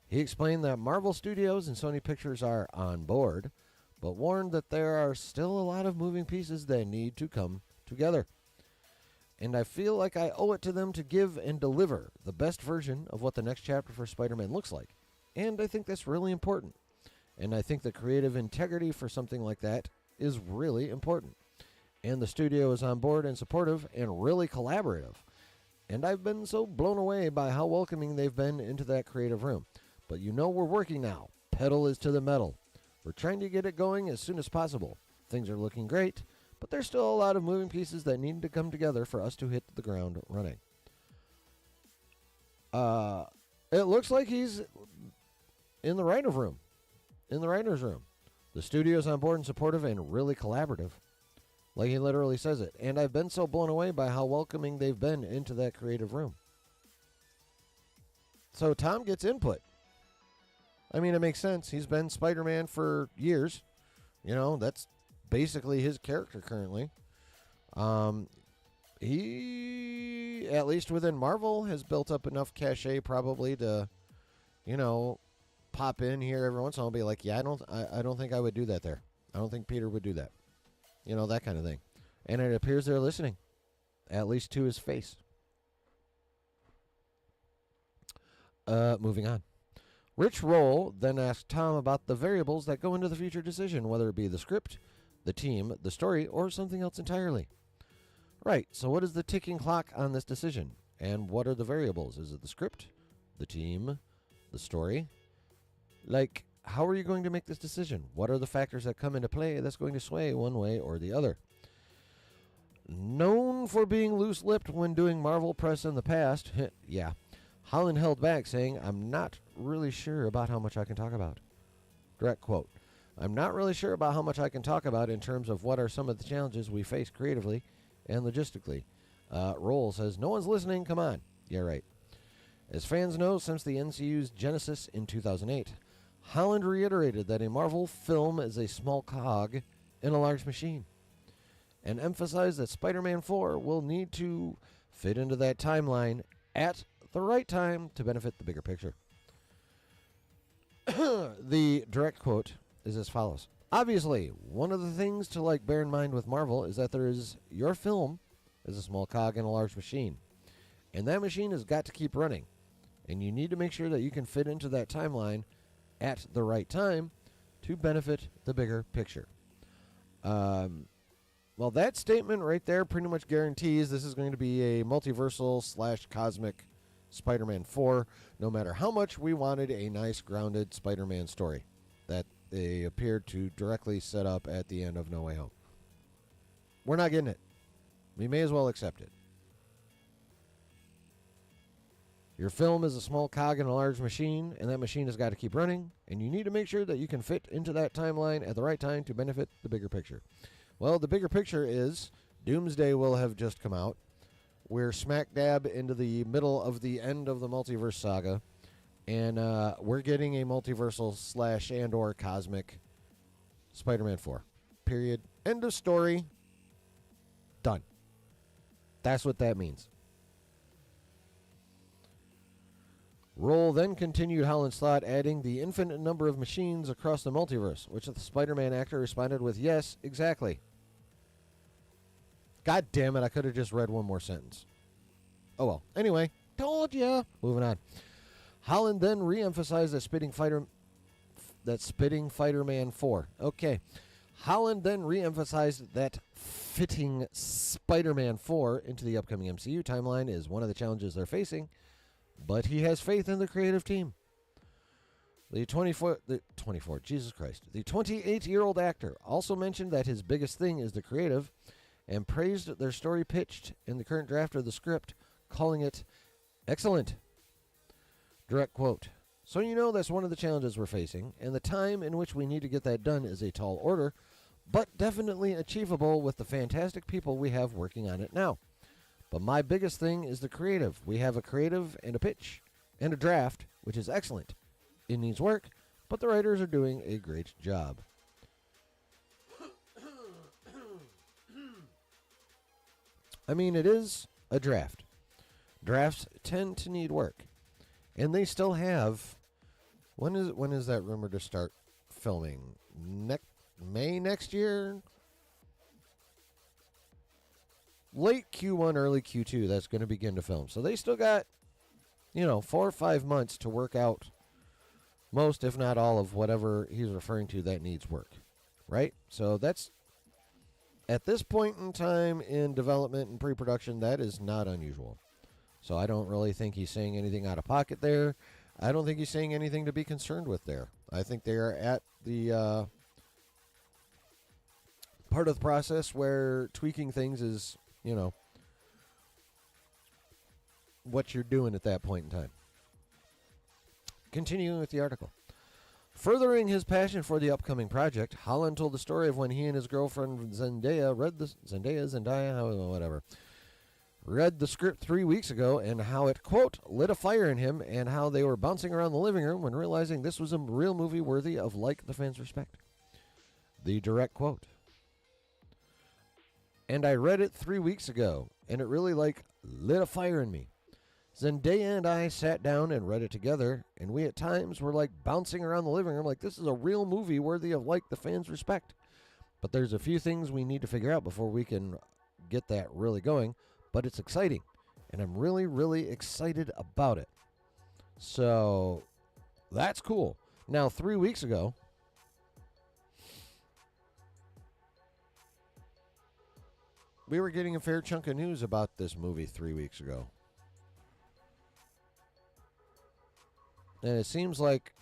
He explained that Marvel Studios and Sony Pictures are on board, but warned that there are still a lot of moving pieces that need to come together. And I feel like I owe it to them to give and deliver the best version of what the next chapter for Spider-Man looks like. And I think that's really important. And I think the creative integrity for something like that is really important. And the studio is on board and supportive and really collaborative. And I've been so blown away by how welcoming they've been into that creative room. But you know we're working now. Pedal is to the metal. We're trying to get it going as soon as possible. Things are looking great, but there's still a lot of moving pieces that need to come together for us to hit the ground running. It looks like he's in the writer's room. The studio's on board and supportive and really collaborative. Like he literally says it. And I've been so blown away by how welcoming they've been into that creative room. So Tom gets input. I mean, it makes sense. He's been Spider-Man for years. You know, that's basically his character currently. He, at least within Marvel, has built up enough cachet probably to, you know, pop in here every once in a while and be like, yeah, I don't think I would do that there. I don't think Peter would do that. You know, that kind of thing. And it appears they're listening, at least to his face. Moving on. Rich Roll then asked Tom about the variables that go into the future decision, whether it be the script, the team, the story, or something else entirely. Right, so what is the ticking clock on this decision? And what are the variables? Is it the script, the team, the story? Like, how are you going to make this decision? What are the factors that come into play that's going to sway one way or the other? Known for being loose-lipped when doing Marvel press in the past, yeah, Holland held back, saying, I'm not really sure about how much I can talk about. Direct quote. I'm not really sure about how much I can talk about in terms of what are some of the challenges we face creatively and logistically. Roll says, no one's listening, come on. Yeah, right. As fans know, since the MCU's genesis in 2008, Holland reiterated that a Marvel film is a small cog in a large machine, and emphasized that Spider-Man 4 will need to fit into that timeline at the right time to benefit the bigger picture. The direct quote is as follows. Obviously, one of the things to bear in mind with Marvel is that your film is a small cog in a large machine, and that machine has got to keep running, and you need to make sure that you can fit into that timeline at the right time to benefit the bigger picture. Well, that statement right there pretty much guarantees this is going to be a multiversal / cosmic Spider-Man 4, no matter how much we wanted a nice grounded Spider-Man story that they appeared to directly set up at the end of No Way Home. We're not getting it. We may as well accept it. Your film is a small cog in a large machine, and that machine has got to keep running, and you need to make sure that you can fit into that timeline at the right time to benefit the bigger picture. Well, the bigger picture is Doomsday will have just come out. We're smack dab into the middle of the end of the multiverse saga, and we're getting a multiversal / and or cosmic Spider-Man 4. Period. End of story. Done. That's what that means. Roll then continued Holland's thought, adding the infinite number of machines across the multiverse, which the Spider-Man actor responded with, yes, exactly. God damn it, I could have just read one more sentence. Oh well. Anyway, told ya. Moving on. Holland then re-emphasized that Spitting Fighter-Man 4. Okay. Holland then re-emphasized that fitting Spider-Man 4 into the upcoming MCU timeline is one of the challenges they're facing, but he has faith in the creative team. The 28-year-old actor also mentioned that his biggest thing is the creative and praised their story pitched in the current draft of the script, calling it excellent. Direct quote. So you know that's one of the challenges we're facing, and the time in which we need to get that done is a tall order, but definitely achievable with the fantastic people we have working on it now. But my biggest thing is the creative. We have a creative and a pitch and a draft, which is excellent. It needs work, but the writers are doing a great job. I mean, it is a draft. Drafts tend to need work. And they still have... When is that rumored to start filming? May May next year. Late Q1, early Q2, that's going to begin to film. So they still got, 4 or 5 months to work out most, if not all, of whatever he's referring to that needs work. Right? So that's, at this point in time in development and pre-production, that is not unusual. So I don't really think he's saying anything out of pocket there. I don't think he's saying anything to be concerned with there. I think they are at the part of the process where tweaking things is, what you're doing at that point in time. Continuing with the article. Furthering his passion for the upcoming project, Holland told the story of when he and his girlfriend Zendaya read the script 3 weeks ago and how it, quote, lit a fire in him and how they were bouncing around the living room when realizing this was a real movie worthy of like the fans respect. The direct quote. And I read it 3 weeks ago, and it really, lit a fire in me. Zendaya and I sat down and read it together, and we at times were, bouncing around the living room like this is a real movie worthy of, the fans respect. But there's a few things we need to figure out before we can get that really going, but it's exciting, and I'm really, really excited about it. So, that's cool. Now, 3 weeks ago, we were getting a fair chunk of news about this movie 3 weeks ago. And it seems like,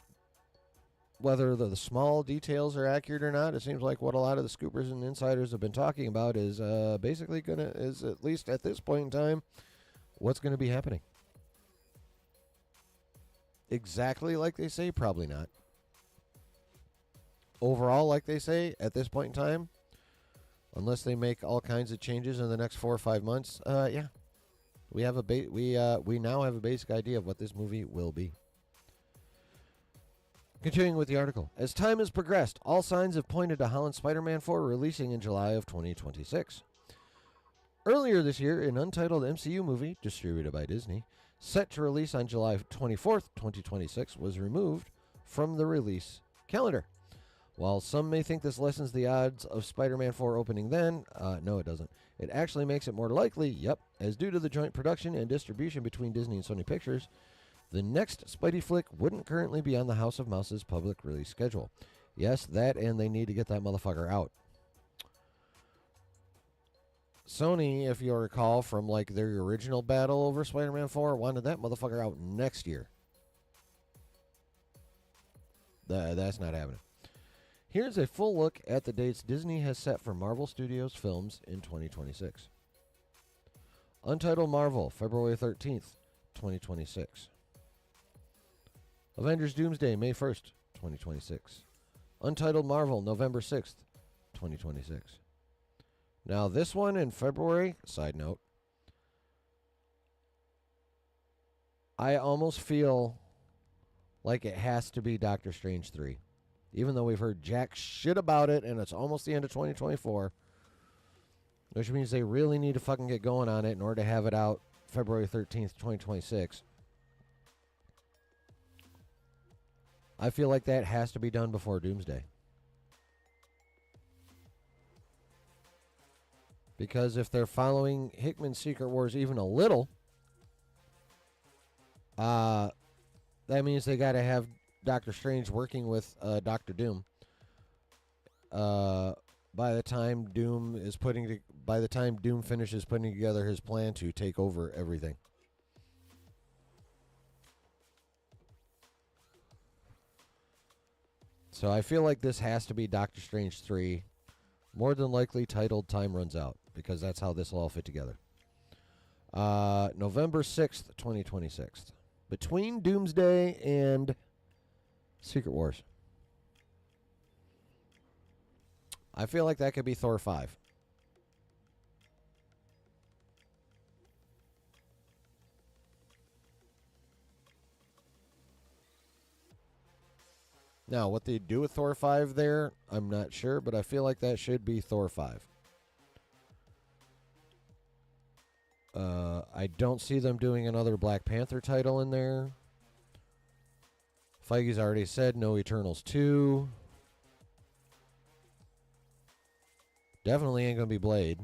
whether the small details are accurate or not, it seems like what a lot of the scoopers and insiders have been talking about is basically is at least at this point in time, what's going to be happening. Exactly like they say, probably not. Overall, like they say, at this point in time, unless they make all kinds of changes in the next 4 or 5 months, yeah, we have we now have a basic idea of what this movie will be. Continuing with the article. As time has progressed, all signs have pointed to Holland's Spider-Man 4 releasing in July of 2026. Earlier this year, an untitled MCU movie, distributed by Disney, set to release on July 24th, 2026, was removed from the release calendar. While some may think this lessens the odds of Spider-Man 4 opening then, no, it doesn't. It actually makes it more likely, as due to the joint production and distribution between Disney and Sony Pictures, the next Spidey flick wouldn't currently be on the House of Mouse's public release schedule. Yes, that, and they need to get that motherfucker out. Sony, if you'll recall from their original battle over Spider-Man 4, wanted that motherfucker out next year. That's not happening. Here's a full look at the dates Disney has set for Marvel Studios films in 2026. Untitled Marvel, February 13th, 2026. Avengers Doomsday, May 1st, 2026. Untitled Marvel, November 6th, 2026. Now, this one in February, side note, I almost feel like it has to be Doctor Strange 3. Even though we've heard jack shit about it and it's almost the end of 2024, which means they really need to fucking get going on it in order to have it out February 13th, 2026. I feel like that has to be done before Doomsday. Because if they're following Hickman's Secret Wars even a little, that means they got to have Doctor Strange working with Doctor Doom. By the time Doom finishes putting together his plan to take over everything. So I feel like this has to be Doctor Strange 3, more than likely titled Time Runs Out, because that's how this will all fit together. November 6th, 2026. Between Doomsday and Secret Wars. I feel like that could be Thor 5. Now, what they do with Thor 5 there, I'm not sure, but I feel like that should be Thor 5. I don't see them doing another Black Panther title in there. Feige's already said no Eternals 2. Definitely ain't going to be Blade.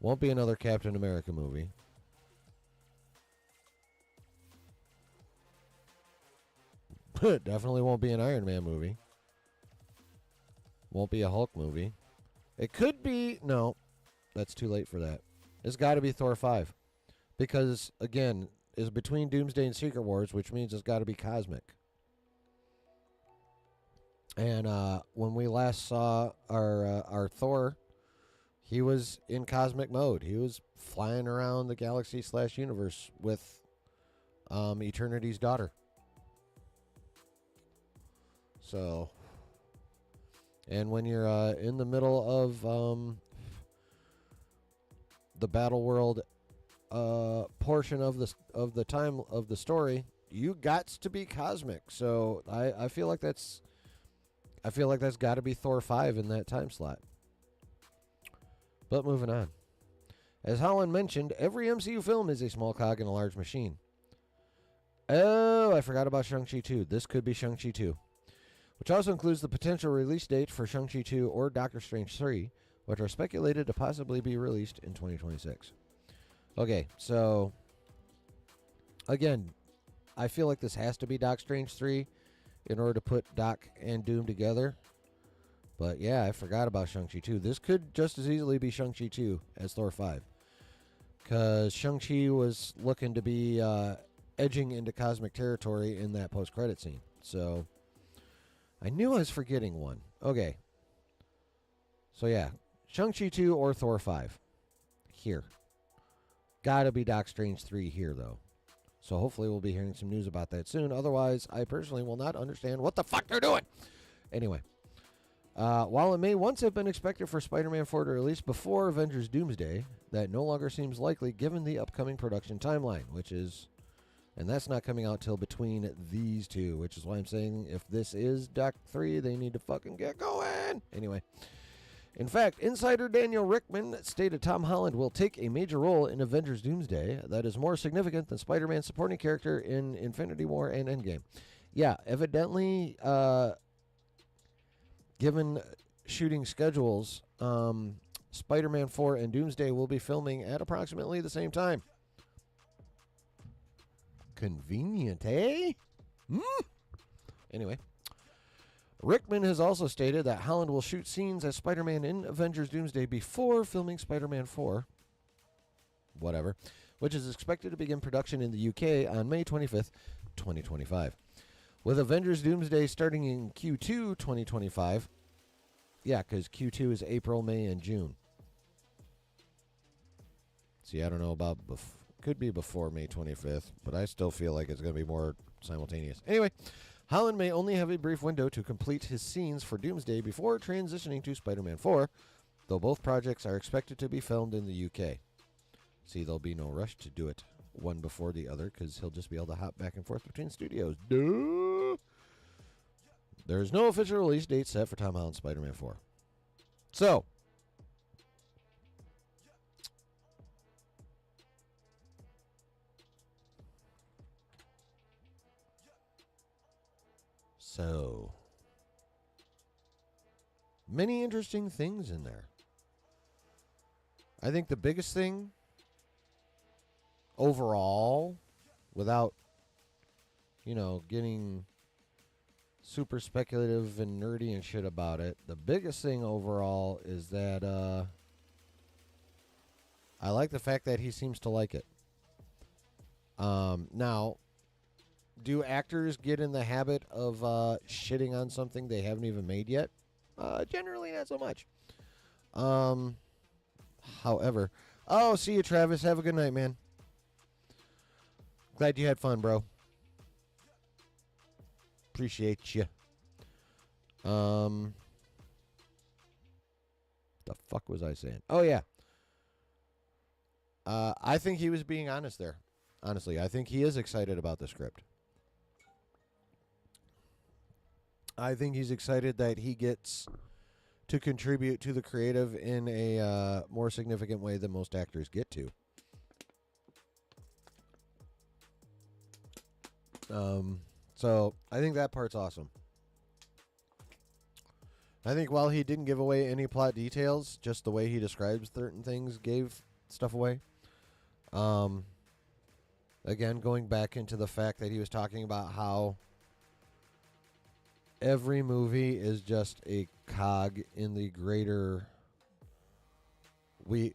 Won't be another Captain America movie. Definitely won't be an Iron Man movie. Won't be a Hulk movie. It could be... No, that's too late for that. It's got to be Thor 5. Because, again, it's between Doomsday and Secret Wars, which means it's got to be cosmic. And when we last saw our Thor, he was in cosmic mode. He was flying around the galaxy / universe with Eternity's daughter. So, and when you're in the middle of the battle world portion of the time of the story, you got to be cosmic. So I feel like that's got to be Thor 5 in that time slot. But moving on. As Holland mentioned, every MCU film is a small cog in a large machine. Oh, I forgot about Shang-Chi 2. This could be Shang-Chi 2. Which also includes the potential release date for Shang-Chi 2 or Doctor Strange 3, which are speculated to possibly be released in 2026. Okay, so, again, I feel like this has to be Doc Strange 3 in order to put Doc and Doom together. But yeah, I forgot about Shang-Chi 2. This could just as easily be Shang-Chi 2 as Thor 5. Because Shang-Chi was looking to be edging into cosmic territory in that post-credit scene. So, I knew I was forgetting one. Okay. So yeah, Shang-Chi 2 or Thor 5. Here. Gotta be Doc Strange 3 here, though. So hopefully we'll be hearing some news about that soon. Otherwise, I personally will not understand what the fuck they're doing. Anyway. While it may once have been expected for Spider-Man 4 to release before Avengers Doomsday, that no longer seems likely given the upcoming production timeline, which is... And that's not coming out till between these two, which is why I'm saying if this is Doc 3, they need to fucking get going. Anyway. In fact, insider Daniel Rickman stated Tom Holland will take a major role in Avengers Doomsday that is more significant than Spider-Man's supporting character in Infinity War and Endgame. Yeah, evidently, given shooting schedules, Spider-Man 4 and Doomsday will be filming at approximately the same time. Convenient, eh? Anyway. Rickman has also stated that Holland will shoot scenes as Spider-Man in Avengers Doomsday before filming Spider-Man 4. Whatever. Which is expected to begin production in the UK on May 25th, 2025. With Avengers Doomsday starting in Q2 2025. Yeah, because Q2 is April, May, and June. See, I don't know about... Could be before May 25th, but I still feel like it's going to be more simultaneous. Anyway, Holland may only have a brief window to complete his scenes for Doomsday before transitioning to Spider-Man 4, though both projects are expected to be filmed in the UK. See, there'll be no rush to do it one before the other, because he'll just be able to hop back and forth between studios. Duh! There's no official release date set for Tom Holland's Spider-Man 4. So... many interesting things in there. I think the biggest thing overall, without, getting super speculative and nerdy and shit about it, the biggest thing overall is that I like the fact that he seems to like it. Now, do actors get in the habit of shitting on something they haven't even made yet? Generally, not so much. However, see you, Travis. Have a good night, man. Glad you had fun, bro. Appreciate you. The fuck was I saying? Oh, yeah. I think he was being honest there. Honestly, I think he is excited about the script. I think he's excited that he gets to contribute to the creative in a more significant way than most actors get to. So I think that part's awesome. I think while he didn't give away any plot details, just the way he describes certain things gave stuff away. Again, going back into the fact that he was talking about how every movie is just a cog in the greater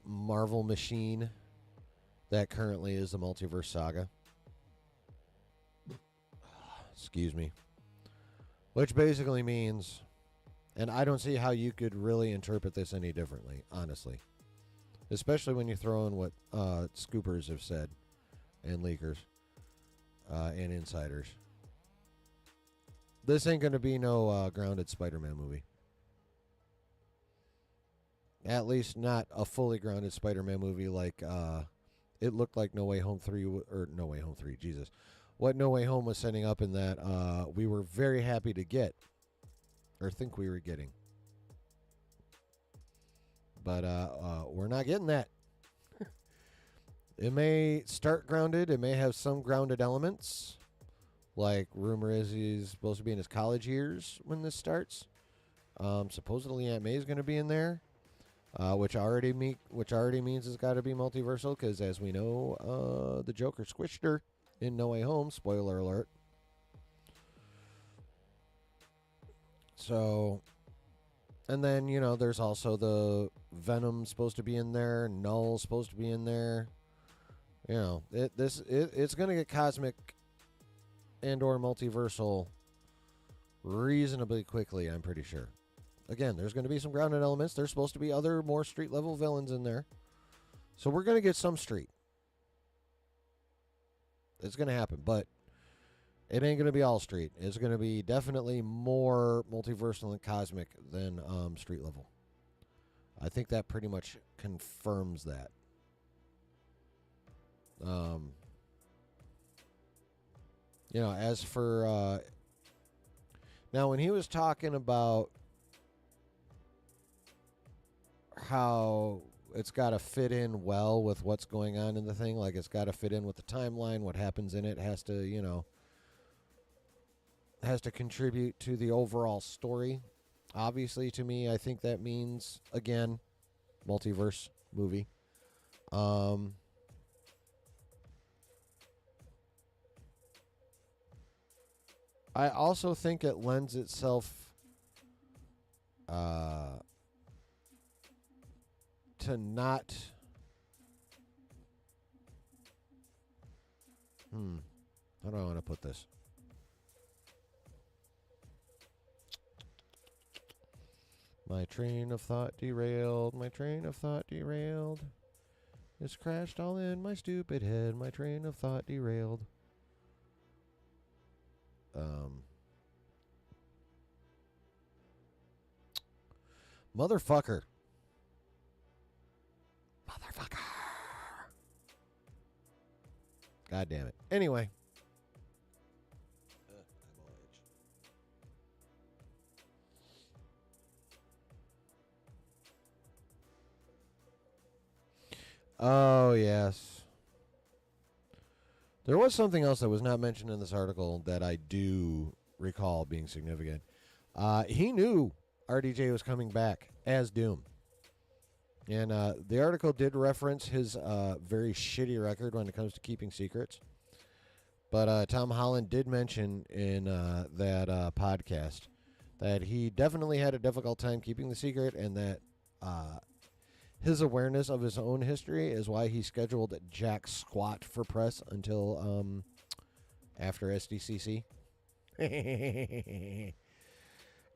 Marvel machine that currently is the multiverse saga. Excuse me. Which basically means, and I don't see how you could really interpret this any differently, honestly. Especially when you throw in what scoopers have said, and leakers, and insiders. This ain't going to be no grounded Spider-Man movie. At least not a fully grounded Spider-Man movie like it looked like No Way Home 3, or No Way Home 3, Jesus. What No Way Home was setting up in that we were very happy to get, or think we were getting. But we're not getting that. It may start grounded. It may have some grounded elements. Like, rumor is he's supposed to be in his college years when this starts. Supposedly Aunt May's going to be in there, which already means it's got to be multiversal, because as we know, the Joker squished her in No Way Home. Spoiler alert. So, and then, you know, there's also the Venom supposed to be in there. Null supposed to be in there. You know, it's going to get cosmic and or multiversal reasonably quickly, I'm pretty sure. Again, there's going to be some grounded elements. There's supposed to be other more street level villains in there. So we're going to get some street. It's going to happen, but it ain't going to be all street. It's going to be definitely more multiversal and cosmic than street level. I think that pretty much confirms that. You know, as for now, when he was talking about how it's got to fit in well with what's going on in the thing, like it's got to fit in with the timeline, what happens in it has to, you know, has to contribute to the overall story. Obviously, to me, I think that means, again, multiverse movie. I also think it lends itself to not... How do I want to put this? My train of thought derailed. My train of thought derailed. It's crashed all in my stupid head. My train of thought derailed. Motherfucker. God damn it. Anyway. Oh, yes. There was something else that was not mentioned in this article that I do recall being significant. He knew RDJ was coming back as Doom. And the article did reference his very shitty record when it comes to keeping secrets. But Tom Holland did mention in that podcast that he definitely had a difficult time keeping the secret, and that his awareness of his own history is why he scheduled jack squat for press until after SDCC.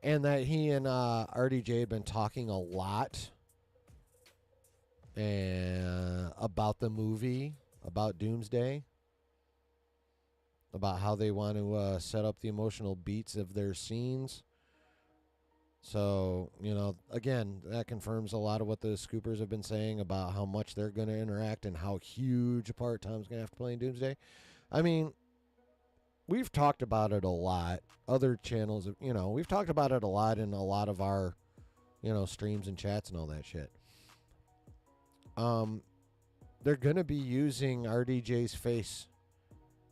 And that he and RDJ had been talking a lot about the movie, about Doomsday, about how they want to set up the emotional beats of their scenes. So, you know, again, that confirms a lot of what the Scoopers have been saying about how much they're going to interact and how huge a part Tom's going to have to play in Doomsday. I mean, we've talked about it a lot. Other channels, you know, we've talked about it a lot in a lot of our, you know, streams and chats and all that shit. They're going to be using RDJ's face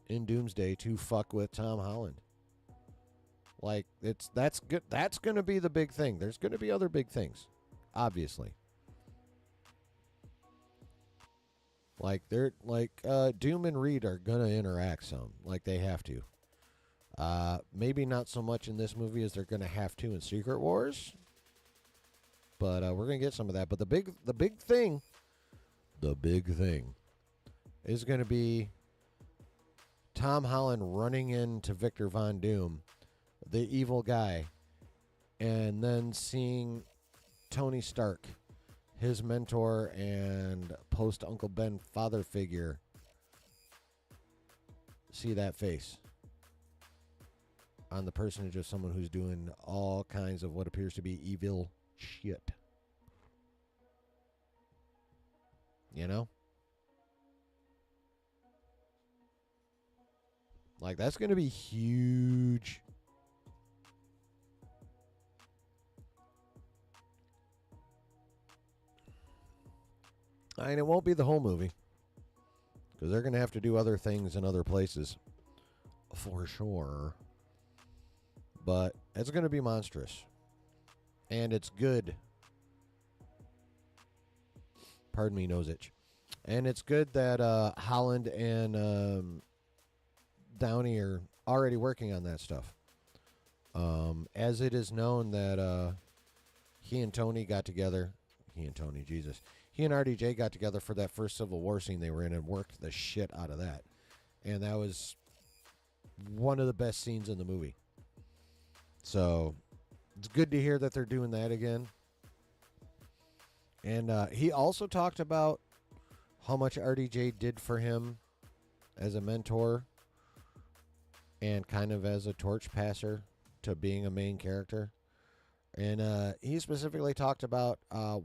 in Doomsday to fuck with Tom Holland. Like that's good. That's going to be the big thing. There's going to be other big things, obviously. Like Doom and Reed are going to interact some, like they have to. Maybe not so much in this movie as they're going to have to in Secret Wars. But we're going to get some of that. But the big thing is going to be Tom Holland running into Victor Von Doom, the evil guy, and then seeing Tony Stark, his mentor and post Uncle Ben father figure, see that face on the personage of someone who's doing all kinds of what appears to be evil shit. You know? Like, that's going to be huge. And it won't be the whole movie, because they're going to have to do other things in other places, for sure. But it's going to be monstrous. And it's good. Pardon me, nose itch. And it's good that Holland and Downey are already working on that stuff. As it is known that he and Tony got together. He and RDJ got together for that first Civil War scene they were in and worked the shit out of that. And that was one of the best scenes in the movie. So it's good to hear that they're doing that again. And he also talked about how much RDJ did for him as a mentor and kind of as a torch passer to being a main character. And he specifically talked about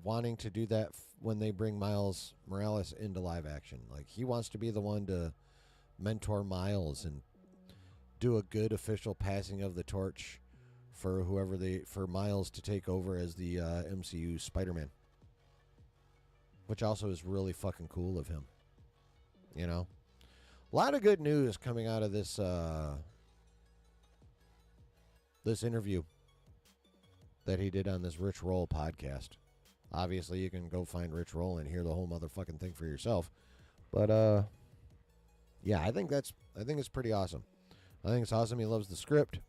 wanting to do that when they bring Miles Morales into live action. Like, he wants to be the one to mentor Miles and do a good official passing of the torch for for Miles to take over as the MCU Spider-Man. Which also is really fucking cool of him. You know? A lot of good news coming out of this this interview that he did on this Rich Roll podcast. Obviously, you can go find Rich Roll and hear the whole motherfucking thing for yourself. But yeah, I think it's pretty awesome. I think it's awesome he loves the script.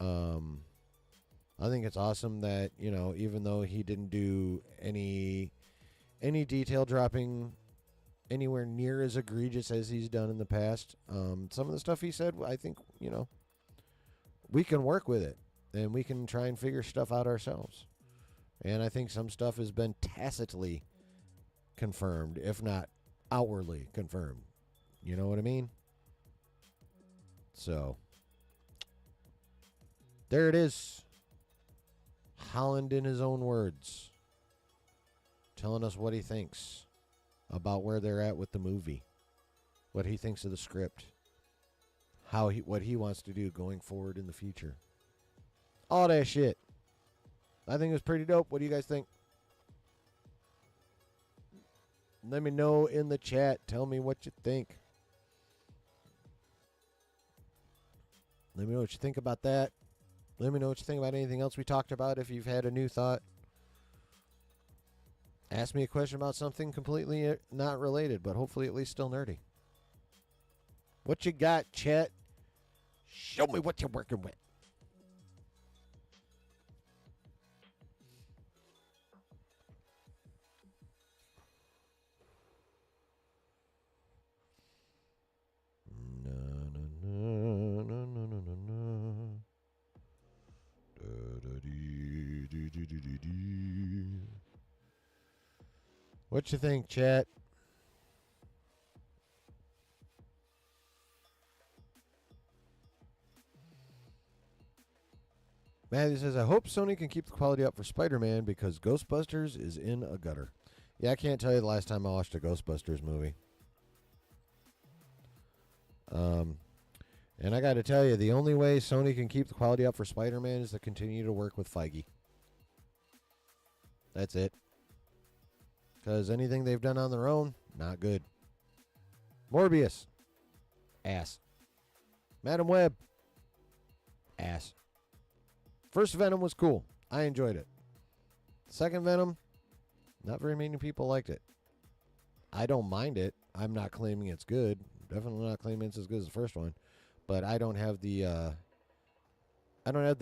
I think it's awesome that, you know, even though he didn't do any detail dropping anywhere near as egregious as he's done in the past, some of the stuff he said, I think, you know, we can work with it. And we can try and figure stuff out ourselves. And I think some stuff has been tacitly confirmed, if not outwardly confirmed. You know what I mean? So, there it is. Holland in his own words. Telling us what he thinks about where they're at with the movie. What he thinks of the script. What he wants to do going forward in the future. All that shit. I think it was pretty dope. What do you guys think? Let me know in the chat. Tell me what you think. Let me know what you think about that. Let me know what you think about anything else we talked about if you've had a new thought. Ask me a question about something completely not related, but hopefully at least still nerdy. What you got, chat? Show me what you're working with. What you think, chat? Matthew says, I hope Sony can keep the quality up for Spider-Man because Ghostbusters is in a gutter. Yeah, I can't tell you the last time I watched a Ghostbusters movie. And I got to tell you, the only way Sony can keep the quality up for Spider-Man is to continue to work with Feige. That's it. Because anything they've done on their own, not good. Morbius. Ass. Madam Web. ass. First Venom was cool. I enjoyed it. Second Venom, not very many people liked it. I don't mind it. I'm not claiming it's good. Definitely not claiming it's as good as the first one. But I don't have the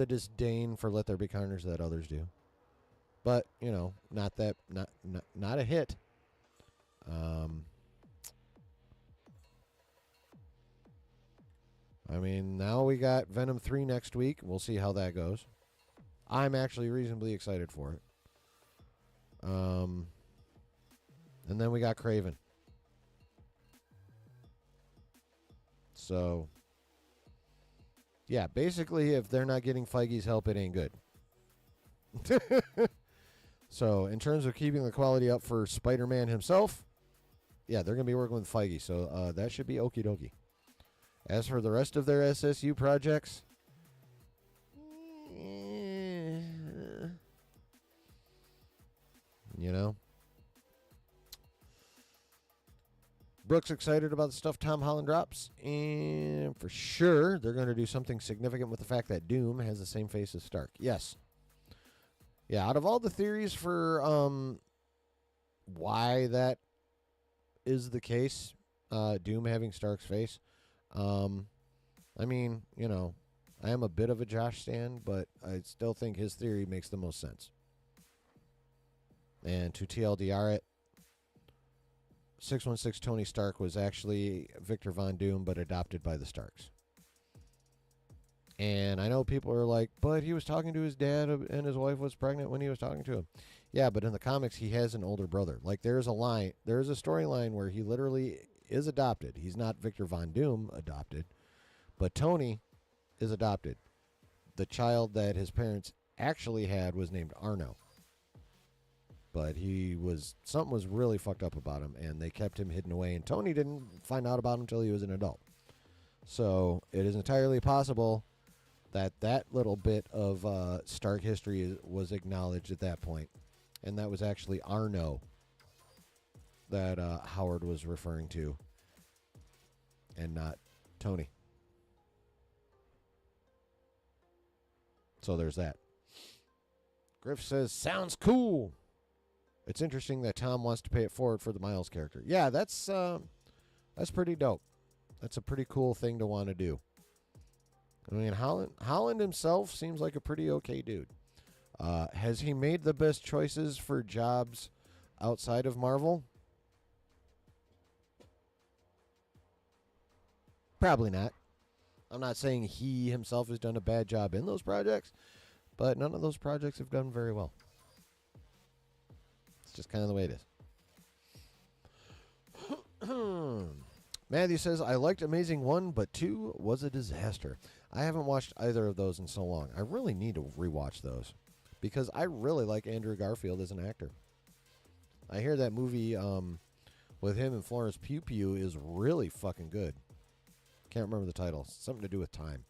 disdain for Let There Be Carnage that others do. But, you know, not a hit. I mean, now we got Venom 3 next week. We'll see how that goes. I'm actually reasonably excited for it. And then we got Craven. So, yeah, basically, if they're not getting Feige's help, it ain't good. So, in terms of keeping the quality up for Spider-Man himself, yeah, they're going to be working with Feige. So, that should be okie dokie. As for the rest of their SSU projects, you know, Brooks excited about the stuff Tom Holland drops, and for sure they're going to do something significant with the fact that Doom has the same face as Stark. Yes. Yeah, out of all the theories for why that is the case, Doom having Stark's face, I mean, you know, I am a bit of a Josh stan, but I still think his theory makes the most sense. And to TLDR it, 616 Tony Stark was actually Victor Von Doom, but adopted by the Starks. And I know people are like, but he was talking to his dad and his wife was pregnant when he was talking to him. Yeah, but in the comics, he has an older brother. Like, there's a storyline where he literally is adopted. He's not Victor Von Doom adopted, but Tony is adopted. The child that his parents actually had was named Arno. But something was really fucked up about him, and they kept him hidden away, and Tony didn't find out about him until he was an adult. So it is entirely possible that little bit of Stark history was acknowledged at that point, and that was actually Arno that Howard was referring to, and not Tony. So there's that. Griff says, sounds cool. It's interesting that Tom wants to pay it forward for the Miles character. Yeah, that's pretty dope. That's a pretty cool thing to want to do. I mean, Holland himself seems like a pretty okay dude. Has he made the best choices for jobs outside of Marvel? Probably not. I'm not saying he himself has done a bad job in those projects, but none of those projects have done very well. It's just kind of the way it is. Matthew says, I liked Amazing 1, but 2 was a disaster. I haven't watched either of those in so long. I really need to rewatch those because I really like Andrew Garfield as an actor. I hear that movie with him and Florence Pugh Pugh is really fucking good. Can't remember the title. Something to do with time.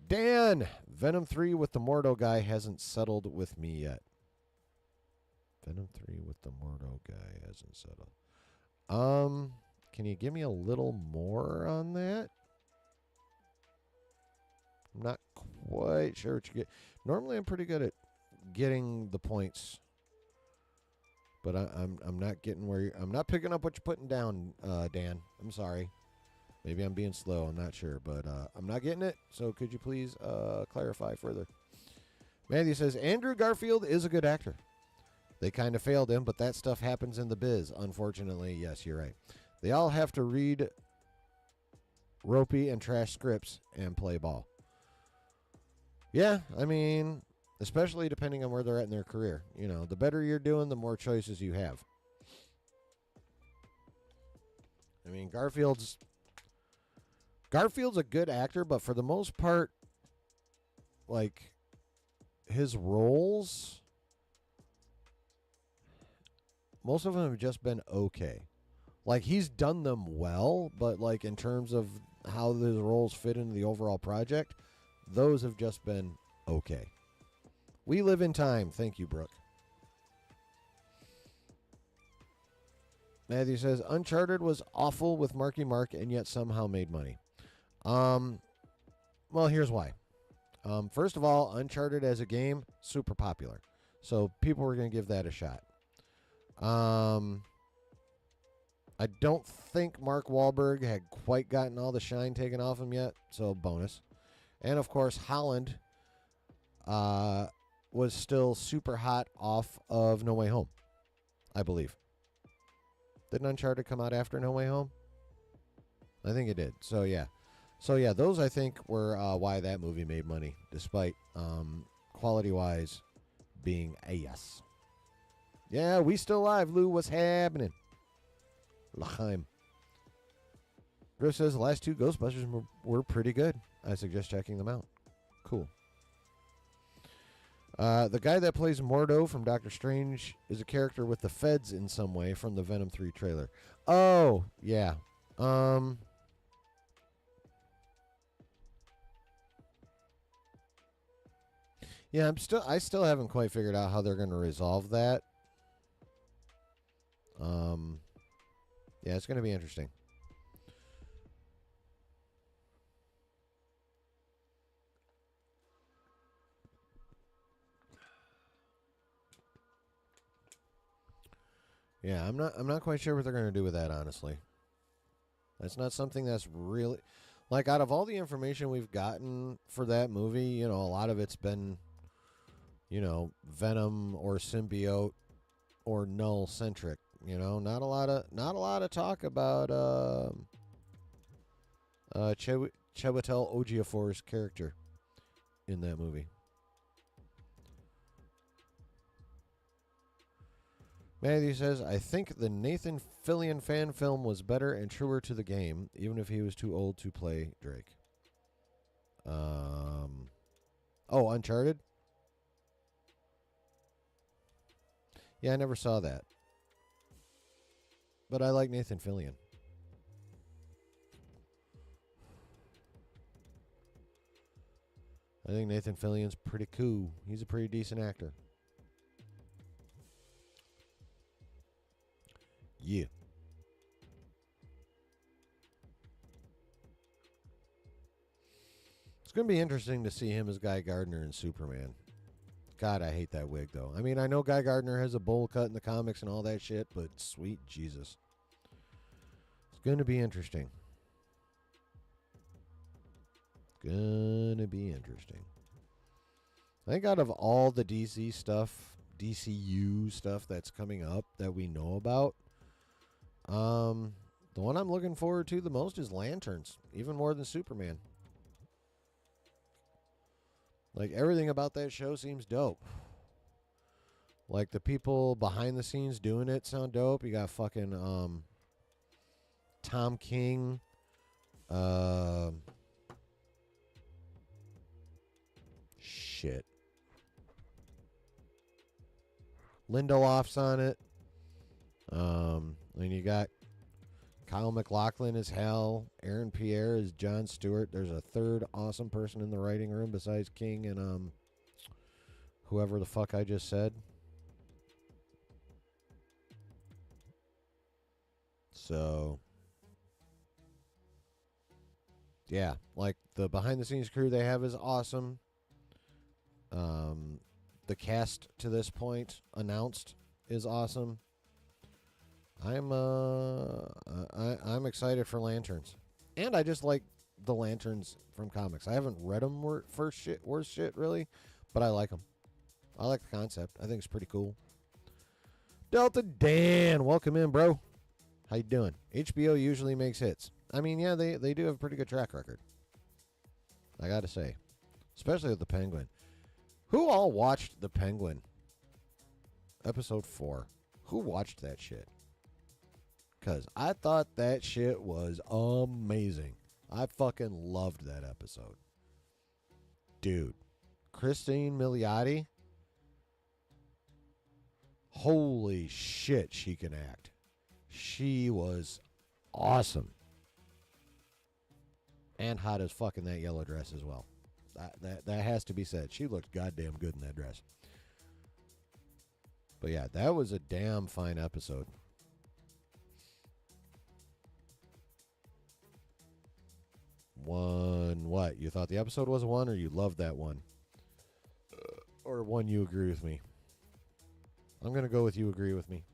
Dan, Venom 3 with the Mordo guy hasn't settled with me yet. Venom 3 with the Mordo guy hasn't settled. Can you give me a little more on that? I'm not quite sure what you get. Normally, I'm pretty good at getting the points, but I'm not getting where I'm not picking up what you're putting down, Dan. I'm sorry. Maybe I'm being slow. I'm not sure, but I'm not getting it. So could you please clarify further? Matthew says Andrew Garfield is a good actor. They kind of failed him, but that stuff happens in the biz. Unfortunately, yes, you're right. They all have to read ropey and trash scripts and play ball. Yeah, I mean, especially depending on where they're at in their career. You know, the better you're doing, the more choices you have. I mean, Garfield's a good actor, but for the most part, like, his roles, most of them have just been okay. Like, he's done them well, but, like, in terms of how his roles fit into the overall project, those have just been okay. We live in time. Thank you, Brooke. Matthew says, Uncharted was awful with Marky Mark and yet somehow made money. Well, here's why. First of all, Uncharted as a game, super popular. So people were going to give that a shot. I don't think Mark Wahlberg had quite gotten all the shine taken off him yet, so bonus. And, of course, Holland was still super hot off of No Way Home, I believe. Didn't Uncharted come out after No Way Home? I think it did. So, yeah. Those, I think, were why that movie made money, despite quality-wise being a yes. Yeah, we still alive, Lou. What's happening? L'chaim. Griff says the last two Ghostbusters were pretty good. I suggest checking them out. Cool. The guy that plays Mordo from Doctor Strange is a character with the feds in some way from the Venom 3 trailer. Oh, yeah. Yeah, I still haven't quite figured out how they're going to resolve that. Yeah, it's going to be interesting. Yeah, I'm not quite sure what they're going to do with that, honestly. That's not something that's really like out of all the information we've gotten for that movie, you know, a lot of it's been, you know, Venom or symbiote or null centric. You know, not a lot of talk about Chiwetel Ejiofor's character in that movie. Matthew says, I think the Nathan Fillion fan film was better and truer to the game, even if he was too old to play Drake. Oh, Uncharted? Yeah, I never saw that. But I like Nathan Fillion. I think Nathan Fillion's pretty cool. He's a pretty decent actor. Yeah. It's going to be interesting to see him as Guy Gardner in Superman. God, I hate that wig, though. I mean, I know Guy Gardner has a bowl cut in the comics and all that shit, but sweet Jesus. It's going to be interesting. Gonna be interesting. I think out of all the DC stuff, DCU stuff that's coming up that we know about, the one I'm looking forward to the most is Lanterns, even more than Superman. Like, everything about that show seems dope. Like, the people behind the scenes doing it sound dope. You got fucking, Tom King, shit. Lindelof's on it. And you got Kyle MacLachlan as Hal, Aaron Pierre as Jon Stewart. There's a third awesome person in the writing room besides King and whoever the fuck I just said. So yeah, like the behind the scenes crew they have is awesome. The cast to this point announced is awesome. I'm excited for Lanterns, and I just like the Lanterns from comics. I haven't read them worst shit really, but I like them. I like the concept. I think it's pretty cool. Delta Dan, welcome in, bro. How you doing? HBO usually makes hits. I mean, yeah, they do have a pretty good track record. I gotta say, especially with the Penguin. Who all watched the Penguin? Episode 4. Who watched that shit? Because I thought that shit was amazing. I fucking loved that episode. Dude. Christine Milioti. Holy shit, she can act. She was awesome. And hot as fuck in that yellow dress as well. That has to be said. She looked goddamn good in that dress. But yeah, that was a damn fine episode. One what? You thought the episode was a 1 or you loved that one? Or one you agree with me? I'm going to go with you agree with me.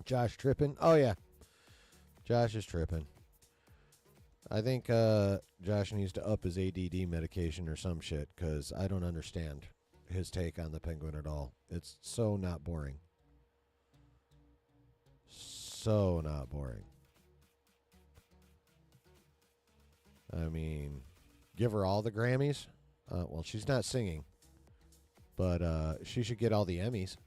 Josh tripping? Oh, yeah. Josh is tripping. I think Josh needs to up his ADD medication or some shit because I don't understand his take on the Penguin at all. It's so not boring. So not boring. I mean, give her all the Grammys. Well, she's not singing, but she should get all the Emmys.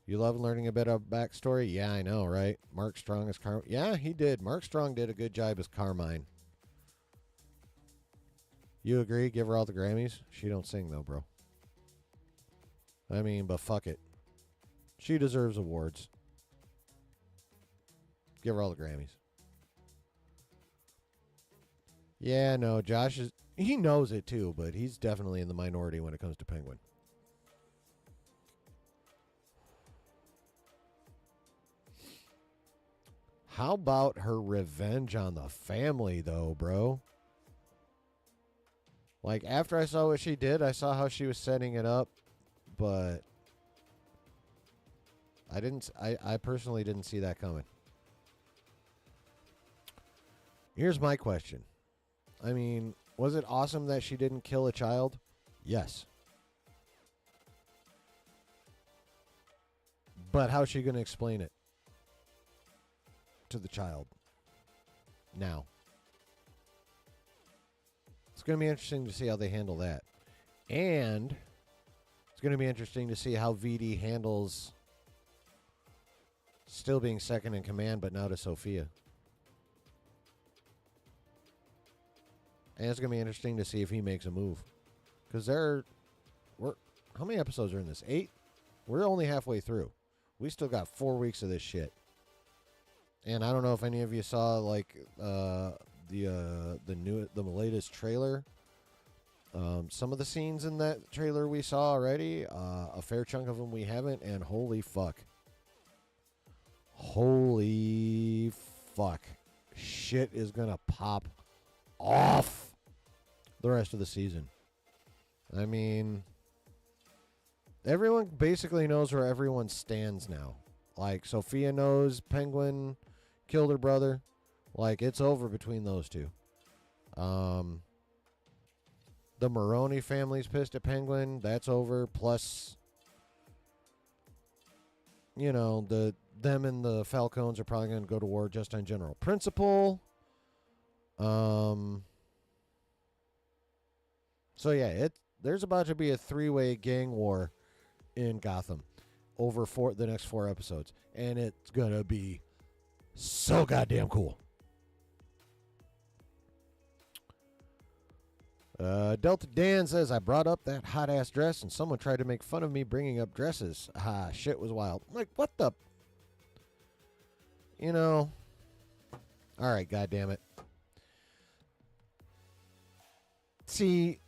You love learning a bit of backstory? Yeah, I know, right? Mark Strong as Carmine. Yeah, he did. Mark Strong did a good job as Carmine. You agree? Give her all the Grammys? She don't sing, though, bro. I mean, but fuck it. She deserves awards. Give her all the Grammys. Yeah, no, Josh is... He knows it, too, but he's definitely in the minority when it comes to Penguin. How about her revenge on the family, though, bro? Like, after I saw what she did, I saw how she was setting it up, but I personally didn't see that coming. Here's my question. I mean, was it awesome that she didn't kill a child? Yes. But how's she going to explain it to the child now? It's going to be interesting to see how they handle that. And it's going to be interesting to see how VD handles still being second in command, but now to Sophia. And it's going to be interesting to see if he makes a move. Because how many episodes are in this? 8? We're only halfway through. We still got 4 weeks of this shit. And I don't know if any of you saw like the latest trailer. Some of the scenes in that trailer we saw already. A fair chunk of them we haven't. And holy fuck. Holy fuck. Shit is going to pop off the rest of the season. I mean, everyone basically knows where everyone stands now. Like, Sophia knows Penguin killed her brother. Like, it's over between those two. The Maroney family's pissed at Penguin. That's over. Plus, you know, them and the Falcons are probably going to go to war just on general principle. So yeah, there's about to be a 3-way gang war in Gotham over the next 4 episodes, and it's gonna be so goddamn cool. Delta Dan says, I brought up that hot ass dress and someone tried to make fun of me bringing up dresses. Shit was wild. I'm like, what the? You know. All right, goddamn it. See,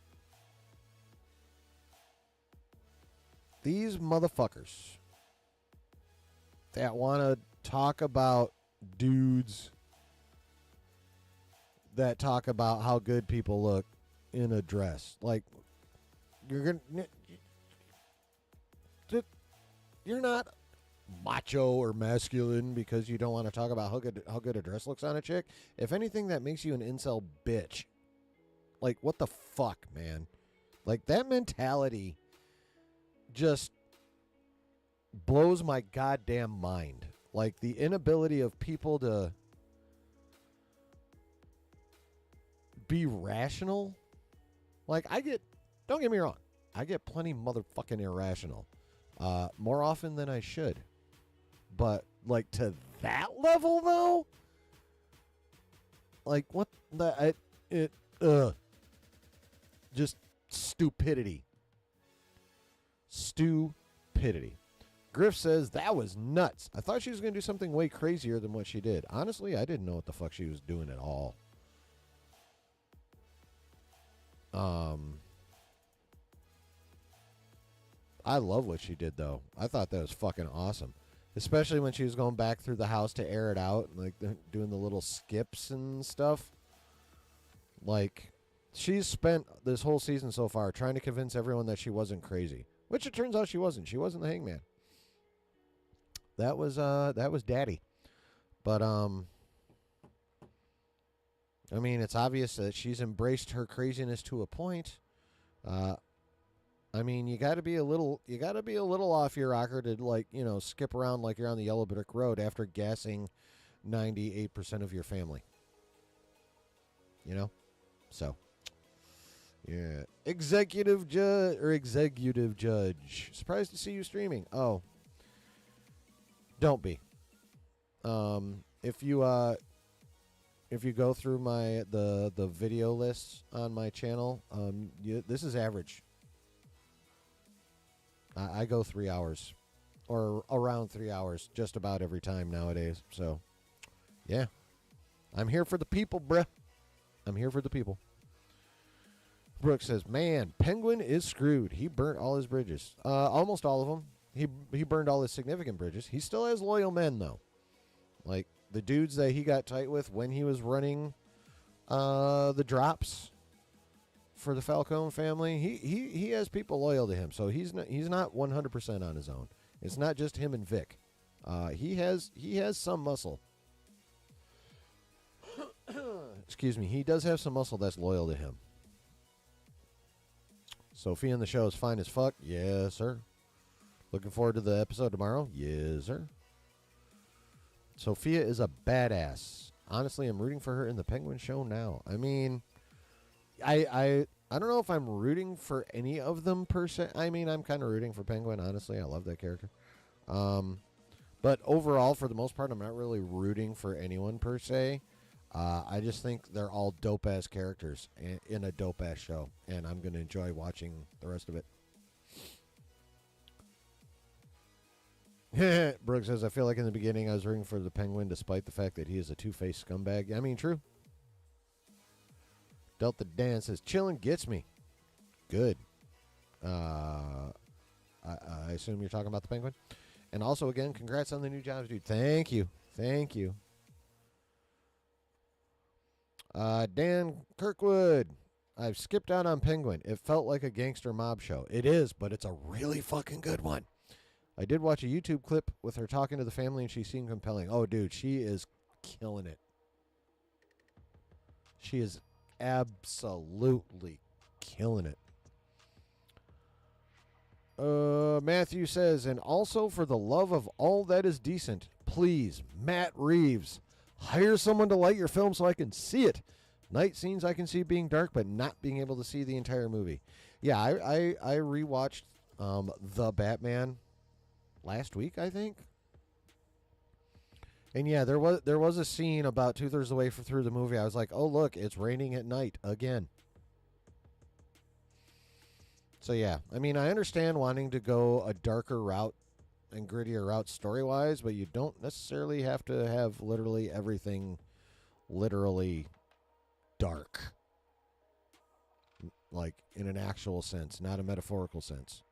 these motherfuckers that want to talk about dudes that talk about how good people look in a dress. Like, you're not macho or masculine because you don't want to talk about how good a dress looks on a chick. If anything, that makes you an incel bitch. Like, what the fuck, man? Like, that mentality just blows my goddamn mind. Like, the inability of people to be rational. Like, don't get me wrong, I get plenty motherfucking irrational. More often than I should. But, like, to that level, though? Like, what the... Just stupidity. Stupidity. Griff says, that was nuts. I thought she was going to do something way crazier than what she did. Honestly, I didn't know what the fuck she was doing at all. I love what she did, though. I thought that was fucking awesome. Especially when she was going back through the house to air it out, like doing the little skips and stuff. Like, she's spent this whole season so far trying to convince everyone that she wasn't crazy, which it turns out she wasn't. She wasn't the Hangman. That was Daddy. But I mean, it's obvious that she's embraced her craziness to a point. I mean, you got to be a little off your rocker to, like, you know, skip around like you're on the yellow brick road after gassing 98% of your family. You know? So, yeah. Executive judge. Surprised to see you streaming. Oh. Don't be. If you go through the video lists on my channel, this is average. I go 3 hours, or around 3 hours, just about every time nowadays. So, yeah, I'm here for the people, bruh. I'm here for the people. Brooke says, "Man, Penguin is screwed. He burnt all his bridges. Almost all of them. He burned all his significant bridges. He still has loyal men, though. Like the dudes that he got tight with when he was running the drops for the Falcone family. He has people loyal to him, so he's not 100% on his own. It's not just him and Vic. He has some muscle. Excuse me. He does have some muscle that's loyal to him. Sophia in the show is fine as fuck. Yes, sir. Looking forward to the episode tomorrow. Yes, sir. Sophia is a badass. Honestly, I'm rooting for her in the Penguin show now. I mean, I don't know if I'm rooting for any of them per se. I mean, I'm kind of rooting for Penguin, honestly. I love that character. But overall, for the most part, I'm not really rooting for anyone per se. I just think they're all dope-ass characters in a dope-ass show, and I'm going to enjoy watching the rest of it. Brooke says, "I feel like in the beginning I was rooting for the Penguin despite the fact that he is a two-faced scumbag." I mean, true. Delta Dan says, "Chillin' gets me." Good. I assume you're talking about the Penguin. And also, again, congrats on the new jobs, dude. Thank you. Thank you. Dan Kirkwood. "I've skipped out on Penguin. It felt like a gangster mob show." It is, but it's a really fucking good one. I did watch a YouTube clip with her talking to the family, and she seemed compelling. Oh, dude, she is killing it. She is absolutely killing it. Matthew says, "And also for the love of all that is decent, please, Matt Reeves, hire someone to light your film so I can see it. Night scenes I can see being dark, but not being able to see the entire movie." Yeah, I rewatched The Batman last week, I think. And yeah, there was a scene about 2/3 of the way through the movie. I was like, oh, look, it's raining at night again. So yeah, I mean, I understand wanting to go a darker route and grittier route story-wise, but you don't necessarily have to have literally everything literally dark. Like, in an actual sense, not a metaphorical sense.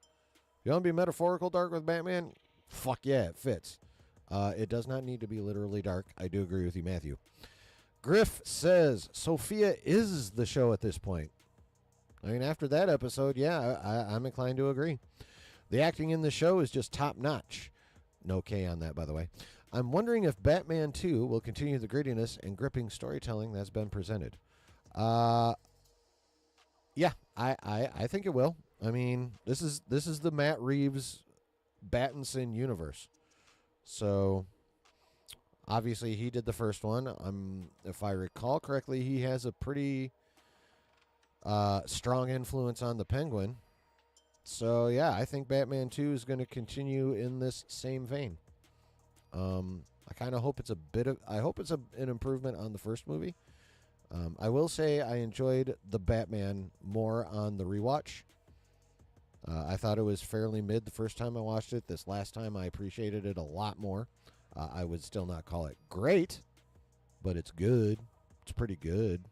You want to be metaphorical dark with Batman? Fuck yeah, it fits. It does not need to be literally dark. I do agree with you, Matthew. Griff says, "Sophia is the show at this point." I mean, after that episode, yeah, I'm inclined to agree. "The acting in the show is just top-notch." No K on that, by the way. "I'm wondering if Batman 2 will continue the grittiness and gripping storytelling that's been presented." Yeah, I think it will. I mean, this is the Matt Reeves Battinson universe. So, obviously, he did the first one. If I recall correctly, he has a pretty strong influence on the Penguin. So, yeah, I think Batman 2 is going to continue in this same vein. I kind of hope it's an improvement on the first movie. I will say I enjoyed the Batman more on the rewatch. I thought it was fairly mid the first time I watched it. This last time I appreciated it a lot more. I would still not call it great, but it's good. It's pretty good.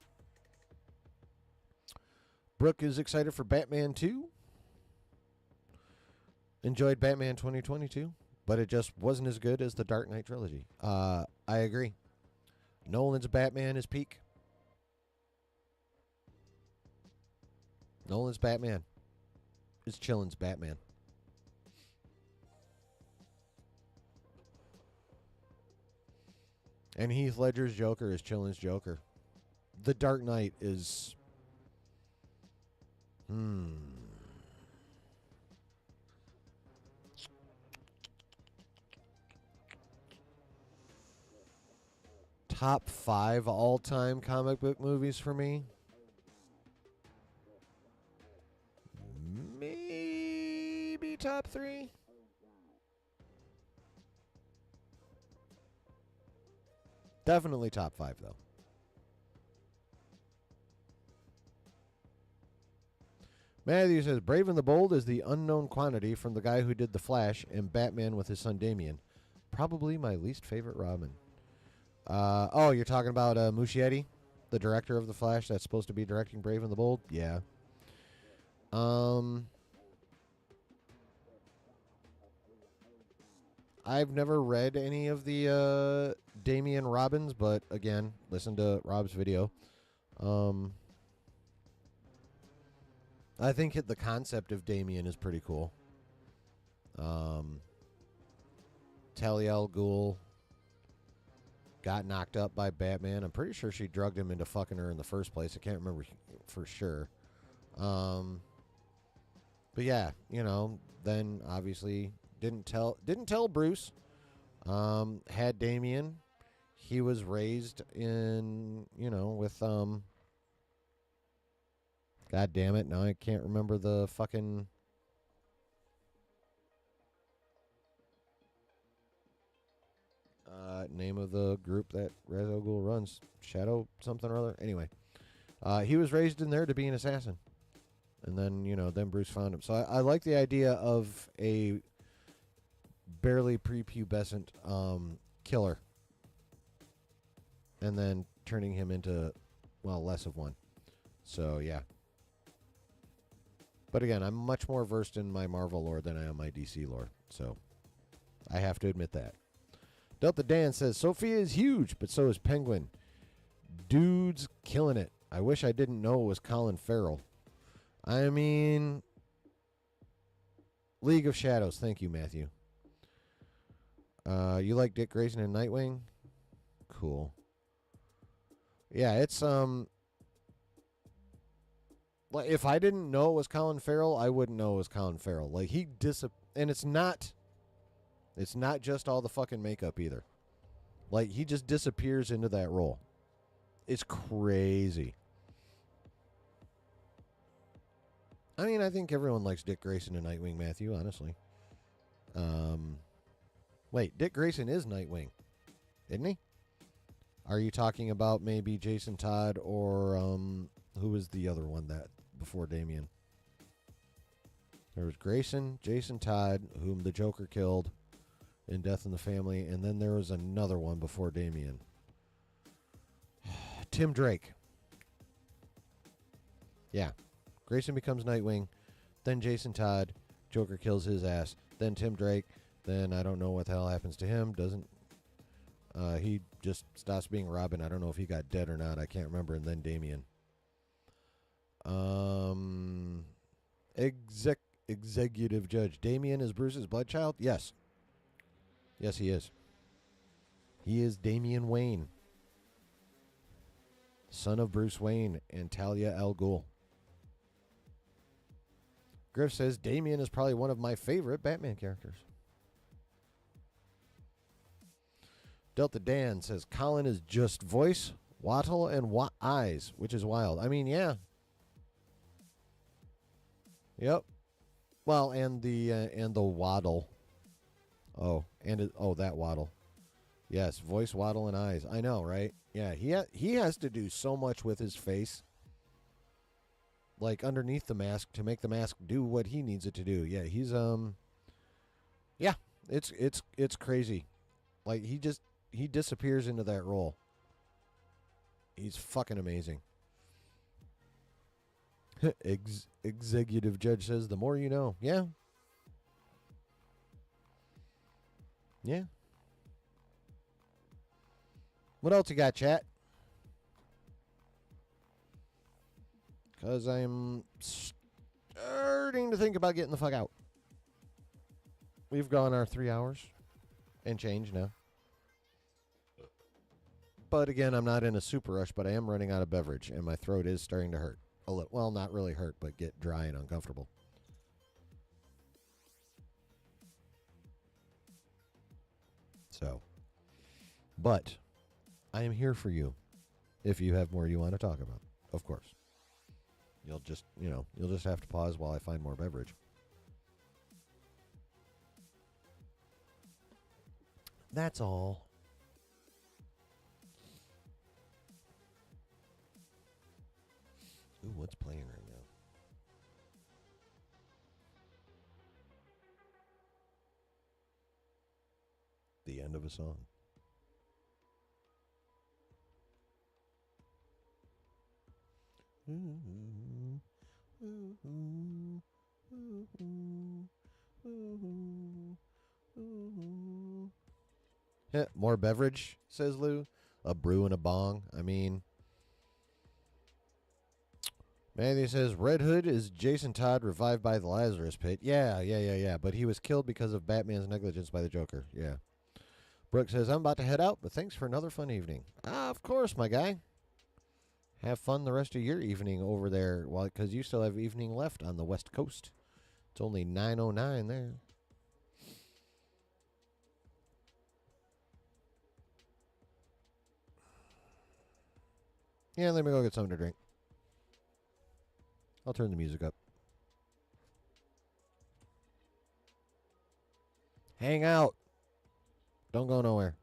Brooke is excited for Batman 2. Enjoyed Batman 2022. but it just wasn't as good as the Dark Knight trilogy. I agree. Nolan's Batman is peak. Nolan's Batman is Chillin's Batman. And Heath Ledger's Joker is Chillin's Joker. The Dark Knight is... Top 5 all-time comic book movies for me? Maybe top 3? Definitely top 5, though. Matthew says, Brave and the Bold is the unknown quantity from the guy who did The Flash and Batman with his son Damian. Probably my least favorite Robin. Oh, you're talking about Muschietti, the director of The Flash that's supposed to be directing Brave and the Bold? Yeah. I've never read any of the Damian Robins, but again, listen to Rob's video. I think the concept of Damian is pretty cool. Talia al Ghul got knocked up by Batman. I'm pretty sure she drugged him into fucking her in the first place. I can't remember for sure. But yeah, you know, then obviously didn't tell Bruce. Had Damian. He was raised in, you know, with God damn it, now I can't remember the fucking name of the group that Ra's al Ghul runs. Shadow something or other. Anyway, he was raised in there to be an assassin. And then, you know, then Bruce found him. So I like the idea of a barely prepubescent killer. And then turning him into, well, less of one. So, yeah. But again, I'm much more versed in my Marvel lore than I am my DC lore. So, I have to admit that. Delta Dan says, Sophia is huge, but so is Penguin. Dude's killing it. I wish I didn't know it was Colin Farrell. I mean, League of Shadows. Thank you, Matthew. You like Dick Grayson and Nightwing? Cool. Yeah, it's like if I didn't know it was Colin Farrell, I wouldn't know it was Colin Farrell. Like and it's not just all the fucking makeup either. Like he just disappears into that role. It's crazy. I mean, I think everyone likes Dick Grayson and Nightwing, Matthew, honestly. Wait, Dick Grayson is Nightwing, isn't he? Are you talking about maybe Jason Todd or who was the other one that before Damian? There was Grayson, Jason Todd, whom the Joker killed in Death in the Family, and then there was another one before Damian. Tim Drake. Yeah. Grayson becomes Nightwing, then Jason Todd, Joker kills his ass, then Tim Drake, then I don't know what the hell happens to him, he just stops being Robin. I don't know if he got dead or not, I can't remember, and then Damian. Executive Judge, Damian is Bruce's blood child? Yes. Yes, he is. He is Damian Wayne, son of Bruce Wayne and Talia al Ghul. Griff says, Damian is probably one of my favorite Batman characters. Delta Dan says, Colin is just voice, Waddle, and eyes, which is wild. I mean, yeah. Yep. Well, and the Waddle. Oh, that Waddle. Yes, voice, Waddle, and eyes. I know, right? Yeah, he has to do so much with his face. Like underneath the mask to make the mask do what he needs it to do. Yeah, he's yeah, it's crazy. Like he disappears into that role. He's fucking amazing. Executive Judge says the more you know. Yeah. Yeah. What else you got, chat? Because I'm starting to think about getting the fuck out. We've gone our 3 hours and change now. But again, I'm not in a super rush, but I am running out of beverage, and my throat is starting to hurt. A little, well, not really hurt, but get dry and uncomfortable. So, but I am here for you if you have more you want to talk about, of course. You'll just have to pause while I find more beverage. That's all. Ooh, what's playing right now? The end of a song. Yeah, more beverage, says Lou. A brew and a bong. I mean, Matthew says Red Hood is Jason Todd revived by the Lazarus Pit. Yeah. But he was killed because of Batman's negligence by the Joker. Yeah. Brooke says, I'm about to head out, but thanks for another fun evening. Of course, my guy. Have fun the rest of your evening over there, because you still have evening left on the West Coast. It's only 9:09 there. Yeah, let me go get something to drink. I'll turn the music up. Hang out. Don't go nowhere.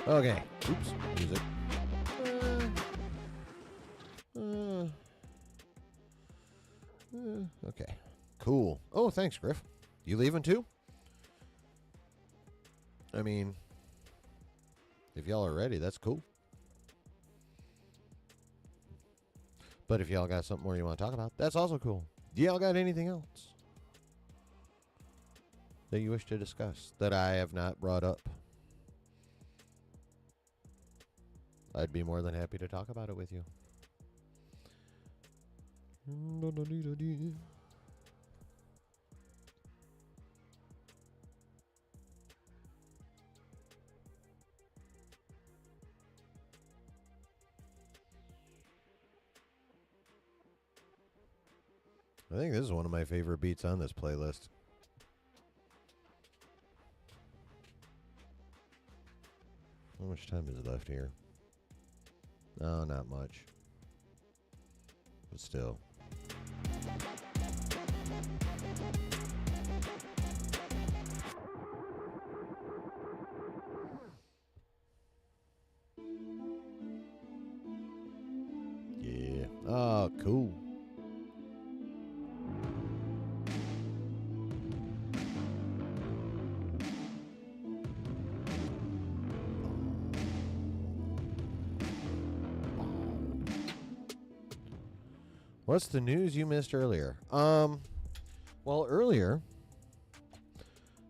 Okay. Oops. Music. Okay. Cool. Oh, thanks, Griff. You leaving too? I mean, if y'all are ready, that's cool. But if y'all got something more you want to talk about, that's also cool. Do y'all got anything else that you wish to discuss that I have not brought up? I'd be more than happy to talk about it with you. I think this is one of my favorite beats on this playlist. much time is left here? No, not much. But still. Yeah. Oh, cool. What's the news you missed earlier? Well, earlier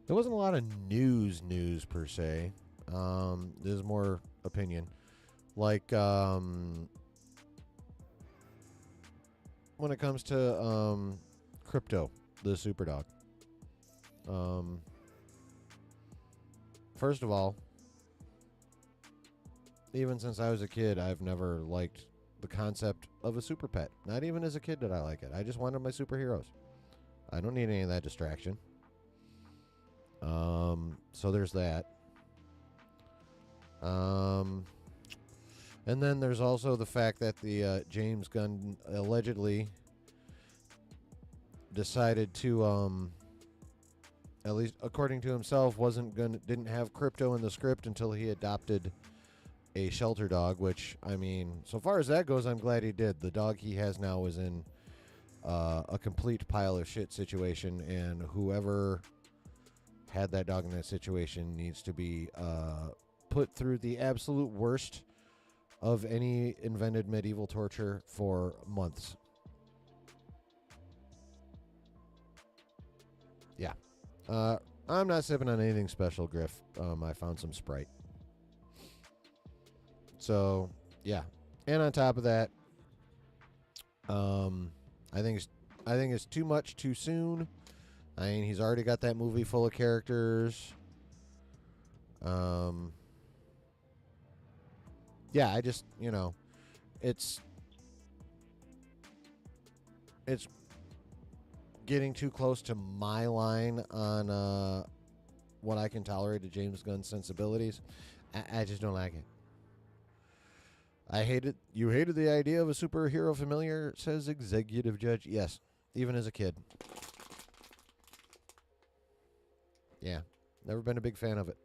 there wasn't a lot of news per se. There's more opinion. Like when it comes to crypto, the superdog. First of all, even since I was a kid, I've never liked the concept of a super pet. Not even as a kid did I like it. I just wanted my superheroes. I don't need any of that distraction. So there's that. And then there's also the fact that the James Gunn allegedly decided to, at least according to himself, didn't have crypto in the script until he adopted a shelter dog, which, I mean, so far as that goes, I'm glad he did. The dog he has now is in a complete pile of shit situation, and whoever had that dog in that situation needs to be put through the absolute worst of any invented medieval torture for months. Yeah. I'm not sipping on anything special, Griff. I found some Sprite. So, yeah. And on top of that, I think it's too much too soon. I mean, he's already got that movie full of characters. Yeah, I just, it's getting too close to my line on what I can tolerate to James Gunn's sensibilities. I just don't like it. You hated the idea of a superhero familiar, says executive judge. Yes, even as a kid. Yeah, never been a big fan of it.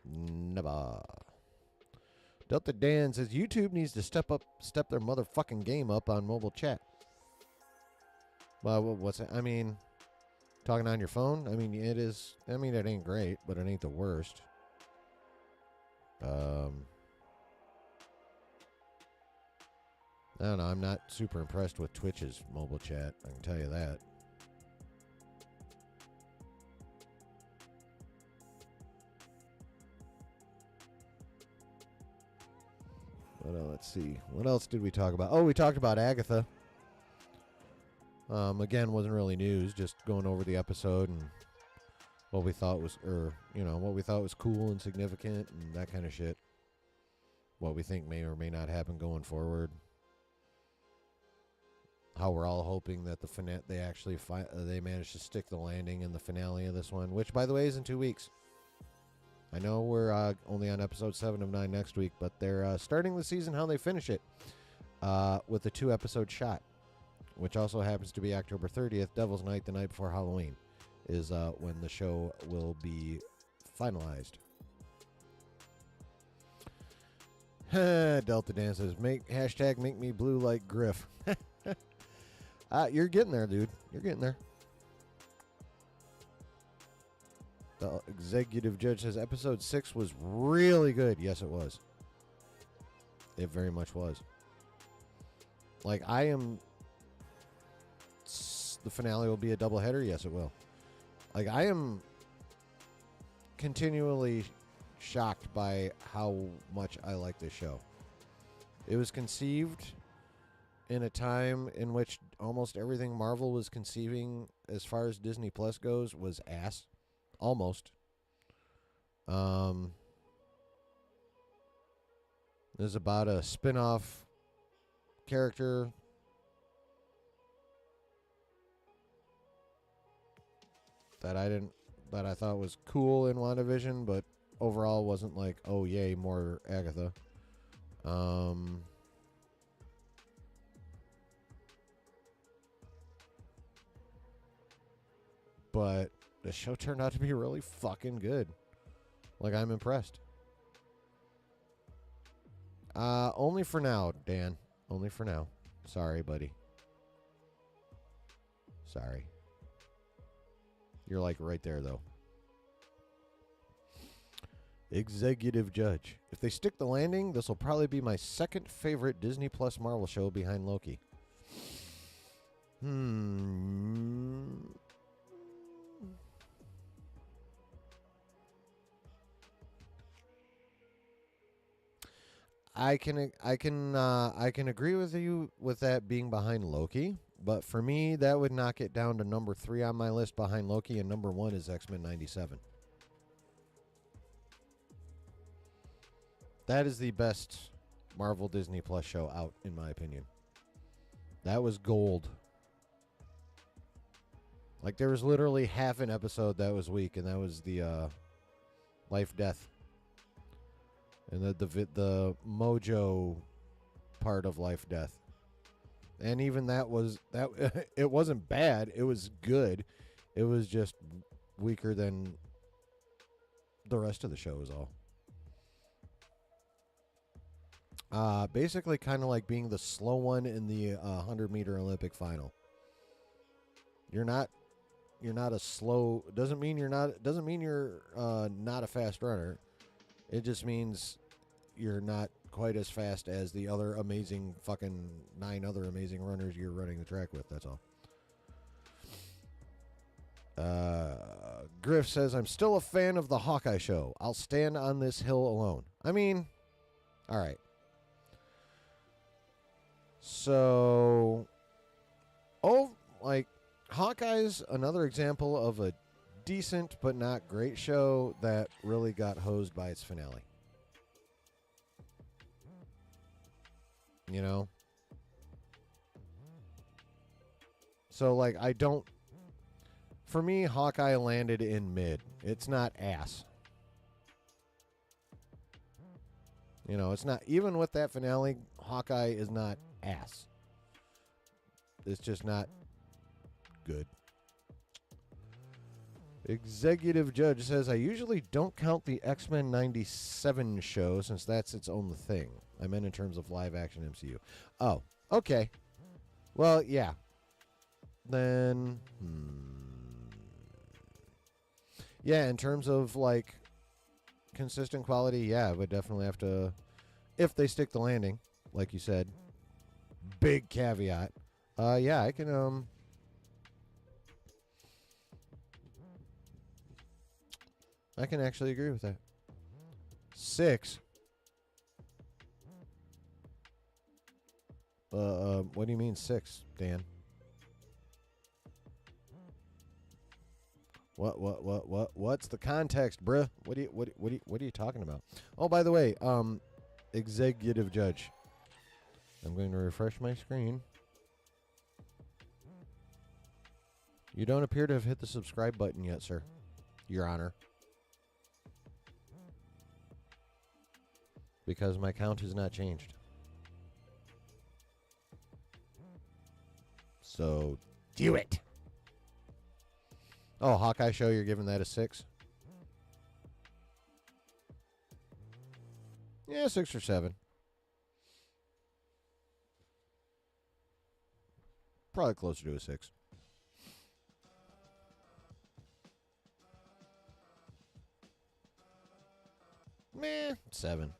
Never. Delta Dan says YouTube needs to step their motherfucking game up on mobile chat. Well, what's that? I mean, talking on your phone? I mean, it is. I mean, it ain't great, but it ain't the worst. I don't know. I'm not super impressed with Twitch's mobile chat. I can tell you that. But let's see. What else did we talk about? Oh, we talked about Agatha. Again, wasn't really news. Just going over the episode and what we thought was, what we thought was cool and significant and that kind of shit. What we think may or may not happen going forward. How we're all hoping that they actually they managed to stick the landing in the finale of this one, which, by the way, is in 2 weeks. I know we're only on episode 7 of 9 next week, but they're starting the season how they finish it with a 2-episode shot, which also happens to be October 30th, Devil's Night, the night before Halloween, is when the show will be finalized. Delta Dan says, hashtag make me blue like Griff. You're getting there, dude. You're getting there. The executive judge says episode 6 was really good. Yes, it was. It very much was. Like, the finale will be a doubleheader. Yes, it will. Like, I am continually shocked by how much I like this show. It was conceived in a time in which almost everything Marvel was conceiving as far as Disney Plus goes was ass. Almost. This is about a spin-off character that I thought was cool in WandaVision, but overall wasn't like, oh yay, more Agatha. But the show turned out to be really fucking good. Like, I'm impressed. Only for now, Dan. Only for now. Sorry, buddy. Sorry. You're like right there, though. Executive Judge. If they stick the landing, this will probably be my second favorite Disney Plus Marvel show behind Loki. I can agree with you with that being behind Loki, but for me that would knock it down to number 3 on my list behind Loki, and number 1 is X-Men 97. That is the best Marvel Disney Plus show out, in my opinion. That was gold. Like, there was literally half an episode that was weak, and that was the Life Death. And the Mojo part of Life Death. And even that it wasn't bad, it was good. It was just weaker than the rest of the show is all. Basically kind of like being the slow one in the 100-meter Olympic final. You're not a slow, doesn't mean you're not a fast runner. It just means you're not quite as fast as the other amazing fucking 9 other amazing runners you're running the track with. That's all. Griff says, I'm still a fan of the Hawkeye show. I'll stand on this hill alone. I mean, all right. So, Hawkeye's another example of a decent but not great show that really got hosed by its finale. You know? So, like, for me, Hawkeye landed in mid. It's not ass. You know, it's not, even with that finale, Hawkeye is not ass. It's just not good. Executive Judge says, I usually don't count the X-Men 97 show since that's its own thing. I meant in terms of live action MCU. Oh, okay. Well, yeah. Then, yeah, in terms of, like, consistent quality, yeah, I would definitely have to, if they stick the landing, like you said, big caveat. Yeah, I can, I can actually agree with that. 6. What do you mean 6, Dan? What's the context, bruh? What are you talking about? Oh, by the way, Executive Judge. I'm going to refresh my screen. You don't appear to have hit the subscribe button yet, sir. Your Honor. Because my count has not changed. So, do it! Oh, Hawkeye show, you're giving that a 6? Yeah, 6 or 7. Probably closer to a 6. Meh, 7.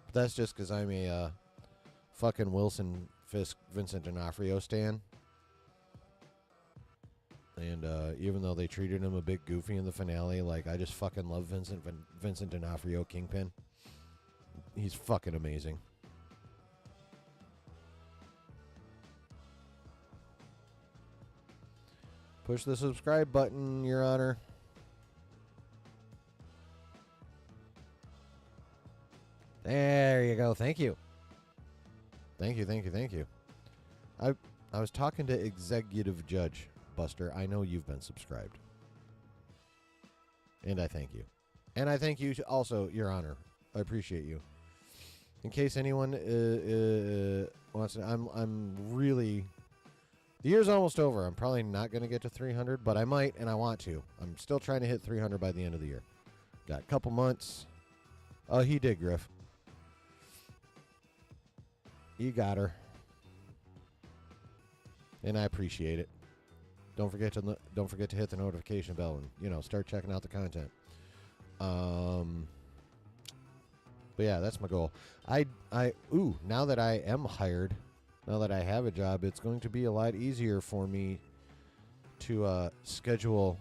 But that's just because I'm a fucking Wilson Fisk, Vincent D'Onofrio stan. And even though they treated him a bit goofy in the finale, like, I just fucking love Vincent D'Onofrio Kingpin. He's fucking amazing. Push the subscribe button, Your Honor. There you go. Thank you. Thank you. I was talking to Executive Judge, Buster. I know you've been subscribed. And I thank you. And I thank you also, Your Honor. I appreciate you. In case anyone wants to, I'm really. The year's almost over. I'm probably not going to get to 300, but I might, and I want to. I'm still trying to hit 300 by the end of the year. Got a couple months. Oh, he did, Griff. You got her. And I appreciate it. Don't forget to hit the notification bell and start checking out the content. But yeah, that's my goal. Now that I am hired, now that I have a job, it's going to be a lot easier for me to schedule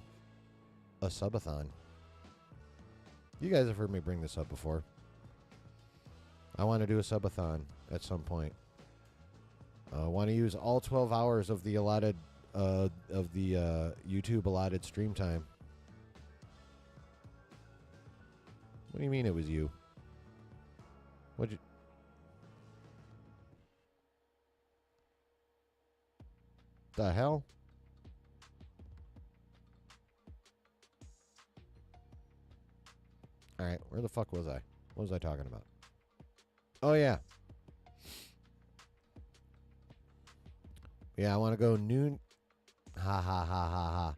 a subathon. You guys have heard me bring this up before. I want to do a subathon at some point. I want to use all 12 hours of the allotted YouTube allotted stream time. What do you mean it was you? What'd you... The hell? Alright, where the fuck was I? What was I talking about? Oh, yeah. Yeah, I want to go noon. Ha ha ha ha ha.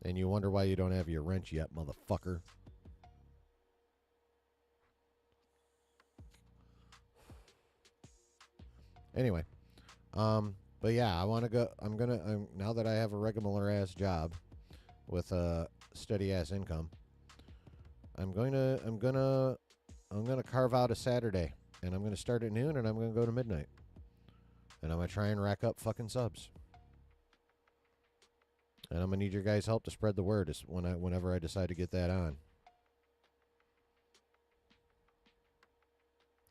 And you wonder why you don't have your wrench yet, motherfucker. Anyway, but yeah, I want to go. Now that I have a regular ass job with a steady ass income, I'm gonna carve out a Saturday, and I'm gonna start at noon, and I'm gonna go to midnight, and I'm gonna try and rack up fucking subs, and I'm gonna need your guys' help to spread the word whenever I decide to get that on.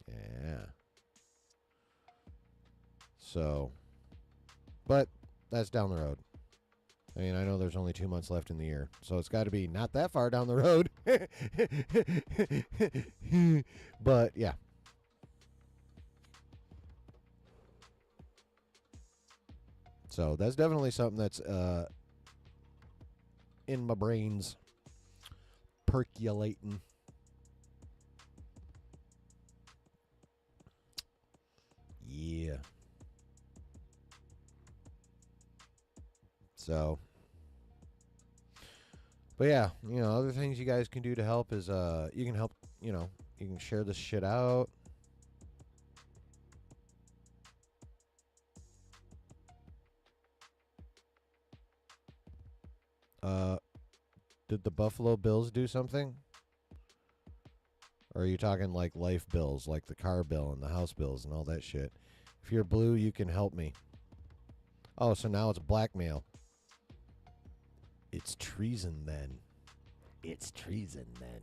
Yeah. So, but that's down the road. I mean, I know there's only 2 months left in the year, so it's got to be not that far down the road. But, yeah. So, that's definitely something that's in my brains, percolating. Yeah. So, but yeah, other things you guys can do to help is, you can help, you can share this shit out. Did the Buffalo Bills do something? Or are you talking like life bills, like the car bill and the house bills and all that shit? If you're blue, you can help me. Oh, so now it's blackmail. It's treason then. It's treason then.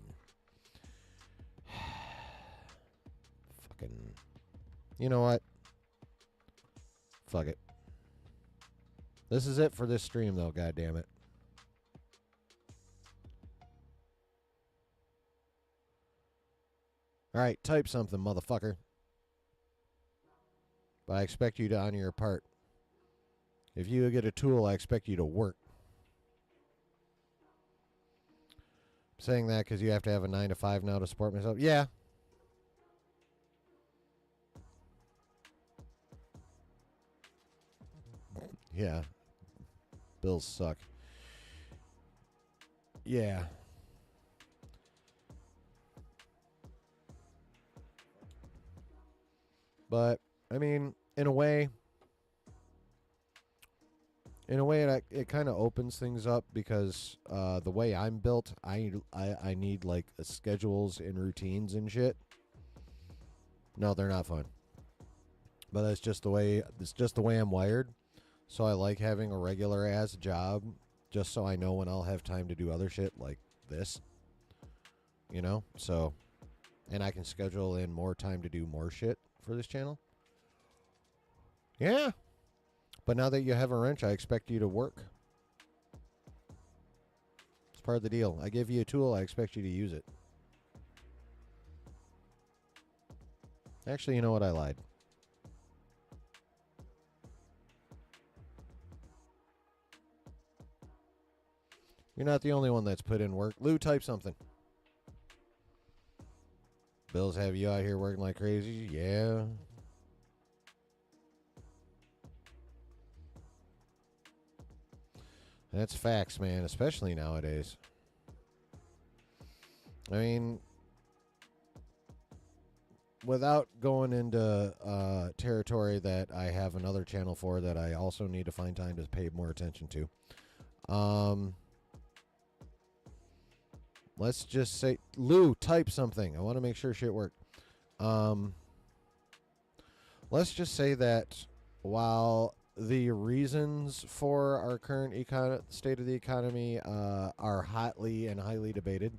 Fucking. You know what? Fuck it. This is it for this stream, though, goddammit. Alright, type something, motherfucker. But I expect you to honor your part. If you get a tool, I expect you to work. I'm saying that because you have to have a 9 to 5 now to support myself. Yeah. Yeah. Bills suck. Yeah. But, I mean, in a way, it kind of opens things up because the way I'm built, I need like schedules and routines and shit. No, they're not fun. But that's just the way I'm wired. So I like having a regular ass job just so I know when I'll have time to do other shit like this. So, and I can schedule in more time to do more shit for this channel. Yeah. But now that you have a wrench, I expect you to work. It's part of the deal. I give you a tool, I expect you to use it. Actually, you know what? I lied. You're not the only one that's put in work. Lou, type something. Bills have you out here working like crazy? Yeah. That's facts, man, especially nowadays. I mean, without going into territory that I have another channel for that I also need to find time to pay more attention to. Let's just say, Lou, type something. I want to make sure shit worked. Let's just say that while the reasons for our current state of the economy are hotly and highly debated,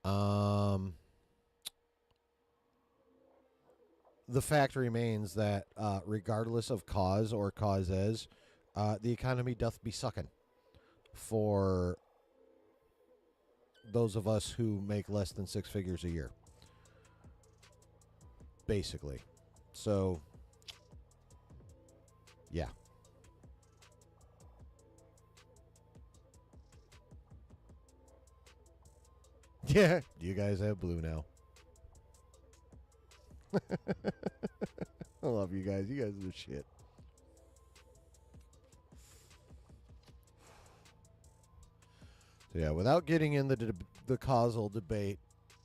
the fact remains that regardless of cause or causes, the economy doth be sucking for those of us who make less than 6 figures a year. Basically. So, yeah. Yeah, you guys have blue now. I love you guys. You guys are the shit. So yeah, without getting into the causal debate,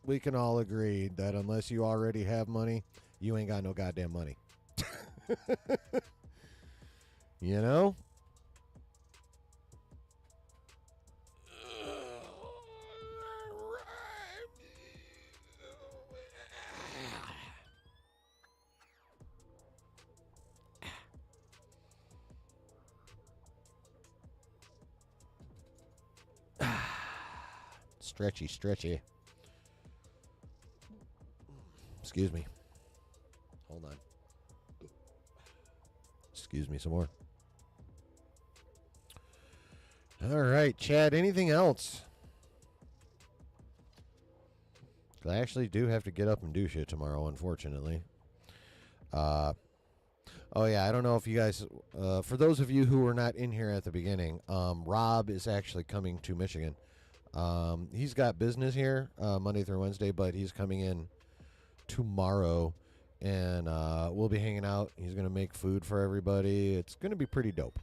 we can all agree that unless you already have money, you ain't got no goddamn money. You know? Stretchy, stretchy. Excuse me. Hold on. Excuse me some more. All right, Chad, anything else? I actually do have to get up and do shit tomorrow, unfortunately. Oh, yeah, I don't know if you guys... for those of you who were not in here at the beginning, Rob is actually coming to Michigan. He's got business here Monday through Wednesday, but he's coming in tomorrow, and we'll be hanging out. He's going to make food for everybody. It's going to be pretty dope,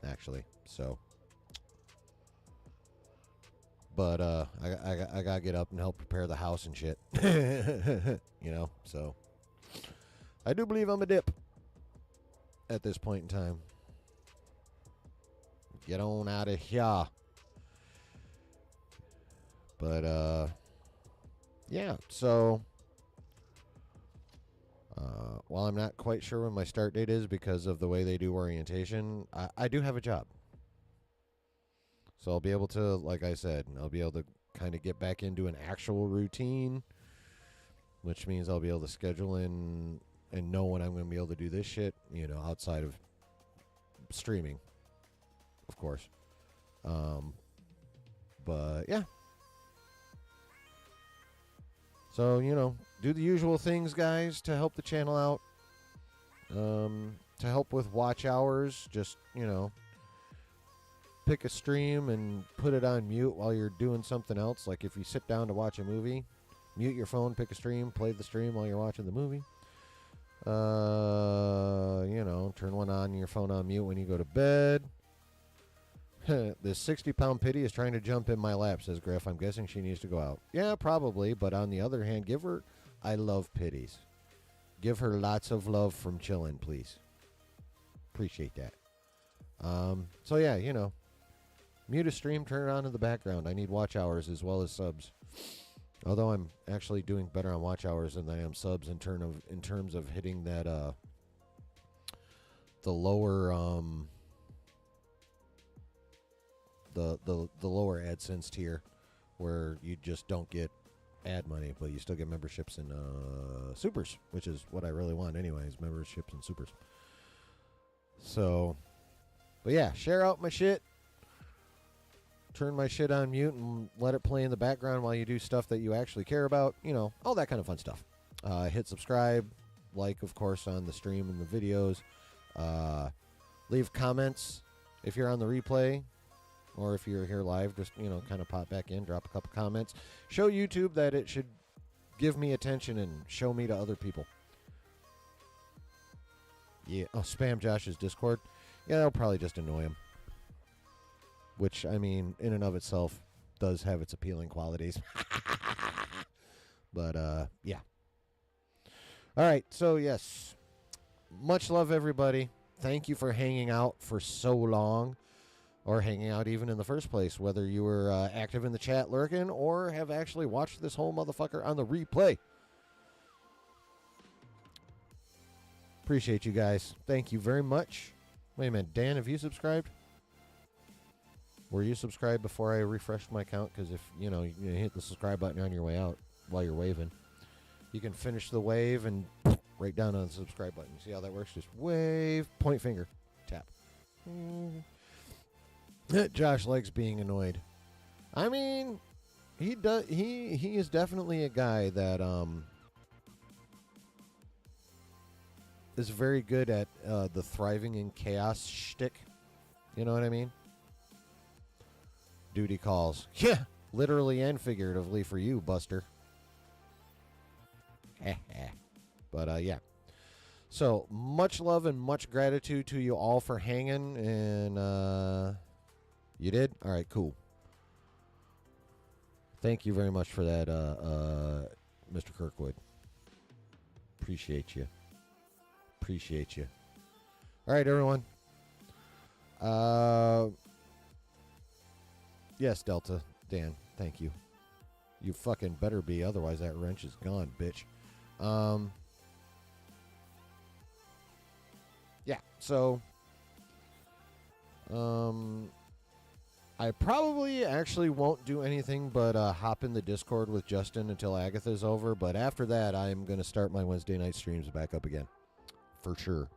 actually. So, but I got to get up and help prepare the house and shit. You know, so I do believe I'm a dip at this point in time. Get on out of here. But, yeah, so, while I'm not quite sure when my start date is because of the way they do orientation, I do have a job. So I'll be able to, like I said, I'll be able to kind of get back into an actual routine, which means I'll be able to schedule in and know when I'm going to be able to do this shit, you know, outside of streaming, of course. But, yeah. So, you know, do the usual things, guys, to help the channel out. To help with watch hours, just, you know, pick a stream and put it on mute while you're doing something else. Like if you sit down to watch a movie, mute your phone, pick a stream, play the stream while you're watching the movie. You know, turn one on your phone on mute when you go to bed. This 60-pound pitty is trying to jump in my lap, says Griff. I'm guessing she needs to go out. Yeah, probably. But on the other hand, give her... I love pitties. Give her lots of love from chillin', please. Appreciate that. So, yeah, you know. Mute a stream, turn it on in the background. I need watch hours as well as subs. Although I'm actually doing better on watch hours than I am subs in terms of hitting that, the lower, the lower AdSense tier, where you just don't get ad money, but you still get memberships and supers, which is what I really want anyways, memberships and supers. So, but yeah, share out my shit. Turn my shit on mute and let it play in the background while you do stuff that you actually care about. You know, all that kind of fun stuff. Hit subscribe, like, of course, on the stream and the videos. Leave comments if you're on the replay or if you're here live, just, kind of pop back in, drop a couple comments. Show YouTube that it should give me attention and show me to other people. Yeah. Oh, spam Josh's Discord. Yeah, that'll probably just annoy him. Which, I mean, in and of itself does have its appealing qualities. But, yeah. All right, so yes. Much love, everybody. Thank you for hanging out for so long, or hanging out even in the first place, whether you were active in the chat lurking or have actually watched this whole motherfucker on the replay. Appreciate you guys. Thank you very much. Wait a minute, Dan, have you subscribed? Were you subscribed before I refreshed my account? Because if, you hit the subscribe button on your way out while you're waving, you can finish the wave and right down on the subscribe button. See how that works? Just wave, point finger, tap. Josh likes being annoyed. I mean, he does. He is definitely a guy that is very good at the thriving in chaos shtick. You know what I mean? Duty calls. Yeah, literally and figuratively for you, Buster. But, yeah. So, much love and much gratitude to you all for hanging. And, you did? All right, cool. Thank you very much for that, Mr. Kirkwood. Appreciate you. Appreciate you. All right, everyone. Yes, Delta. Dan, thank you. You fucking better be, otherwise that wrench is gone, bitch. Yeah, so I probably actually won't do anything but hop in the Discord with Justin until Agatha's over, but after that I'm going to start my Wednesday night streams back up again. For sure.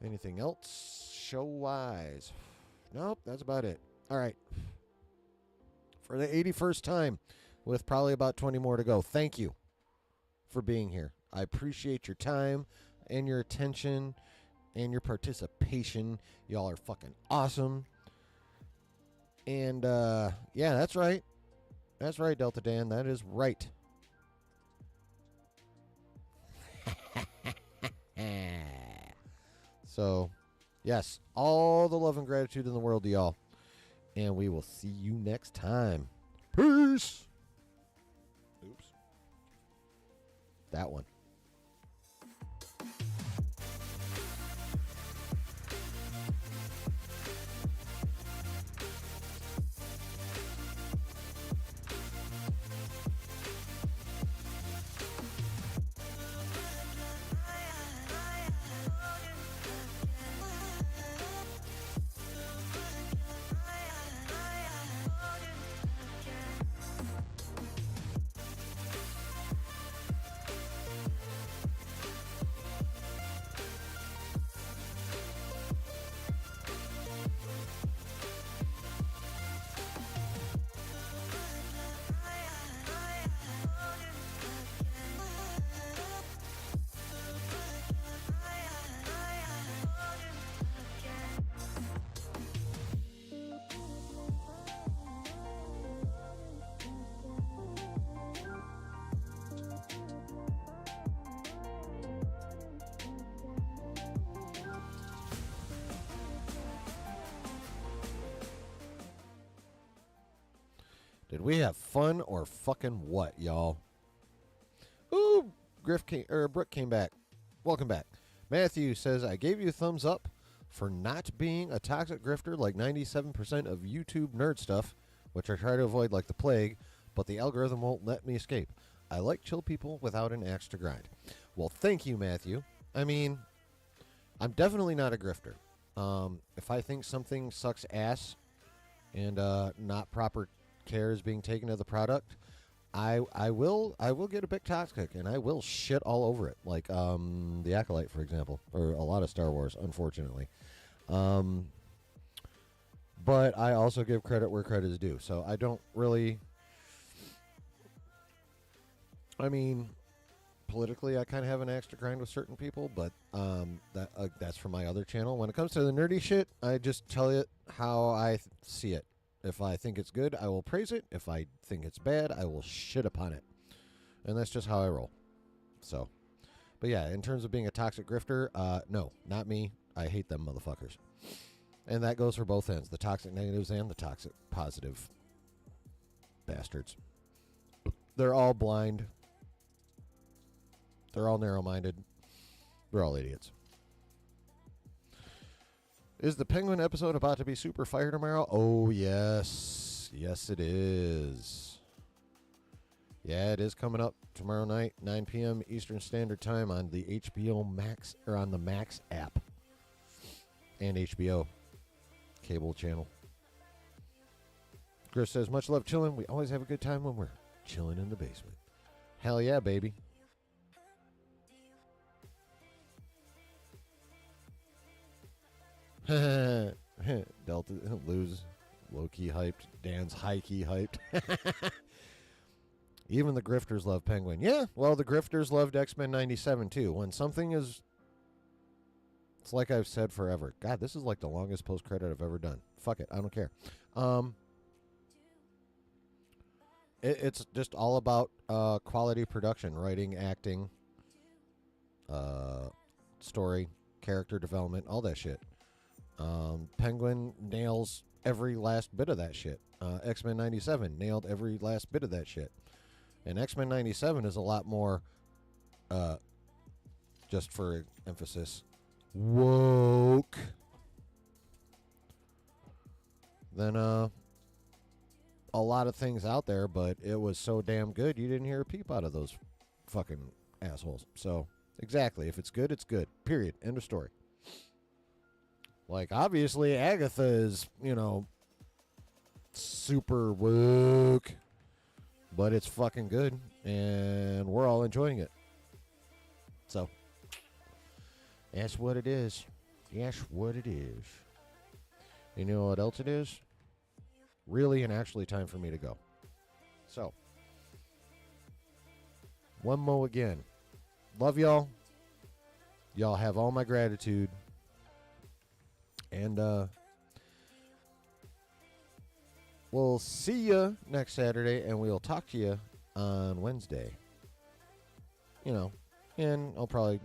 Anything else show-wise? Nope, that's about it. All right. For the 81st time, with probably about 20 more to go, thank you for being here. I appreciate your time and your attention and your participation. Y'all are fucking awesome. And, yeah, that's right. That's right, Delta Dan. That is right. So, yes, all the love and gratitude in the world to y'all. And we will see you next time. Peace. Oops. That one. Did we have fun or fucking what, y'all? Ooh, Brooke came back. Welcome back. Matthew says, I gave you a thumbs up for not being a toxic grifter like 97% of YouTube nerd stuff, which I try to avoid like the plague, but the algorithm won't let me escape. I like chill people without an axe to grind. Well, thank you, Matthew. I mean, I'm definitely not a grifter. If I think something sucks ass and not proper care is being taken of the product, I will get a bit toxic and I will shit all over it, like the Acolyte, for example, or a lot of Star Wars, unfortunately. But I also give credit where credit is due, so I don't really. I mean, politically, I kind of have an axe to grind with certain people, but that's for my other channel. When it comes to the nerdy shit, I just tell it how I see it. If I think it's good, I will praise it. If I think it's bad, I will shit upon it. And that's just how I roll. So, but yeah, in terms of being a toxic grifter, no, not me. I hate them motherfuckers. And that goes for both ends, the toxic negatives and the toxic positive bastards. They're all blind. They're all narrow-minded. They're all idiots. Is the Penguin episode about to be super fire tomorrow? Oh, yes. Yes, it is. Yeah, it is coming up tomorrow night, 9 p.m. Eastern Standard Time on the HBO Max, or on the Max app. And HBO cable channel. Chris says, much love chilling. We always have a good time when we're chilling in the basement. Hell yeah, baby. Delta lose, low-key hyped. Dan's high-key hyped. Even the grifters love Penguin. Yeah, well, the grifters loved X-Men 97 too. When something is, it's like I've said forever. God, this is like the longest post-credit I've ever done. Fuck it, I don't care. It's just all about quality production, writing, acting, story, character development, all that shit. Penguin nails every last bit of that shit. X-Men 97 nailed every last bit of that shit. And X-Men 97 is a lot more, just for emphasis, woke than a lot of things out there, but it was so damn good you didn't hear a peep out of those fucking assholes. So, exactly. If it's good, it's good. Period. End of story. Like, obviously, Agatha is, super woke, but it's fucking good, and we're all enjoying it. So, that's what it is. That's what it is. You know what else it is? Really and actually time for me to go. So, one mo again. Love y'all. Y'all have all my gratitude. And we'll see you next Saturday, and we'll talk to you on Wednesday. And I'll probably,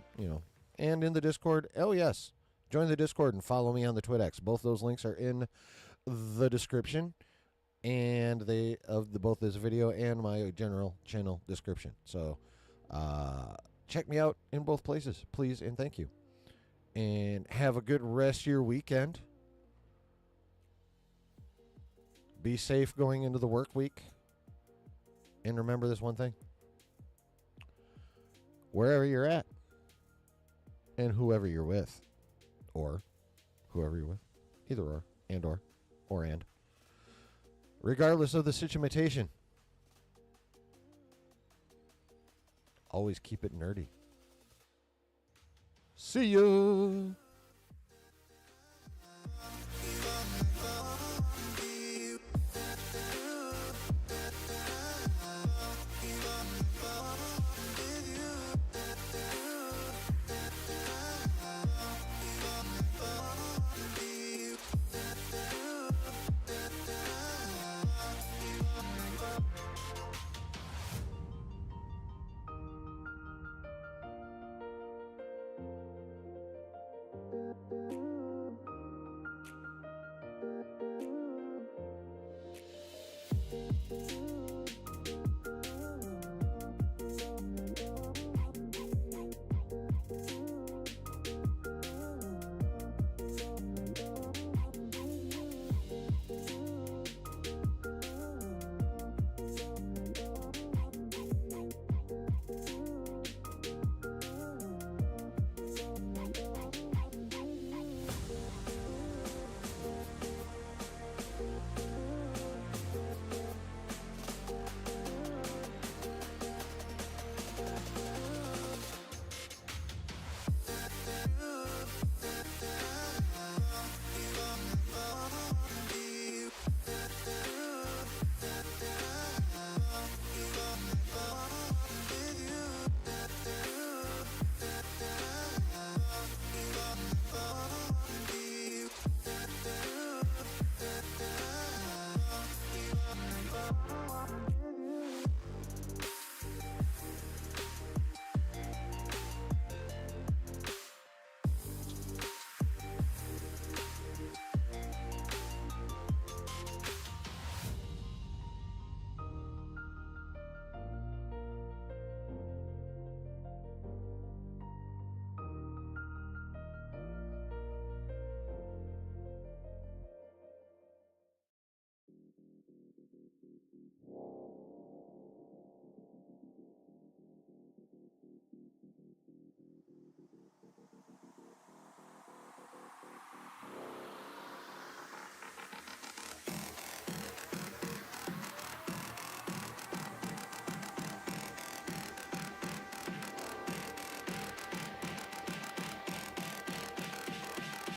and in the Discord. Oh, yes. Join the Discord and follow me on the TwitX. Both those links are in the description, and both this video and my general channel description. So check me out in both places, please, and thank you. And have a good rest of your weekend. Be safe going into the work week. And remember this one thing. Wherever you're at, and whoever you're with, or whoever you're with, either or, and or and. Regardless of the situation, always keep it nerdy. See ya!